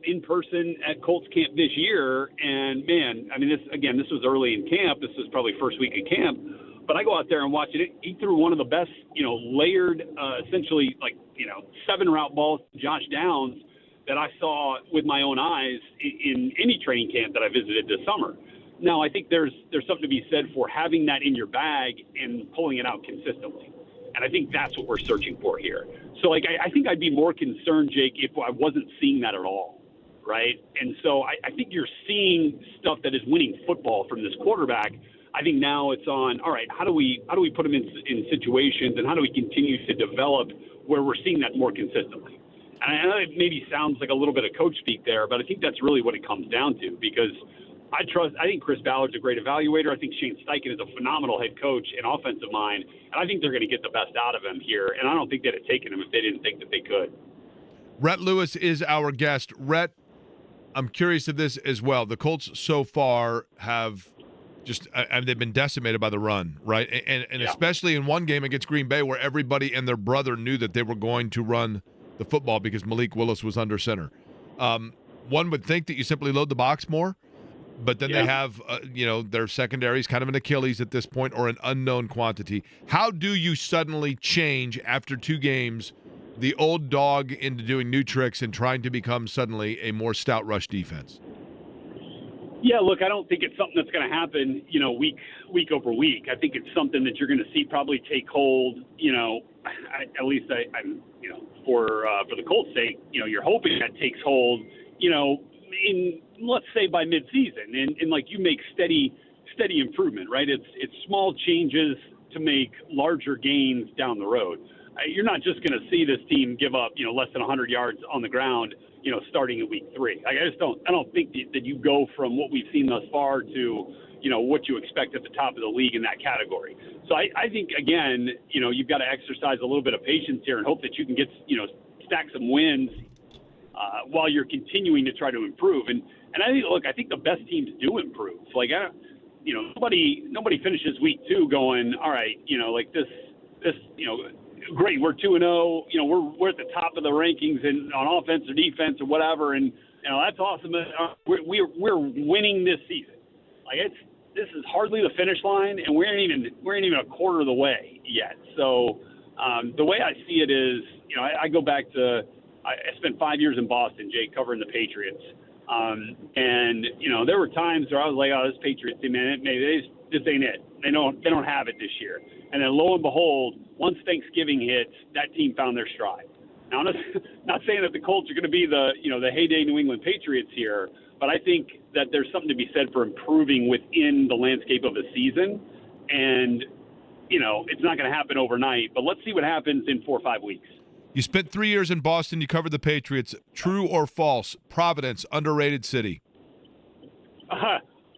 in person at Colts camp this year. And man, I mean, this was early in camp. This was probably first week of camp. But I go out there and watch it. He threw one of the best, layered, essentially 7-route balls to Josh Downs that I saw with my own eyes in any training camp that I visited this summer. Now, I think there's something to be said for having that in your bag and pulling it out consistently. And I think that's what we're searching for here. So, I think I'd be more concerned, Jake, if I wasn't seeing that at all, right? And so I think you're seeing stuff that is winning football from this quarterback. I think now it's on, all right, how do we put him in situations, and how do we continue to develop where we're seeing that more consistently? And I know it maybe sounds like a little bit of coach speak there, but I think that's really what it comes down to, because I think Chris Ballard's a great evaluator. I think Shane Steichen is a phenomenal head coach and offensive mind, and I think they're going to get the best out of him here, and I don't think they'd have taken him if they didn't think that they could. Rhett Lewis is our guest. Rhett, I'm curious of this as well. The Colts so far have they've been decimated by the run, right? And especially in one game against Green Bay where everybody and their brother knew that they were going to run the football because Malik Willis was under center. One would think that you simply load the box more, but then they have, their secondary is kind of an Achilles at this point, or an unknown quantity. How do you suddenly change after 2 games the old dog into doing new tricks and trying to become suddenly a more stout rush defense? Yeah, look, I don't think it's something that's going to happen, week over week. I think it's something that you're going to see probably take hold, at least I'm for the Colts' sake, you're hoping that takes hold, in, let's say, by midseason, and like you make steady improvement, right? It's small changes to make larger gains down the road. You're not just going to see this team give up, less than 100 yards on the ground, starting in week 3. I don't think that you go from what we've seen thus far to, what you expect at the top of the league in that category. So I think, again, you've got to exercise a little bit of patience here and hope that you can get, stack some wins while you're continuing to try to improve. And I think the best teams do improve. Nobody finishes week 2 going, all right, this, great, we're 2-0, we're at the top of the rankings and on offense or defense or whatever, and That's awesome. We're winning this season. Like this is hardly the finish line, and we ain't even a quarter of the way yet. So the way I see it is, I go back to I spent 5 years in Boston, Jake, covering the Patriots, and there were times where I was like, oh, this Patriots team, man, this ain't it. They don't have it this year. And then lo and behold, once Thanksgiving hits, that team found their stride. Now, I'm not saying that the Colts are going to be the heyday New England Patriots here, but I think that there's something to be said for improving within the landscape of a season. And, it's not going to happen overnight, but let's see what happens in 4 or 5 weeks. You spent 3 years in Boston. You covered the Patriots. True or false? Providence, underrated city.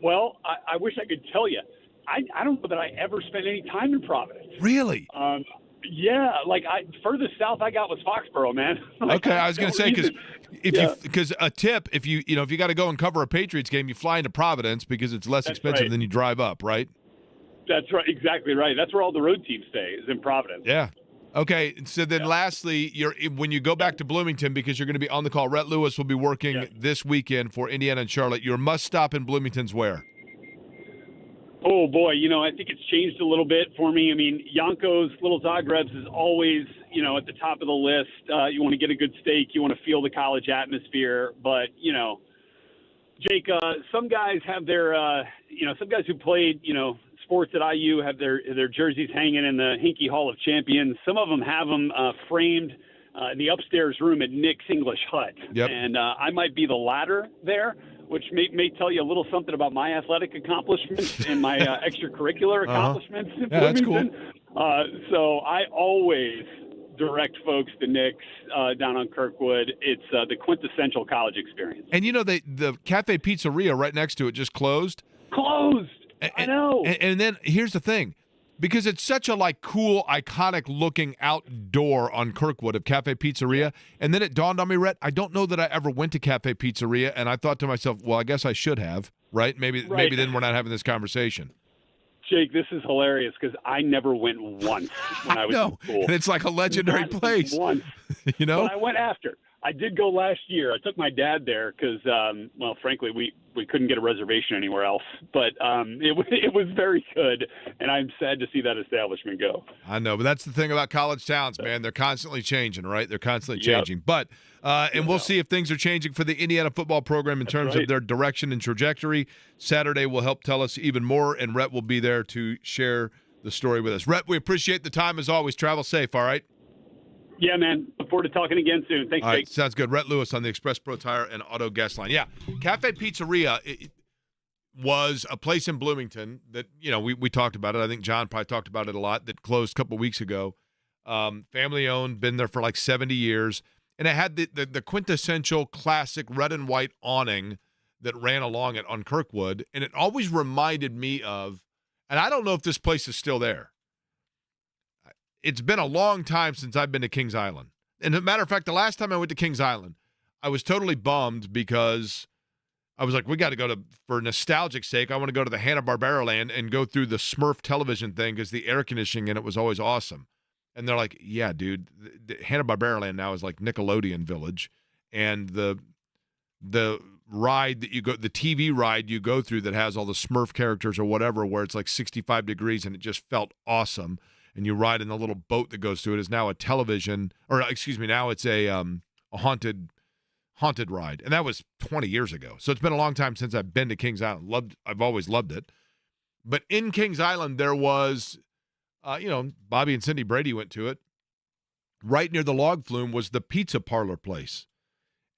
Well, I wish I could tell you. I don't know that I ever spent any time in Providence. Really? Yeah, furthest south I got was Foxborough, man. Okay, I was going to say because a tip, if you got to go and cover a Patriots game, you fly into Providence because it's less expensive than you drive up, right? That's right, exactly right. That's where all the road teams stay, is in Providence. Yeah. Okay, so then lastly, when you go back to Bloomington, because you're going to be on the call, Rhett Lewis will be working this weekend for Indiana and Charlotte. Your must stop in Bloomington's where? Oh, boy, I think it's changed a little bit for me. I mean, Yanko's Little Zagreb's is always, at the top of the list. You want to get a good steak. You want to feel the college atmosphere. But, Jake, some guys have their, some guys who played, sports at IU have their jerseys hanging in the Hinkey Hall of Champions. Some of them have them framed in the upstairs room at Nick's English Hut. Yep. And I might be the latter there, which may tell you a little something about my athletic accomplishments and my extracurricular accomplishments in Bloomington. That's cool. So I always direct folks to Nick's down on Kirkwood. It's the quintessential college experience. And the Cafe Pizzeria right next to it just closed. Closed. I know. And then here's the thing. Because it's such a cool, iconic looking outdoor on Kirkwood of Cafe Pizzeria. And then it dawned on me, Rhett, I don't know that I ever went to Cafe Pizzeria. And I thought to myself, well, I guess I should have, right? Maybe then we're not having this conversation. Jake, this is hilarious because I never went once when I was in school. And it's like a legendary place. Once. But I went after. I did go last year. I took my dad there because, frankly, we couldn't get a reservation anywhere else. But it was very good, and I'm sad to see that establishment go. I know, but that's the thing about college towns, man. They're constantly changing, right? They're constantly changing. But we'll see if things are changing for the Indiana football program in terms of their direction and trajectory. Saturday will help tell us even more, and Rhett will be there to share the story with us. Rhett, we appreciate the time as always. Travel safe, all right? Yeah, man. Look forward to talking again soon. Thanks, All right, Jake. sounds good. Rhett Lewis on the Express Pro Tire and Auto Guest Line. Yeah, Cafe Pizzeria was a place in Bloomington that, we talked about it. I think John probably talked about it a lot, that closed a couple of weeks ago. Family-owned, been there for 70 years. And it had the quintessential classic red and white awning that ran along it on Kirkwood. And it always reminded me of, and I don't know if this place is still there. It's been a long time since I've been to Kings Island. And as a matter of fact, the last time I went to Kings Island, I was totally bummed because I was like, we got to go for nostalgic sake, I want to go to the Hanna-Barbera land and go through the Smurf television thing because the air conditioning in it was always awesome. And they're like, yeah, dude, the Hanna-Barbera land now is like Nickelodeon Village. And the ride that you go, the TV ride you go through that has all the Smurf characters or whatever, where it's 65 degrees and it just felt awesome. And you ride in the little boat that goes through it is now a television, or now it's a haunted ride. And that was 20 years ago. So it's been a long time since I've been to Kings Island. I've always loved it. But in Kings Island, there was, Bobby and Cindy Brady went to it. Right near the log flume was the pizza parlor place.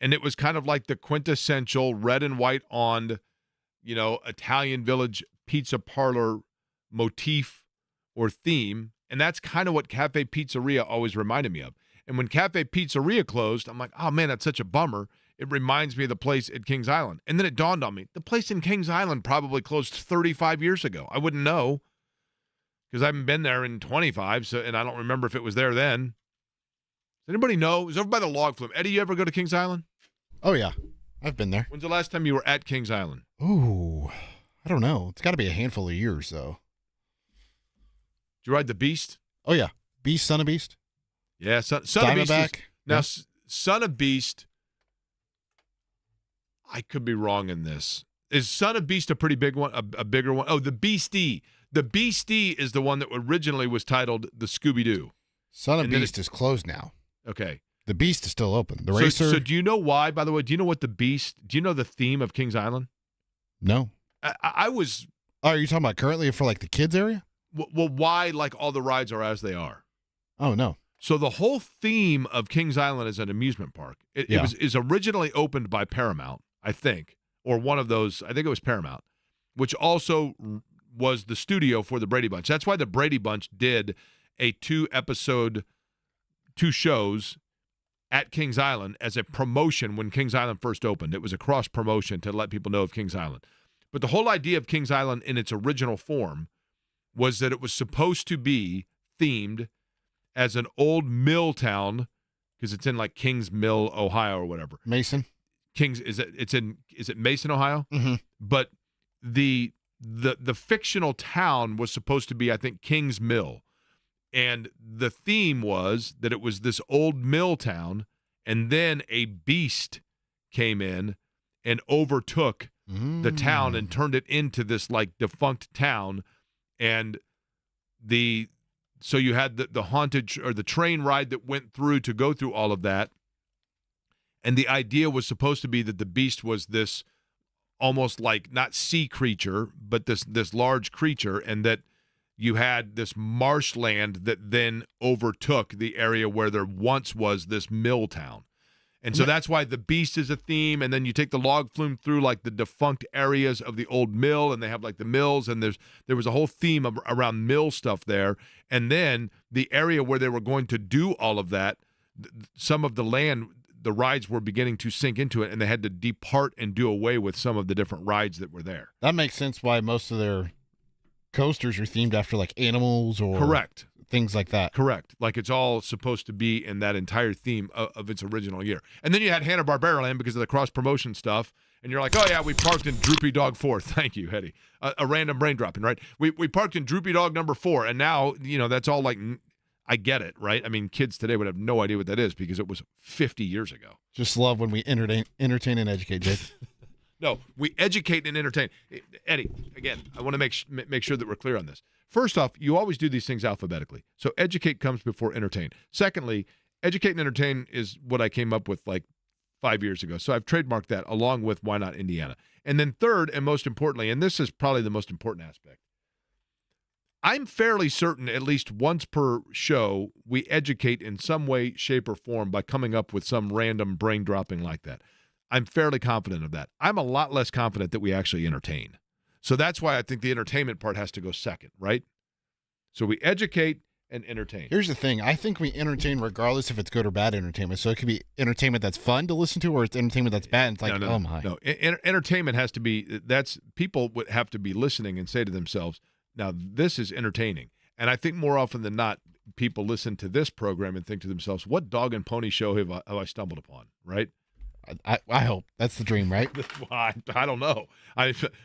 And it was kind of like the quintessential red and white on, Italian Village pizza parlor motif or theme. And that's kind of what Cafe Pizzeria always reminded me of. And when Cafe Pizzeria closed, I'm like, oh, man, that's such a bummer. It reminds me of the place at Kings Island. And then it dawned on me, the place in Kings Island probably closed 35 years ago. I wouldn't know because I haven't been there in 25, and I don't remember if it was there then. Does anybody know? It was over by the log flume. Eddie, you ever go to Kings Island? Oh, yeah. I've been there. When's the last time you were at Kings Island? Ooh, I don't know. It's got to be a handful of years, though. Did you ride the Beast? Oh, yeah. Beast, Son of Beast? Yeah, Son of Beast. Diamondback? Now, Son of Beast, I could be wrong in this. Is Son of Beast a pretty big one, a bigger one? Oh, the Beastie. The Beastie is the one that originally was titled the Scooby-Doo. Son of Beast is closed now. Okay. The Beast is still open. The Racer. So do you know why, by the way? Do you know what the Beast, do you know the theme of Kings Island? No. I was. Oh, are you talking about currently for like the kids area? Well, why like all the rides are as they are? Oh, no. So the whole theme of Kings Island is an amusement park. It is originally opened by Paramount, I think, or one of those. I think it was Paramount, which also was the studio for the Brady Bunch. That's why the Brady Bunch did a 2 shows at Kings Island as a promotion when Kings Island first opened. It was a cross promotion to let people know of Kings Island. But the whole idea of Kings Island in its original form was that it was supposed to be themed as an old mill town, because it's in like Kings Mill, Ohio, or whatever. Mason. Is it Mason, Ohio? Mm-hmm. But the fictional town was supposed to be, I think, Kings Mill. And the theme was that it was this old mill town, and then a beast came in and overtook the town and turned it into this like defunct town. And so you had the haunted or the train ride that went through to go through all of that. And the idea was supposed to be that the beast was this almost like not sea creature, but this large creature, and that you had this marshland that then overtook the area where there once was this mill town. And so that's why the beast is a theme, and then you take the log flume through like the defunct areas of the old mill, and they have like the mills, and there was a whole theme around mill stuff there. And then the area where they were going to do all of that, some of the land, the rides were beginning to sink into it, and they had to depart and do away with some of the different rides that were there. That makes sense why most of their coasters are themed after like animals or Correct. Things like that. Correct. Like it's all supposed to be in that entire theme of its original year. And then you had Hanna-Barbera Land because of the cross-promotion stuff. And you're like, oh, yeah, we parked in Droopy Dog 4. Thank you, Hetty. A random brain dropping, right? We parked in Droopy Dog number 4. And now, that's all like, I get it, right? I mean, kids today would have no idea what that is because it was 50 years ago. Just love when we entertain and educate, Jake. No, we educate and entertain. Eddie, again, I want to make sure that we're clear on this. First off, you always do these things alphabetically. So educate comes before entertain. Secondly, educate and entertain is what I came up with like 5 years ago. So I've trademarked that along with Why Not Indiana. And then third, and most importantly, and this is probably the most important aspect, I'm fairly certain at least once per show we educate in some way, shape, or form by coming up with some random brain dropping like that. I'm fairly confident of that. I'm a lot less confident that we actually entertain. So that's why I think the entertainment part has to go second, right? So we educate and entertain. Here's the thing. I think we entertain regardless if it's good or bad entertainment. So it could be entertainment that's fun to listen to or it's entertainment that's bad. It's like, oh my. No, entertainment has to be, people would have to be listening and say to themselves, now this is entertaining. And I think more often than not, people listen to this program and think to themselves, what dog and pony show have I stumbled upon, right? I hope that's the dream, right? I don't know.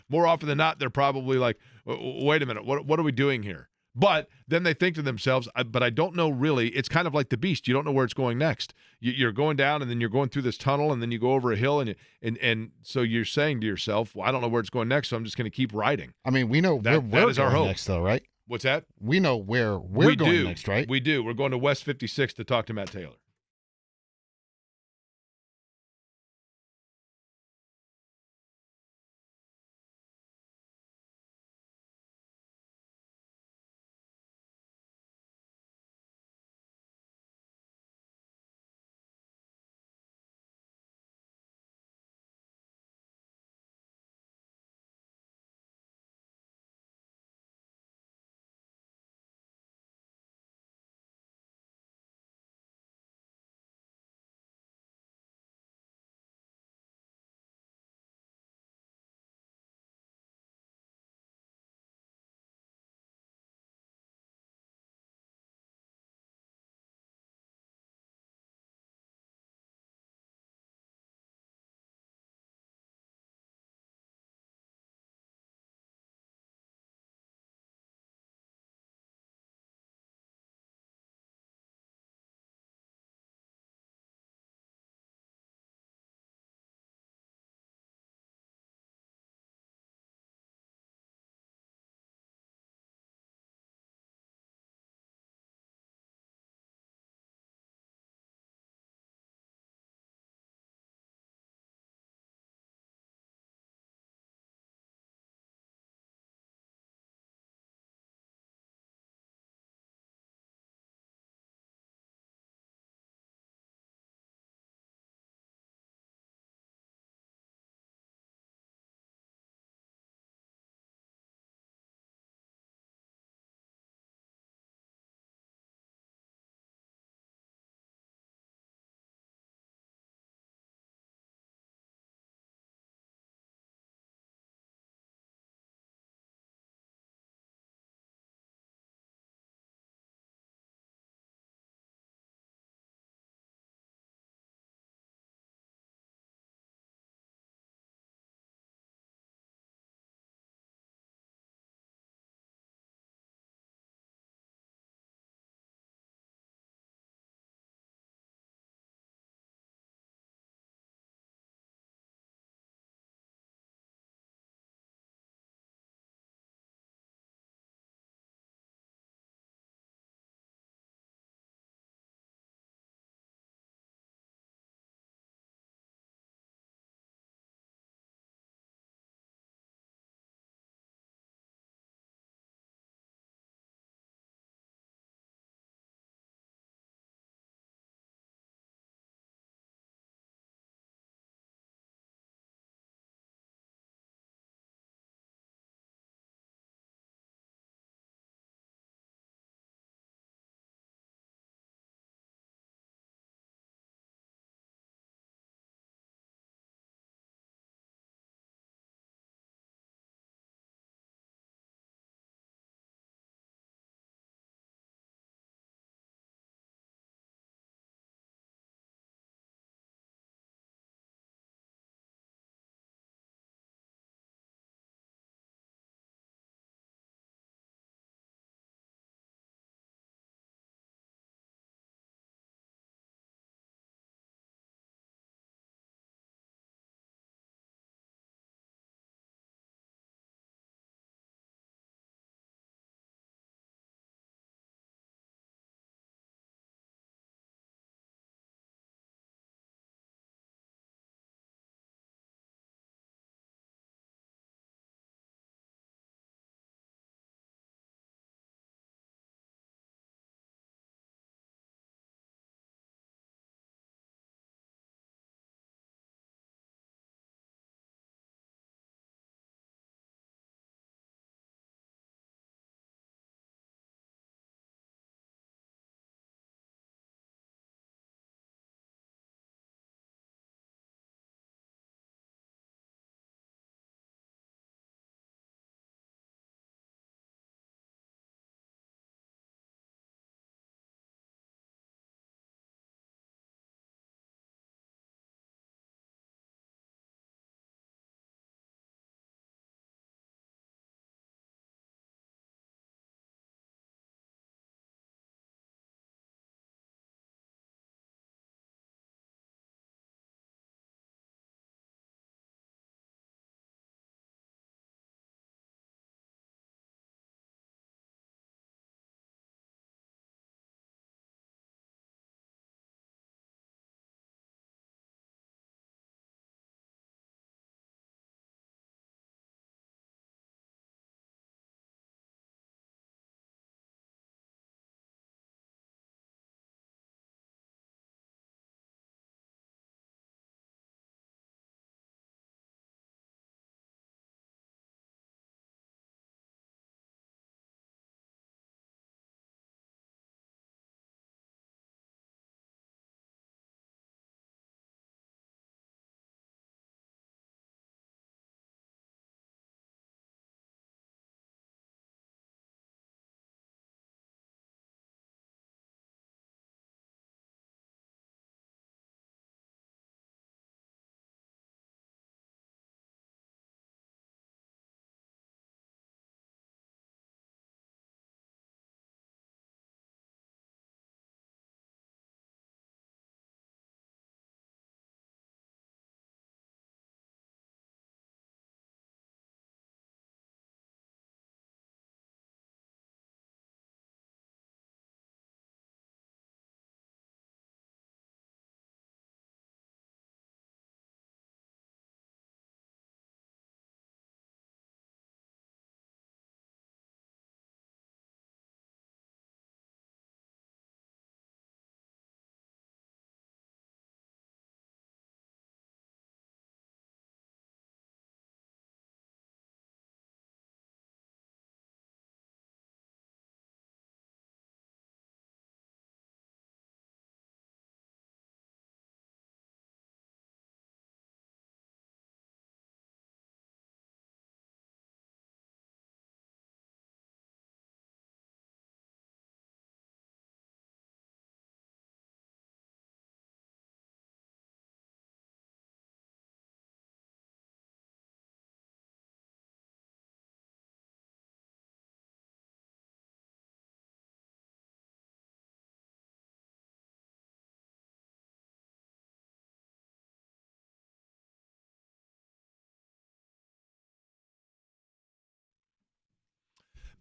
More often than not, they're probably like, wait a minute, what are we doing here? But then they think to themselves, but I don't know really. It's kind of like the beast. You don't know where it's going next. You're going down, and then you're going through this tunnel, and then you go over a hill, and so you're saying to yourself, well, I don't know where it's going next, so I'm just going to keep riding. I mean, we know where we're going next, though, right? What's that? We know where we're going next, right? We do. We're going to West 56 to talk to Matt Taylor.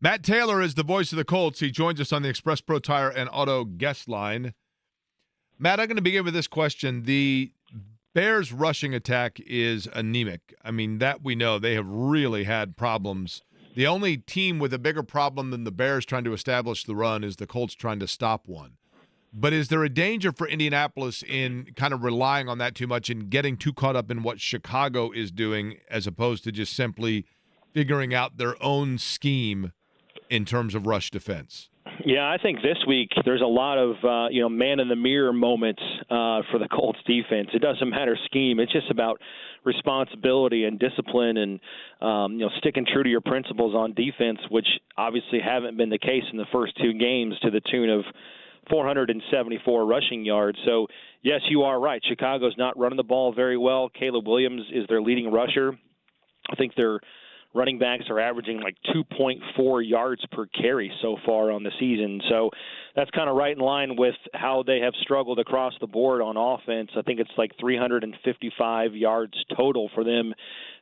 Matt Taylor is the voice of the Colts. He joins us on the Express Pro Tire and Auto guest line. Matt, I'm going to begin with this question. The Bears' rushing attack is anemic. I mean, that we know. They have really had problems. The only team with a bigger problem than the Bears trying to establish the run is the Colts trying to stop one. But is there a danger for Indianapolis in kind of relying on that too much and getting too caught up in what Chicago is doing as opposed to just simply figuring out their own scheme in terms of rush defense? Yeah, I think this week there's a lot of man in the mirror moments for the Colts defense. It doesn't matter scheme; it's just about responsibility and discipline, and sticking true to your principles on defense, which obviously haven't been the case in the first two games to the tune of 474 rushing yards. So yes, you are right. Chicago's not running the ball very well. Caleb Williams is their leading rusher. I think they're running backs are averaging like 2.4 yards per carry so far on the season. So that's kind of right in line with how they have struggled across the board on offense. I think it's like 355 yards total for them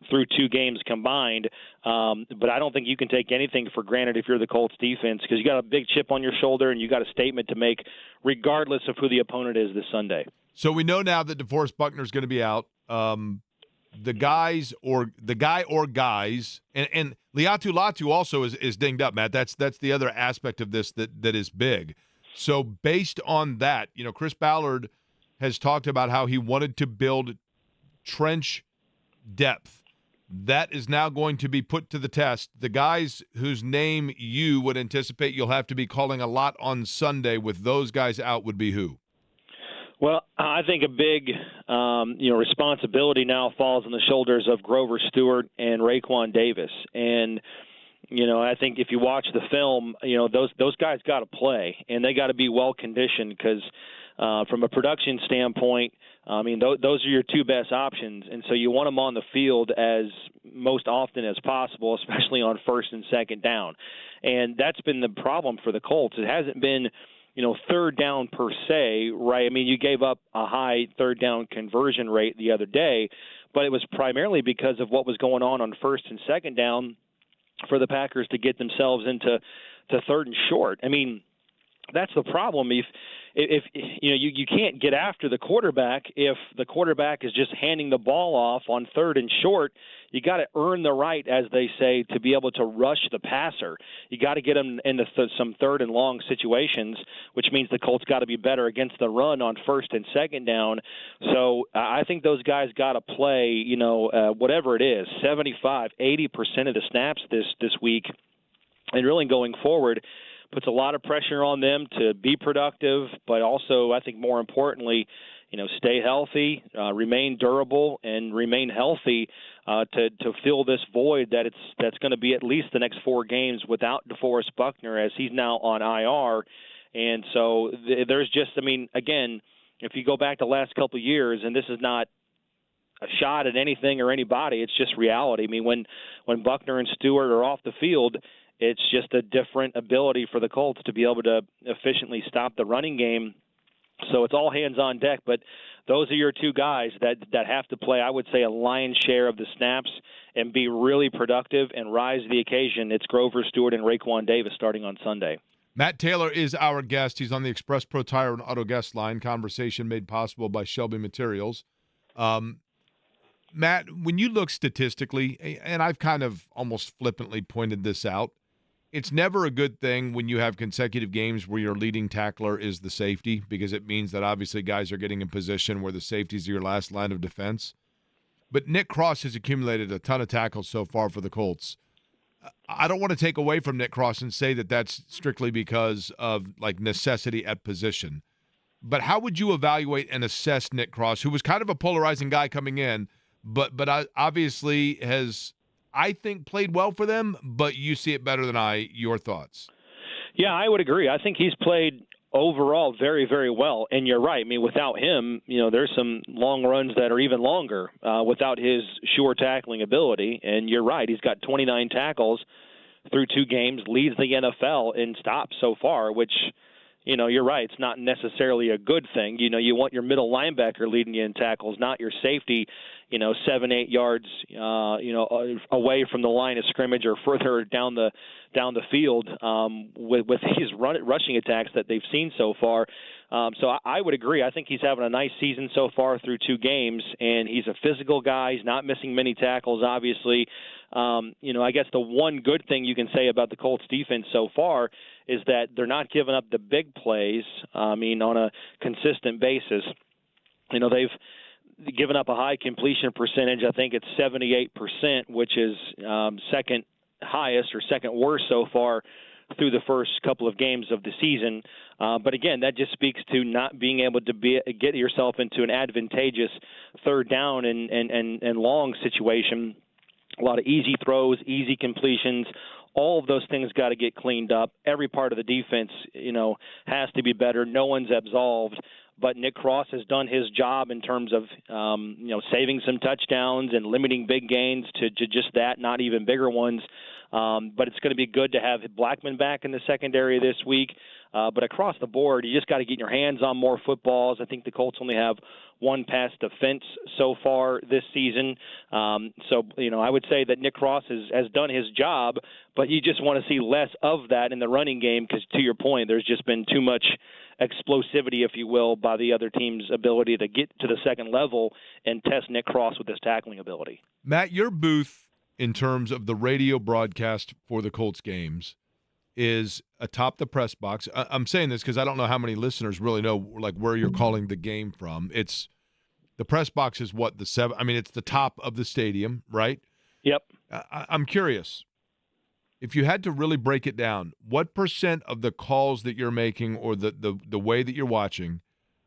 through two games combined. But I don't think you can take anything for granted if you're the Colts defense, because you got a big chip on your shoulder and you got a statement to make regardless of who the opponent is this Sunday. So we know now that DeForest Buckner is going to be out. The guy or guys, and Liatu Latu also is dinged up, Matt. That's the other aspect of this that is big. So based on that, Chris Ballard has talked about how he wanted to build trench depth. That is now going to be put to the test. The guys whose name you would anticipate you'll have to be calling a lot on Sunday with those guys out would be who? Well, I think a big, responsibility now falls on the shoulders of Grover Stewart and Raekwon Davis. And, I think if you watch the film, those guys got to play, and they got to be well conditioned because from a production standpoint, those are your two best options. And so you want them on the field as most often as possible, especially on first and second down. And that's been the problem for the Colts. It hasn't been third down per se, right? I mean, you gave up a high third down conversion rate the other day, but it was primarily because of what was going on first and second down for the Packers to get themselves into third and short. I mean, that's the problem. If you can't get after the quarterback if the quarterback is just handing the ball off on third and short. You got to earn the right, as they say, to be able to rush the passer. You got to get them into some third and long situations, which means the Colts got to be better against the run on first and second down. So I think those guys got to play, whatever it is, 75, 80% of the snaps this week, and really going forward. Puts a lot of pressure on them to be productive, but also, I think more importantly, stay healthy, remain durable, and remain healthy to fill this void that's going to be at least the next 4 games without DeForest Buckner, as he's now on IR. And so there's just, again, if you go back the last couple of years, and this is not a shot at anything or anybody, it's just reality. When Buckner and Stewart are off the field, it's just a different ability for the Colts to be able to efficiently stop the running game. So it's all hands on deck, but those are your two guys that have to play, I would say, a lion's share of the snaps and be really productive and rise to the occasion. It's Grover Stewart and Raekwon Davis starting on Sunday. Matt Taylor is our guest. He's on the Express Pro Tire and Auto guest line. Conversation made possible by Shelby Materials. Matt, when you look statistically, and I've kind of almost flippantly pointed this out, it's never a good thing when you have consecutive games where your leading tackler is the safety, because it means that obviously guys are getting in position where the safeties are your last line of defense. But Nick Cross has accumulated a ton of tackles so far for the Colts. I don't want to take away from Nick Cross and say that that's strictly because of necessity at position. But how would you evaluate and assess Nick Cross, who was kind of a polarizing guy coming in, but obviously has, I think, played well for them, but you see it better than I. Your thoughts? Yeah, I would agree. I think he's played overall very, very well. And you're right. Without him, there's some long runs that are even longer without his sure tackling ability. And you're right. He's got 29 tackles through 2 games, leads the NFL in stops so far, which you're right. It's not necessarily a good thing. You want your middle linebacker leading you in tackles, not your safety, 7-8 yards, away from the line of scrimmage or further down the field with these rushing attacks that they've seen so far. So I would agree. I think he's having a nice season so far through 2 games, and he's a physical guy. He's not missing many tackles, obviously. I guess the one good thing you can say about the Colts defense so far is that they're not giving up the big plays, on a consistent basis. They've given up a high completion percentage. I think it's 78%, which is second highest or second worst so far through the first couple of games of the season. But again, that just speaks to not being able to get yourself into an advantageous third down and long situation. A lot of easy throws, easy completions. All of those things got to get cleaned up. Every part of the defense, has to be better. No one's absolved. But Nick Cross has done his job in terms of, saving some touchdowns and limiting big gains to just that, not even bigger ones. But it's going to be good to have Blackman back in the secondary this week. But across the board, you just got to get your hands on more footballs. I think the Colts only have one pass defense so far this season. I would say that Nick Cross has done his job, but you just want to see less of that in the running game because, to your point, there's just been too much explosivity, if you will, by the other team's ability to get to the second level and test Nick Cross with his tackling ability. Matt, your booth in terms of the radio broadcast for the Colts games is atop the press box. I'm saying this because I don't know how many listeners really know where you're calling the game from. It's the press box is what it's the top of the stadium, right? Yep. I'm curious. If you had to really break it down, what % of the calls that you're making or the way that you're watching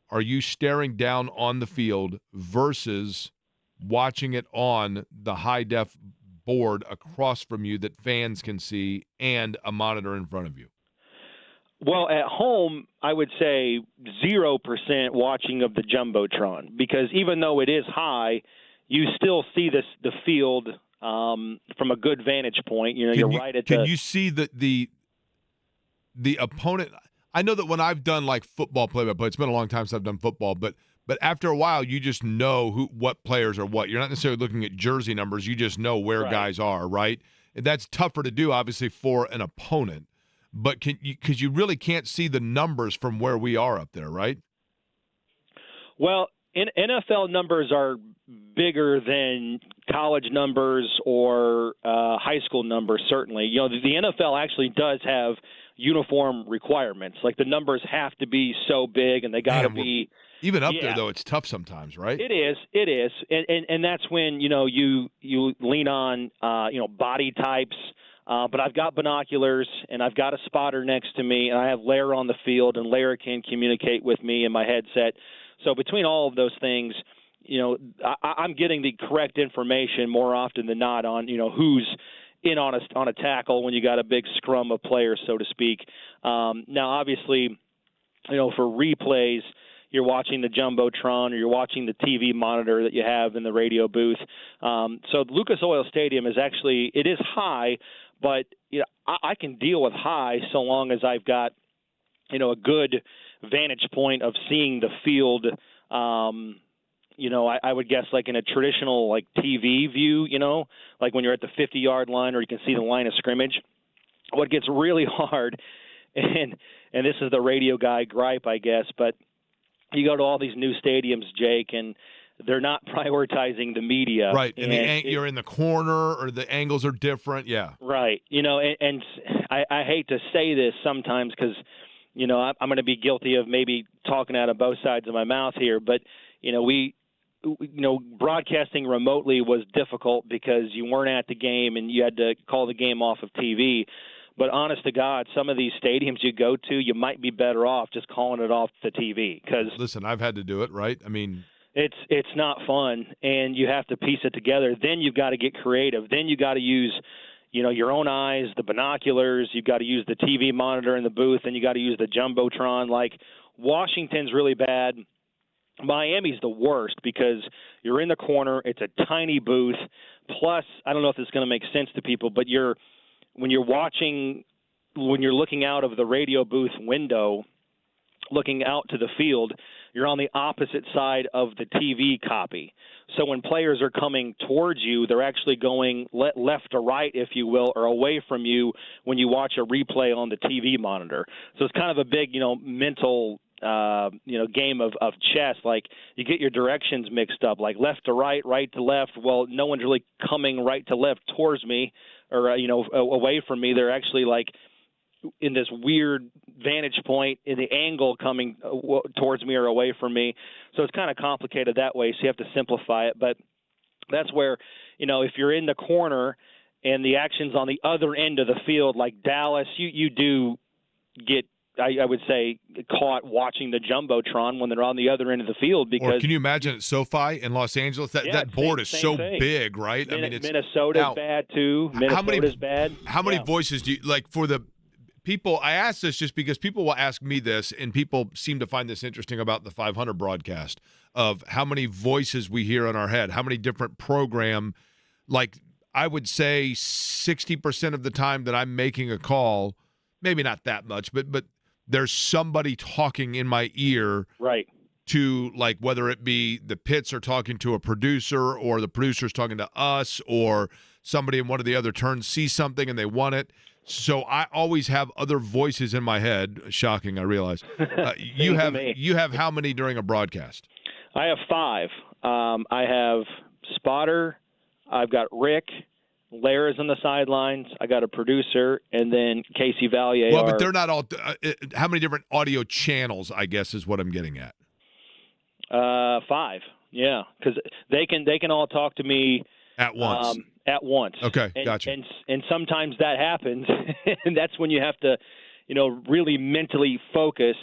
are you staring down on the field versus watching it on the high-def board across from you that fans can see and a monitor in front of you? Well, at home, I would say 0% watching of the Jumbotron because even though it is high, you still see the field from a good vantage point. You're right at Can you see the opponent? I know that when I've done football play-by-play, it's been a long time since I've done football, but after a while, you just know what players are what. You're not necessarily looking at jersey numbers. You just know where guys are, right? And that's tougher to do, obviously, for an opponent. But because you really can't see the numbers from where we are up there, right? Well, NFL numbers are bigger than college numbers or high school numbers, certainly. The NFL actually does have uniform requirements. The numbers have to be so big, and they got to be – even up there, though, it's tough sometimes, right? It is, and that's when you lean on body types. But I've got binoculars and I've got a spotter next to me, and I have Lair on the field, and Lair can communicate with me in my headset. So between all of those things, I'm getting the correct information more often than not on who's in on a tackle when you got a big scrum of players, so to speak. Now, obviously, for replays, you're watching the Jumbotron or you're watching the TV monitor that you have in the radio booth. So Lucas Oil Stadium is actually, it is high, but I can deal with high so long as I've got, a good vantage point of seeing the field. I would guess in a traditional TV view, when you're at the 50-yard line or you can see the line of scrimmage. What gets really hard, and this is the radio guy gripe, I guess, but you go to all these new stadiums, Jake, and they're not prioritizing the media. Right, and you're in the corner or the angles are different, yeah. Right, and I hate to say this sometimes because, I'm going to be guilty of maybe talking out of both sides of my mouth here, but, broadcasting remotely was difficult because you weren't at the game and you had to call the game off of TV. But honest to God, some of these stadiums you go to, you might be better off just calling it off the TV. Because listen, I've had to do it, right? I mean, it's not fun, and you have to piece it together. Then you've got to get creative. Then you got to use, your own eyes, the binoculars. You've got to use the TV monitor in the booth, and you got to use the Jumbotron. Washington's really bad. Miami's the worst because you're in the corner. It's a tiny booth. Plus, I don't know if this is going to make sense to people, but when you're looking out of the radio booth window, looking out to the field, you're on the opposite side of the TV copy. So when players are coming towards you, they're actually going left to right, if you will, or away from you when you watch a replay on the TV monitor. So it's kind of a big, mental game of chess. Like, you get your directions mixed up, like left to right, right to left. Well, no one's really coming right to left towards me or, away from me. They're actually like in this weird vantage point in the angle coming towards me or away from me. So it's kind of complicated that way. So you have to simplify it. But that's where, if you're in the corner and the action's on the other end of the field, like Dallas, you do get, I would say, caught watching the Jumbotron when they're on the other end of the field. Because or can you imagine at SoFi in Los Angeles? That board is so big, right? It's Minnesota's bad too. Minnesota's bad. How many voices do you like for the people? I ask this just because people will ask me this, and people seem to find this interesting about the 500 broadcast of how many voices we hear in our head, how many different program. Like, I would say 60% of the time that I'm making a call, maybe not that much, but there's somebody talking in my ear, right? To, like, whether it be the pits are talking to a producer or the producer's talking to us or somebody in one of the other turns sees something and they want it. So I always have other voices in my head. Shocking, I realize. You have how many during a broadcast? I have 5. I have spotter. I've got Rick. Lara's on the sidelines. I got a producer, and then Casey Valier. Well, but they're not all. How many different audio channels, I guess, is what I'm getting at. 5. Yeah, because they can all talk to me at once. Okay, gotcha. And sometimes that happens, and that's when you have to, really mentally focus.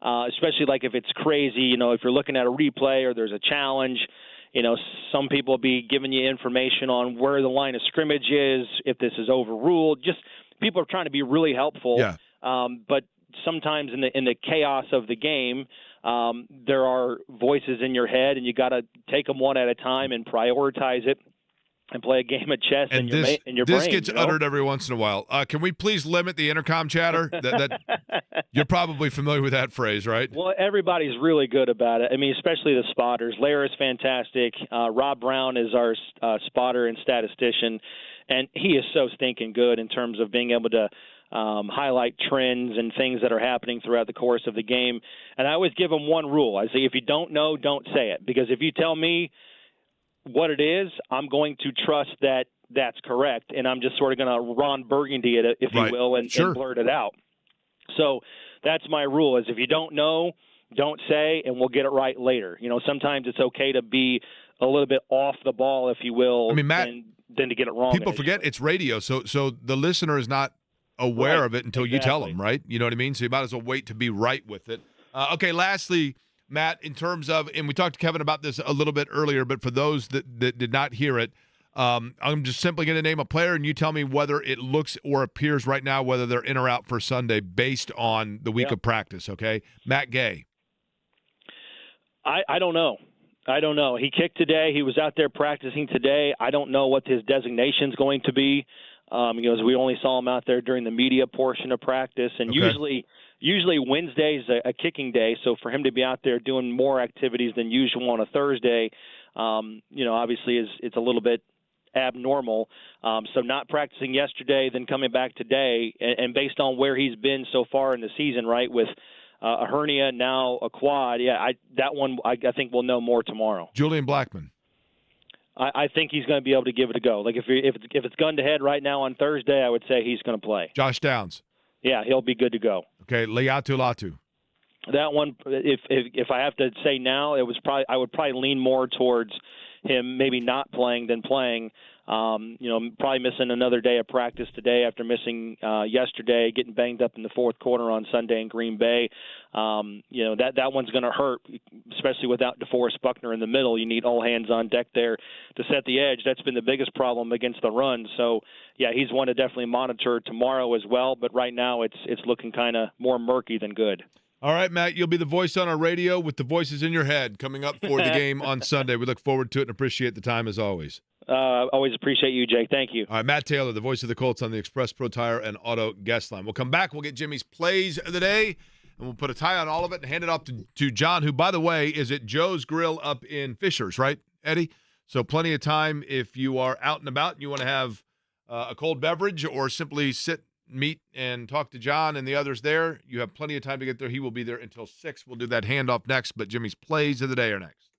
Especially like if it's crazy, if you're looking at a replay or there's a challenge. Some people will be giving you information on where the line of scrimmage is, if this is overruled. Just people are trying to be really helpful. Yeah. But sometimes in the chaos of the game, there are voices in your head, and you got to take them one at a time and prioritize it and play a game of chess in your brain. This gets uttered every once in a while. Can we please limit the intercom chatter? That you're probably familiar with that phrase, right? Well, everybody's really good about it. I mean, especially the spotters. Lara's fantastic. Rob Brown is our spotter and statistician, and he is so stinking good in terms of being able to highlight trends and things that are happening throughout the course of the game. And I always give him one rule. I say, if you don't know, don't say it. Because if you tell me what it is, I'm going to trust that that's correct, and I'm just sort of going to Ron Burgundy it, if you will, and blurt it out. So that's my rule, is if you don't know, don't say, and we'll get it right later. Sometimes it's okay to be a little bit off the ball, if you will, I mean, Matt, than to get it wrong. People forget it's radio, so the listener is not aware of it until you tell them, right? You know what I mean? So you might as well wait to be right with it. Okay, lastly, Matt, in terms of, and we talked to Kevin about this a little bit earlier, but for those that did not hear it, I'm just simply going to name a player, and you tell me whether it looks or appears right now whether they're in or out for Sunday based on the week of practice, okay? Matt Gay. I don't know. He kicked today. He was out there practicing today. I don't know what his designation is going to be. Because we only saw him out there during the media portion of practice, and usually Wednesday's a kicking day, so for him to be out there doing more activities than usual on a Thursday, obviously it's a little bit abnormal. So not practicing yesterday, then coming back today, and based on where he's been so far in the season, right, with a hernia, now a quad, that one I think we'll know more tomorrow. Julian Blackman. I think he's going to be able to give it a go. Like if it's gun to head right now on Thursday, I would say he's going to play. Josh Downs. Yeah, he'll be good to go. Okay, Leatu Latu. That one, if I have to say now, I would probably lean more towards him maybe not playing than playing. Probably missing another day of practice today after missing yesterday, getting banged up in the fourth quarter on Sunday in Green Bay. That one's going to hurt, especially without DeForest Buckner in the middle. You need all hands on deck there to set the edge. That's been the biggest problem against the run. So, yeah, he's one to definitely monitor tomorrow as well. But right now it's looking kind of more murky than good. All right, Matt, you'll be the voice on our radio with the voices in your head coming up for the game on Sunday. We look forward to it and appreciate the time as always. Always appreciate you, Jake. Thank you. All right, Matt Taylor, the voice of the Colts on the Express Pro Tire and Auto Guest Line. We'll come back. We'll get Jimmy's plays of the day and we'll put a tie on all of it and hand it off to John, who, by the way, is at Joe's Grill up in Fishers, right, Eddie? So plenty of time if you are out and about and you want to have a cold beverage or simply sit, meet, and talk to John and the others there. You have plenty of time to get there. He will be there until 6. We'll do that handoff next, but Jimmy's plays of the day are next.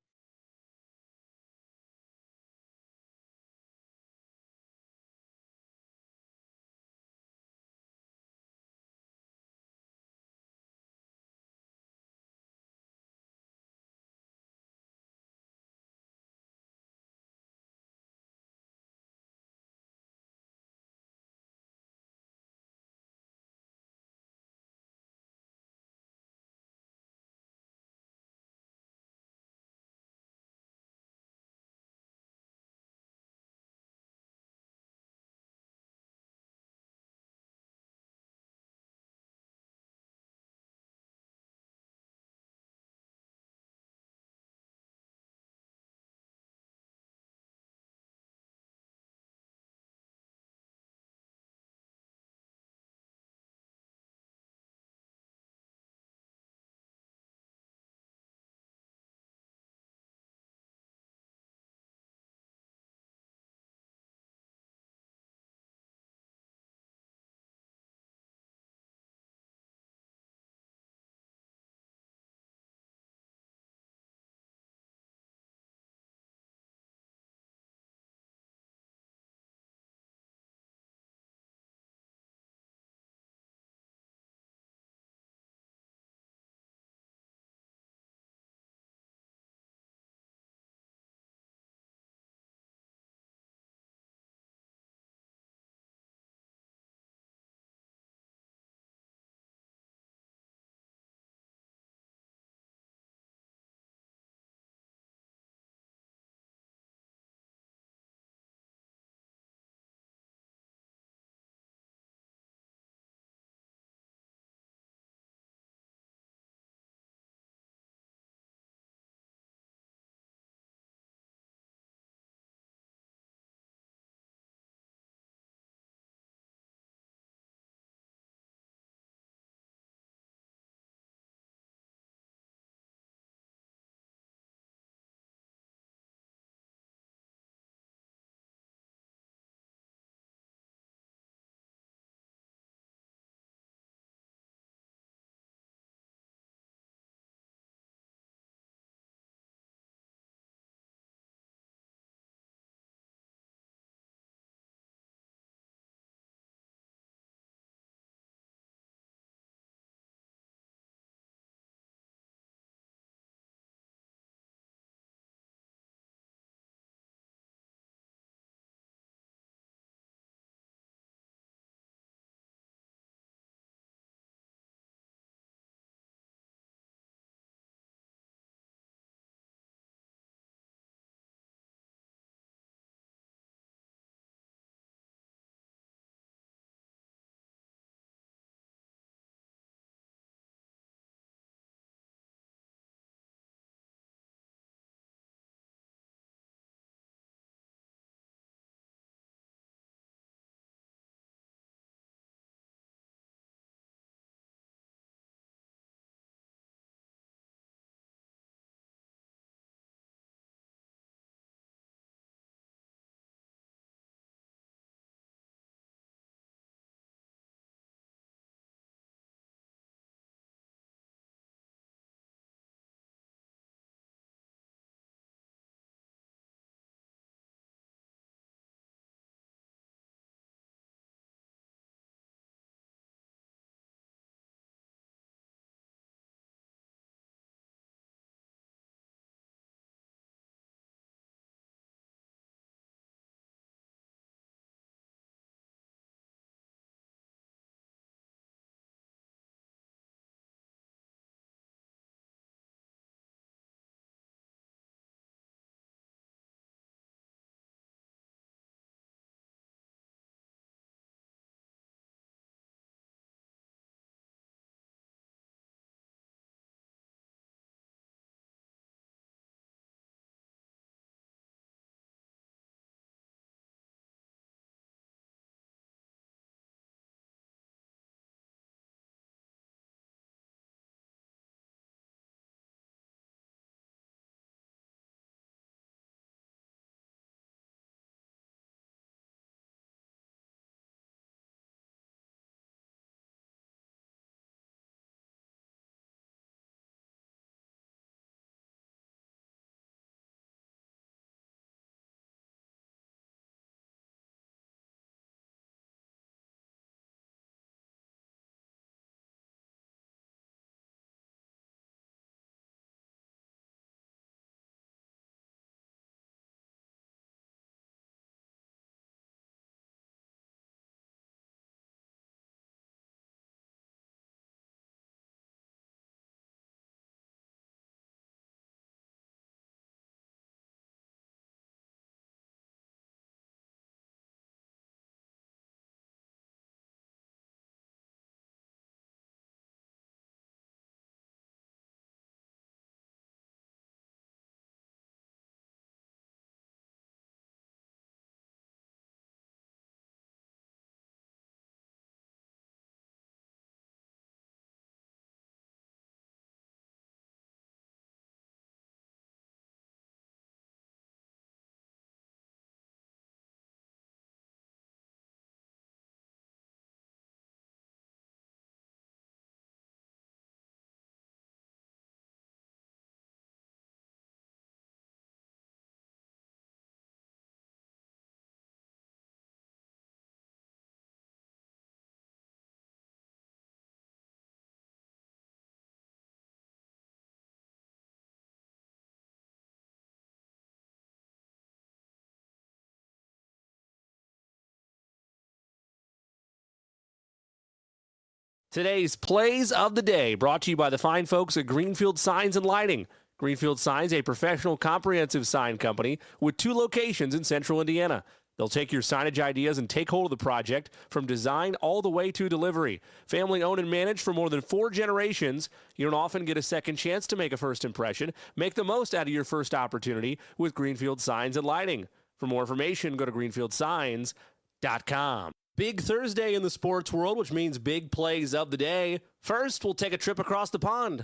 Today's Plays of the Day brought to you by the fine folks at Greenfield Signs and Lighting. Greenfield Signs, a professional comprehensive sign company with 2 locations in central Indiana. They'll take your signage ideas and take hold of the project from design all the way to delivery. Family owned and managed for more than 4 generations. You don't often get a second chance to make a first impression. Make the most out of your first opportunity with Greenfield Signs and Lighting. For more information, go to greenfieldsigns.com. Big Thursday in the sports world, which means big plays of the day. First, we'll take a trip across the pond.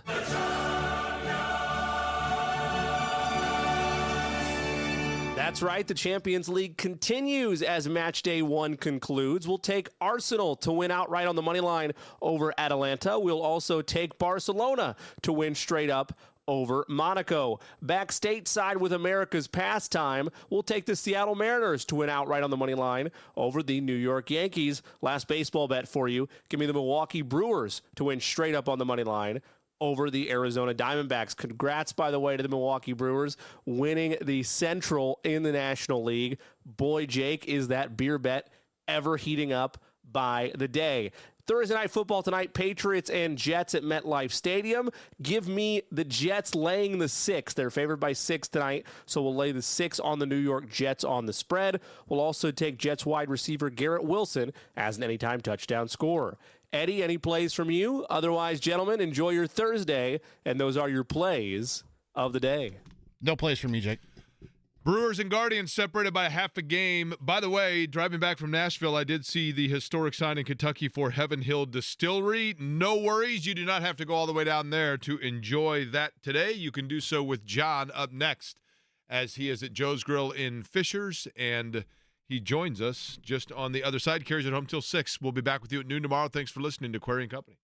That's right, the Champions League continues as match day 1 concludes. We'll take Arsenal to win outright on the money line over Atalanta. We'll also take Barcelona to win straight up over Monaco. Back stateside with America's pastime, we'll take the Seattle Mariners to win outright on the money line over the New York Yankees. Last baseball bet for you, give me the Milwaukee Brewers to win straight up on the money line over the Arizona Diamondbacks. Congrats, by the way, to the Milwaukee Brewers winning the Central in the National League. Boy, Jake, is that beer bet ever heating up by the day. Thursday Night Football tonight, Patriots and Jets at MetLife Stadium. Give me the Jets laying the 6. They're favored by 6 tonight, so we'll lay the 6 on the New York Jets on the spread. We'll also take Jets wide receiver Garrett Wilson as an anytime touchdown scorer. Eddie, any plays from you? Otherwise, gentlemen, enjoy your Thursday, and those are your plays of the day. No plays from me, Jake. Brewers and Guardians separated by half a game. By the way, driving back from Nashville, I did see the historic sign in Kentucky for Heaven Hill Distillery. No worries. You do not have to go all the way down there to enjoy that today. You can do so with John up next as he is at Joe's Grill in Fishers, and he joins us just on the other side, carries it home till 6. We'll be back with you at noon tomorrow. Thanks for listening to Query & Company.